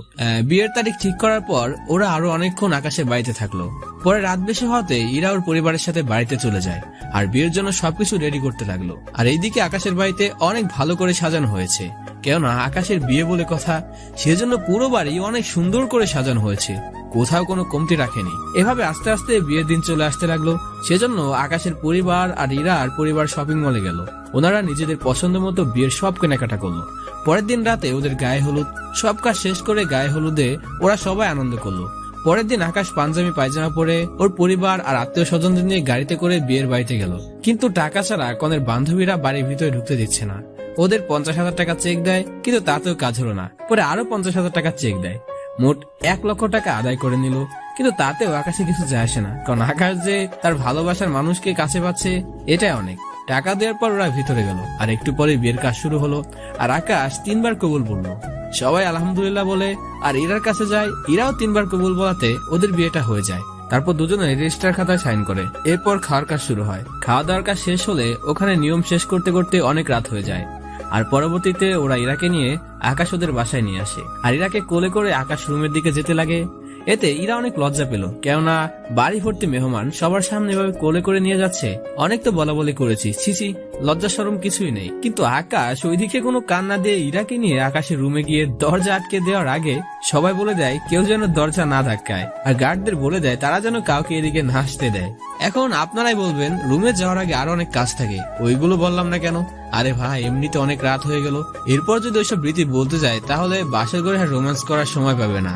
বিয়ের তারিখ ঠিক করার পর ওরা আরো অনেকক্ষণ আকাশের বাড়িতে থাকলো। পরে রাত বেশি হতে ইরা ওর পরিবারের সাথে বাড়িতে চলে যায়, আর বিয়ের জন্য সবকিছু রেডি করতে লাগলো। আর এইদিকে আকাশের বাড়িতে অনেক ভালো করে সাজানো হয়েছে, কেননা আকাশের বিয়ে বলে কথা, সেজন্য পুরো বাড়ি অনেক সুন্দর করে সাজানো হয়েছে, কোথাও কোনো কমতি রাখেনি। এভাবে আস্তে আস্তে বিয়ের দিন চলে আসতে লাগলো। সেজন্য আকাশের পরিবার আর ইরার পরিবার শপিং মলে গেল। ওনারা নিজেদের পছন্দ মতো বিয়ের সব কেনাকাটা করলো। পরের দিন রাতে ওদের গায়ে হলুদ। সব কাজ শেষ করে গায়ে হলুদে ওরা সবাই আনন্দ করলো। পরের দিন আকাশ পাঞ্জাবি পায়জামা পরে ওর পরিবার আর আত্মীয় স্বজনদের নিয়ে গাড়িতে করে বিয়ের বাড়িতে গেল। কিন্তু টাকা ছাড়া কনের বান্ধবীরা বাড়ির ভিতরে ঢুকতে দিচ্ছে না। ওদের 50,000 টাকা চেক দেয়, কিন্তু তাতেও কাজ হলো না। পরে আরো 50,000 টাকা চেক দেয়, মোট 1 লক্ষ টাকা আদায় করে নিল। কিন্তু তাতেও আকাশে কিছু যায় আসে না, কারণ আকাশ যে তার ভালোবাসার মানুষকে কাছে পাচ্ছে এটাই অনেক। টাকা দেওয়ার পর ওরা ভিতরে গেল, আর একটু পরে বিয়ের কাজ শুরু হলো। আর আকাশ 3 বার কবুল বললো। সবাই আলহামদুলিল্লাহ বলে, আর ইরার কাছে যায়। ইরাও 3 বার কবুল বলাতে ওদের বিয়েটা হয়ে যায়। তারপর দুজনে রেজিস্টার খাতায় সাইন করে। এরপর খাওয়ার কাজ শুরু হয়। খাওয়া দাওয়ার কাজ শেষ হলে ওখানে নিয়ম শেষ করতে করতে অনেক রাত হয়ে যায়। আর পরবর্তীতে ওরা ইরাকে নিয়ে আকাশ ওদের বাসায় নিয়ে আসে, আর ইরাকে কোলে করে আকাশ রুমের দিকে যেতে লাগে। এতে ইরা অনেক লজ্জা পেল, কেননা বাড়ি ভর্তি মেহমান সবার সামনে এভাবে কোলে করে নিয়ে যাচ্ছে। অনেক তো বলা বলি করেছি, ছিছি, লজ্জা শরম কিছুই নেই। কিন্তু আকাশ ওইদিকে কোনো কান না দিয়ে ইরাকে নিয়ে আকাশের রুমে গিয়ে দরজা আটকে দেওয়ার আগে সবাই বলে দেয় কেউ যেন দরজা না ধাক্কায়, আর গার্ডদের বলে দেয় তারা যেন কাউকে এদিকে না আসতে দেয়। এখন আপনারাই বলবেন, রুমে যাওয়ার আগে আরো অনেক কাজ থাকে, ওইগুলো বললাম না কেন? আরে ভাই, এমনিতে অনেক রাত হয়ে গেল, এরপর যদি ওইসব রীতি বলতে যায় তাহলে বাসর ঘরে আর রোম্যান্স করার সময় পাবে না।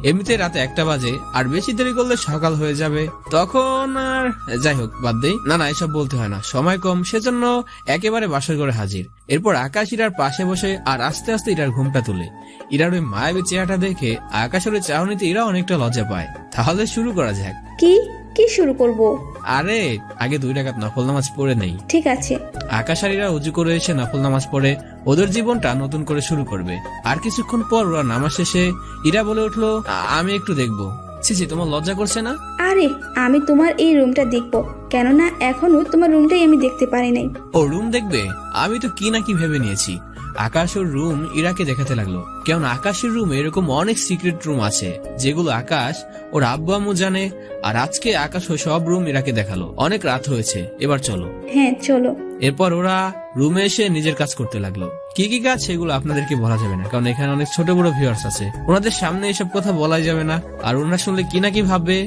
এমনিতে রাতে 1টা বাজে, আর বেশি দেরি করলে সকাল হয়ে যাবে, তখন আর যাই হোক বাদ দেই। না এসব বলতে হয় না, সময় কম, সেজন্য একেবারে বাসর ঘরে হাজির। এরপর আকাশ ইরার পাশে বসে আর আস্তে আস্তে ইরার ঘুমটা তুলে। ইরার ওই মায়াবী চেহারাটা দেখে আকাশের চাহনিতে ইরা অনেকটা লজ্জা পায়। তাহলে শুরু করা যাক। কি শুরু করব? আরে আগে 2 রাকাত নফল নামাজ পড়ে নেই। ঠিক আছে। আকাশ আর ইরা উজু করে এসে নফল নামাজ পড়ে ওদের জীবনটা নতুন করে শুরু করবে। আর কিছুক্ষণ পর ওরা নামাজ শেষে ইরা বলে উঠলো, আমি একটু দেখবো। ছিছি, তোমার লজ্জা করছে না? আরে আমি তোমার এই রুমটা দেখবো, কেননা এখনো তোমার রুমটাই আমি দেখতে পারি নাই। ও রুম দেখবে? আমি তো কি না কি ভেবে নিয়েছি। আকাশ ওর রুম ইরাকে দেখাতে লাগলো, কেমন আকাশের রুমে এরকম অনেক সিক্রেট রুম আছে যেগুলো আকাশ ওর আব্বু আম্মু জানে। আর আজকে আকাশ ওই সব রুম ইরাকে দেখালো। অনেক রাত হয়েছে, এবার চলো। হ্যাঁ চলো। এরপর ওরা রুমে এসে নিজের কাজ করতে লাগলো। কি কি কাজ সেগুলো আপনাদেরকে বলা যাবে না, কারণ এখানে অনেক ছোট বড় ভিউয়ার্স আছে, ওনাদের সামনে এসব কথা বলাই যাবে না, আর ওনারা শুনলে কি না কি ভাববে,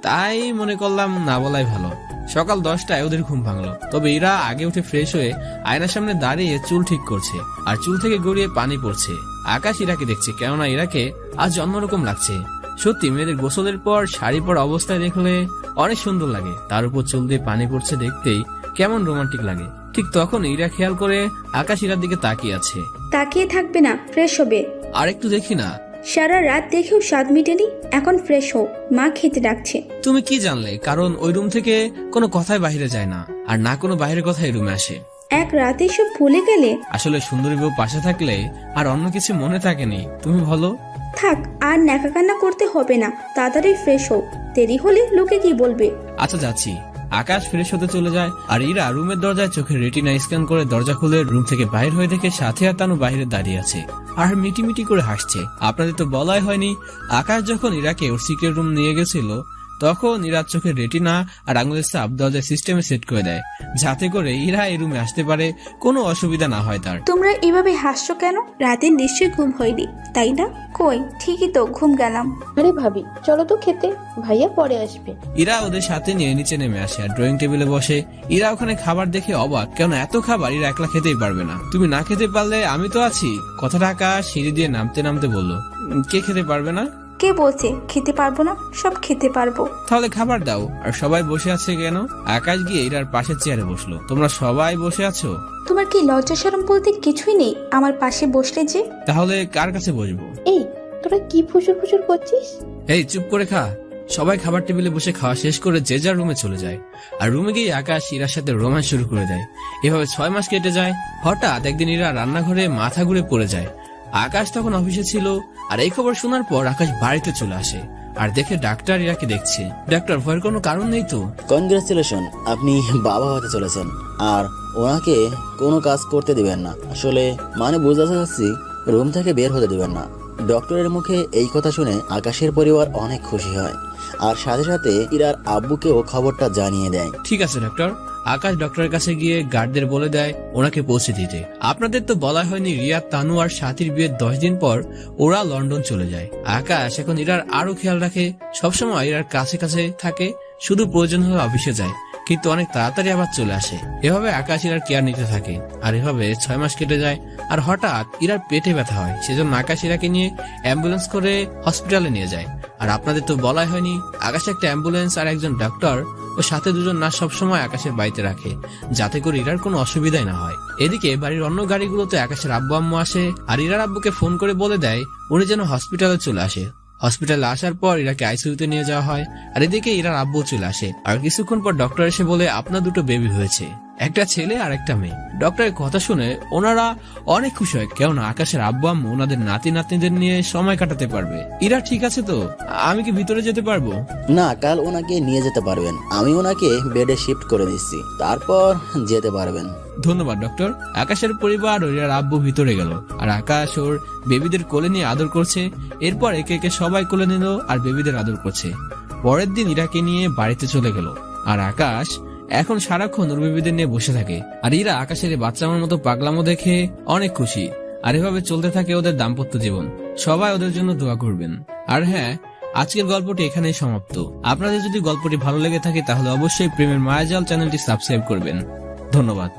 তাই মনে করলাম না বলাই ভালো। সকাল 10টায় ওদের ঘুম ভাঙলো। তবে এরা আগে উঠে ফ্রেশ হয়ে আয়নার সামনে দাঁড়িয়ে চুল ঠিক করছে, আর চুল থেকে গড়িয়ে পানি পড়ছে। আকাশ ইরাকে দেখছে, কেননা ইরাকে আজ অন্যরকম লাগছে। সত্যি মেয়েদের গোসলের পর শাড়ি পরা অবস্থায় দেখলে অনেক সুন্দর লাগে, তার উপর চুল দিয়ে পানি পড়ছে, দেখতেই কেমন রোমান্টিক লাগে। ঠিক তখন ইরা খেয়াল করে আকাশ ইরার দিকে তাকিয়ে আছে। তাকিয়ে থাকবে না, ফ্রেশ হবে। আর একটু দেখি না। সারা রাত দেখেও স্বাদ মিটেনি, এখন ফ্রেশ হও, মা খেতে ডাকছে। তুমি কি জানলে? কারণ ওই রুম থেকে কোনো কথাই বাইরে যায় না, আর না কোনো বাইরের কথা এই রুমে আসে। এক রাতে সব ভুলে গেলে? আসলে সুন্দরী বউ পাশে থাকলে আর অন্য কিছু মনে থাকেনি, তুমি বলো। থাক, আর ন্যাকা কান্না করতে হবে না, তাড়াতাড়ি ফ্রেশ হও, দেরি হলে লোকে কি বলবে। আচ্ছা যাচ্ছি। আকাশ ফ্রেশ হতে চলে যায়, আর ইরা রুমের দরজায় চোখের রেটিনা স্ক্যান করে দরজা খুলে রুম থেকে বাইরে হয়ে দেখে সাথে আর তানু বাইরে দাঁড়িয়ে আছে আর মিটিমিটি করে হাসছে। আপনাদের তো বলাই হয়নি, আকাশ যখন ইরাকে ওর সিক্রেট রুম নিয়ে গেছিল তখন ইরার চোখের রেটিনা আর আঙুলের চাপ দরজার সিস্টেমে সেট করে দেয়, যাতে করে ইরা এই রুমে আসতে পারে, কোনো অসুবিধা না হয় তার। তোমরা এভাবে হাসছো কেন? রাতে নিশ্চয়ই ঘুম হয়নি, তাই না? কই, ঠিকই তো, ঘুম গেলাম। আরে ভাবি, চলো তো খেতে, ভাইয়া পরে আসবে। ইরা ওদের সাথে নিয়ে নিচে নেমে আসে আর ড্রয়িং টেবিলে বসে। ইরা ওখানে খাবার দেখে অবাক, কেন এত খাবার ইরা একলা খেতেই পারবে না। তুমি না খেতে পারলে আমি তো আছি, কথাটা আকাশ সিঁড়ি দিয়ে নামতে নামতে বলল। কে খেতে পারবে না? কে বলছে খেতে পারবো না? সব খেতে পারবো। তাহলে খাবার দাও। আর সবাই বসে আছে কেন? আকাশ গিয়ে ইরার পাশের চেয়ারে বসলো। তোমরা সবাই বসে আছো? তোমার কি লজ্জা শরম বলতে কিছুই নেই আমার পাশে বসলে যে? তাহলে কার কাছে বসবো? এই, তোরা কি ফুসুর ফুসুর করছিস? এই চুপ করে খা। সবাই খাবার টেবিলে বসে খাওয়া শেষ করে যে যার রুমে চলে যায়, আর রুমে গিয়ে আকাশ ইরার সাথে রোম্যান্স শুরু করে দেয়। এভাবে 6 মাস কেটে যায়। হঠাৎ একদিন ইরা রান্নাঘরে মাথা ঘুরে পড়ে যায়। আকাশ তখন অফিসে ছিল, আর এই খবর শোনার পর আকাশ বাড়িতে চলে আসে আর দেখে ডাক্তার ইরাকে দেখছে। ডাক্তার, ভয়ের কোনো কারণ নেই তো? কনগ্রাচুলেশন, আপনি বাবা হতে চলেছেন, আর ওনাকে কোনো কাজ করতে দিবেন না। আসলে মানে বুঝাতে চাচ্ছি, রুম থেকে বের হতে দিবেন না। ডক্টরের মুখে এই কথা শুনে আকাশের পরিবার অনেক খুশি হয়, আর সাথে সাথে ইরার আব্বুকেও খবরটা জানিয়ে দেয়। ঠিক আছে ডক্টর। আকাশ ডক্টরের কাছে গিয়ে গার্ডদের বলে দেয় ওনাকে পৌঁছে দিতে। আপনাদের তো বলা হয়নি, রিয়া, তানু আর সাথীর বিয়ের 10 দিন পর ওরা লন্ডন চলে যায়। আকাশ এখন ইরার আরো খেয়াল রাখে, সবসময় ইরার কাছে কাছে থাকে, শুধু প্রয়োজন হলে অফিসে যায়, কিন্তু অনেক তাড়াতাড়ি আবার চলে আসে। এভাবে আকাশ ইরার কেয়ার নিতে থাকে, আর এভাবে 6 মাস কেটে যায়। আর হঠাৎ ইরার পেটে ব্যথা হয়, সেজন্য আকাশ ইরাকে নিয়ে অ্যাম্বুলেন্স করে হসপিটালে নিয়ে যায়। আর আপনাদের তো বলাই হয়নি, আকাশ একটা অ্যাম্বুলেন্স আর একজন ডক্টর ও সাথে 2জন নার্স সবসময় আকাশের বাড়িতে রাখে, যাতে করে ইরার কোনো অসুবিধাই না হয়। এদিকে বাড়ির অন্য গাড়িগুলোতে আকাশের আব্বু আম্মু আসে, আর ইরার আব্বুকে ফোন করে বলে দেয় উনি যেন হসপিটালে চলে আসে। হসপিটালে আসার পর ইরাকে আইসিইউতে নিয়ে যাওয়া হয়, আর এদিকে ইরার আব্বু চলে আসে। আর কিছুক্ষণ পর ডক্টর এসে বলে আপনার 2টো বেবি হয়েছে, একটা ছেলে আর একটা মেয়ে। ডক্টরের কথা শুনে ওনারা অনেক খুশি হয়, কেননা আকাশের আব্বু আম্মু ওনাদের নাতি নাতনিদের নিয়ে সময় কাটাতে পারবে। ইরা ঠিক আছে তো? আমি কি ভিতরে যেতে পারবো? না, কাল ওনাকে নিয়ে যেতে পারবেন, আমি ওনাকে বেডে শিফট করে দিচ্ছি, তারপর যেতে পারবেন। ধন্যবাদ ডক্টর। আকাশের পরিবার ও ইরার আব্বু ভিতরে গেল, আর আকাশ ওর বেবিদের কোলে নিয়ে আদর করছে। এরপর একে একে সবাই কোলে নিল আর বেবিদের আদর করছে। পরের দিন ইরাকে নিয়ে বাড়িতে চলে গেল, আর আকাশ এখন সারাক্ষণ ওর বেবিদের নিয়ে বসে থাকে। আর ইরা আকাশের বাচ্চাদের মতো পাগলামো দেখে অনেক খুশি। আর এভাবে চলতে থাকে ওদের দাম্পত্য জীবন। সবাই ওদের জন্য দোয়া করবেন। আর হ্যাঁ, আজকের গল্পটি এখানেই সমাপ্ত। আপনাদের যদি গল্পটি ভালো লেগে থাকে তাহলে অবশ্যই প্রেমের মায়াজাল চ্যানেলটি সাবস্ক্রাইব করবেন। ধন্যবাদ।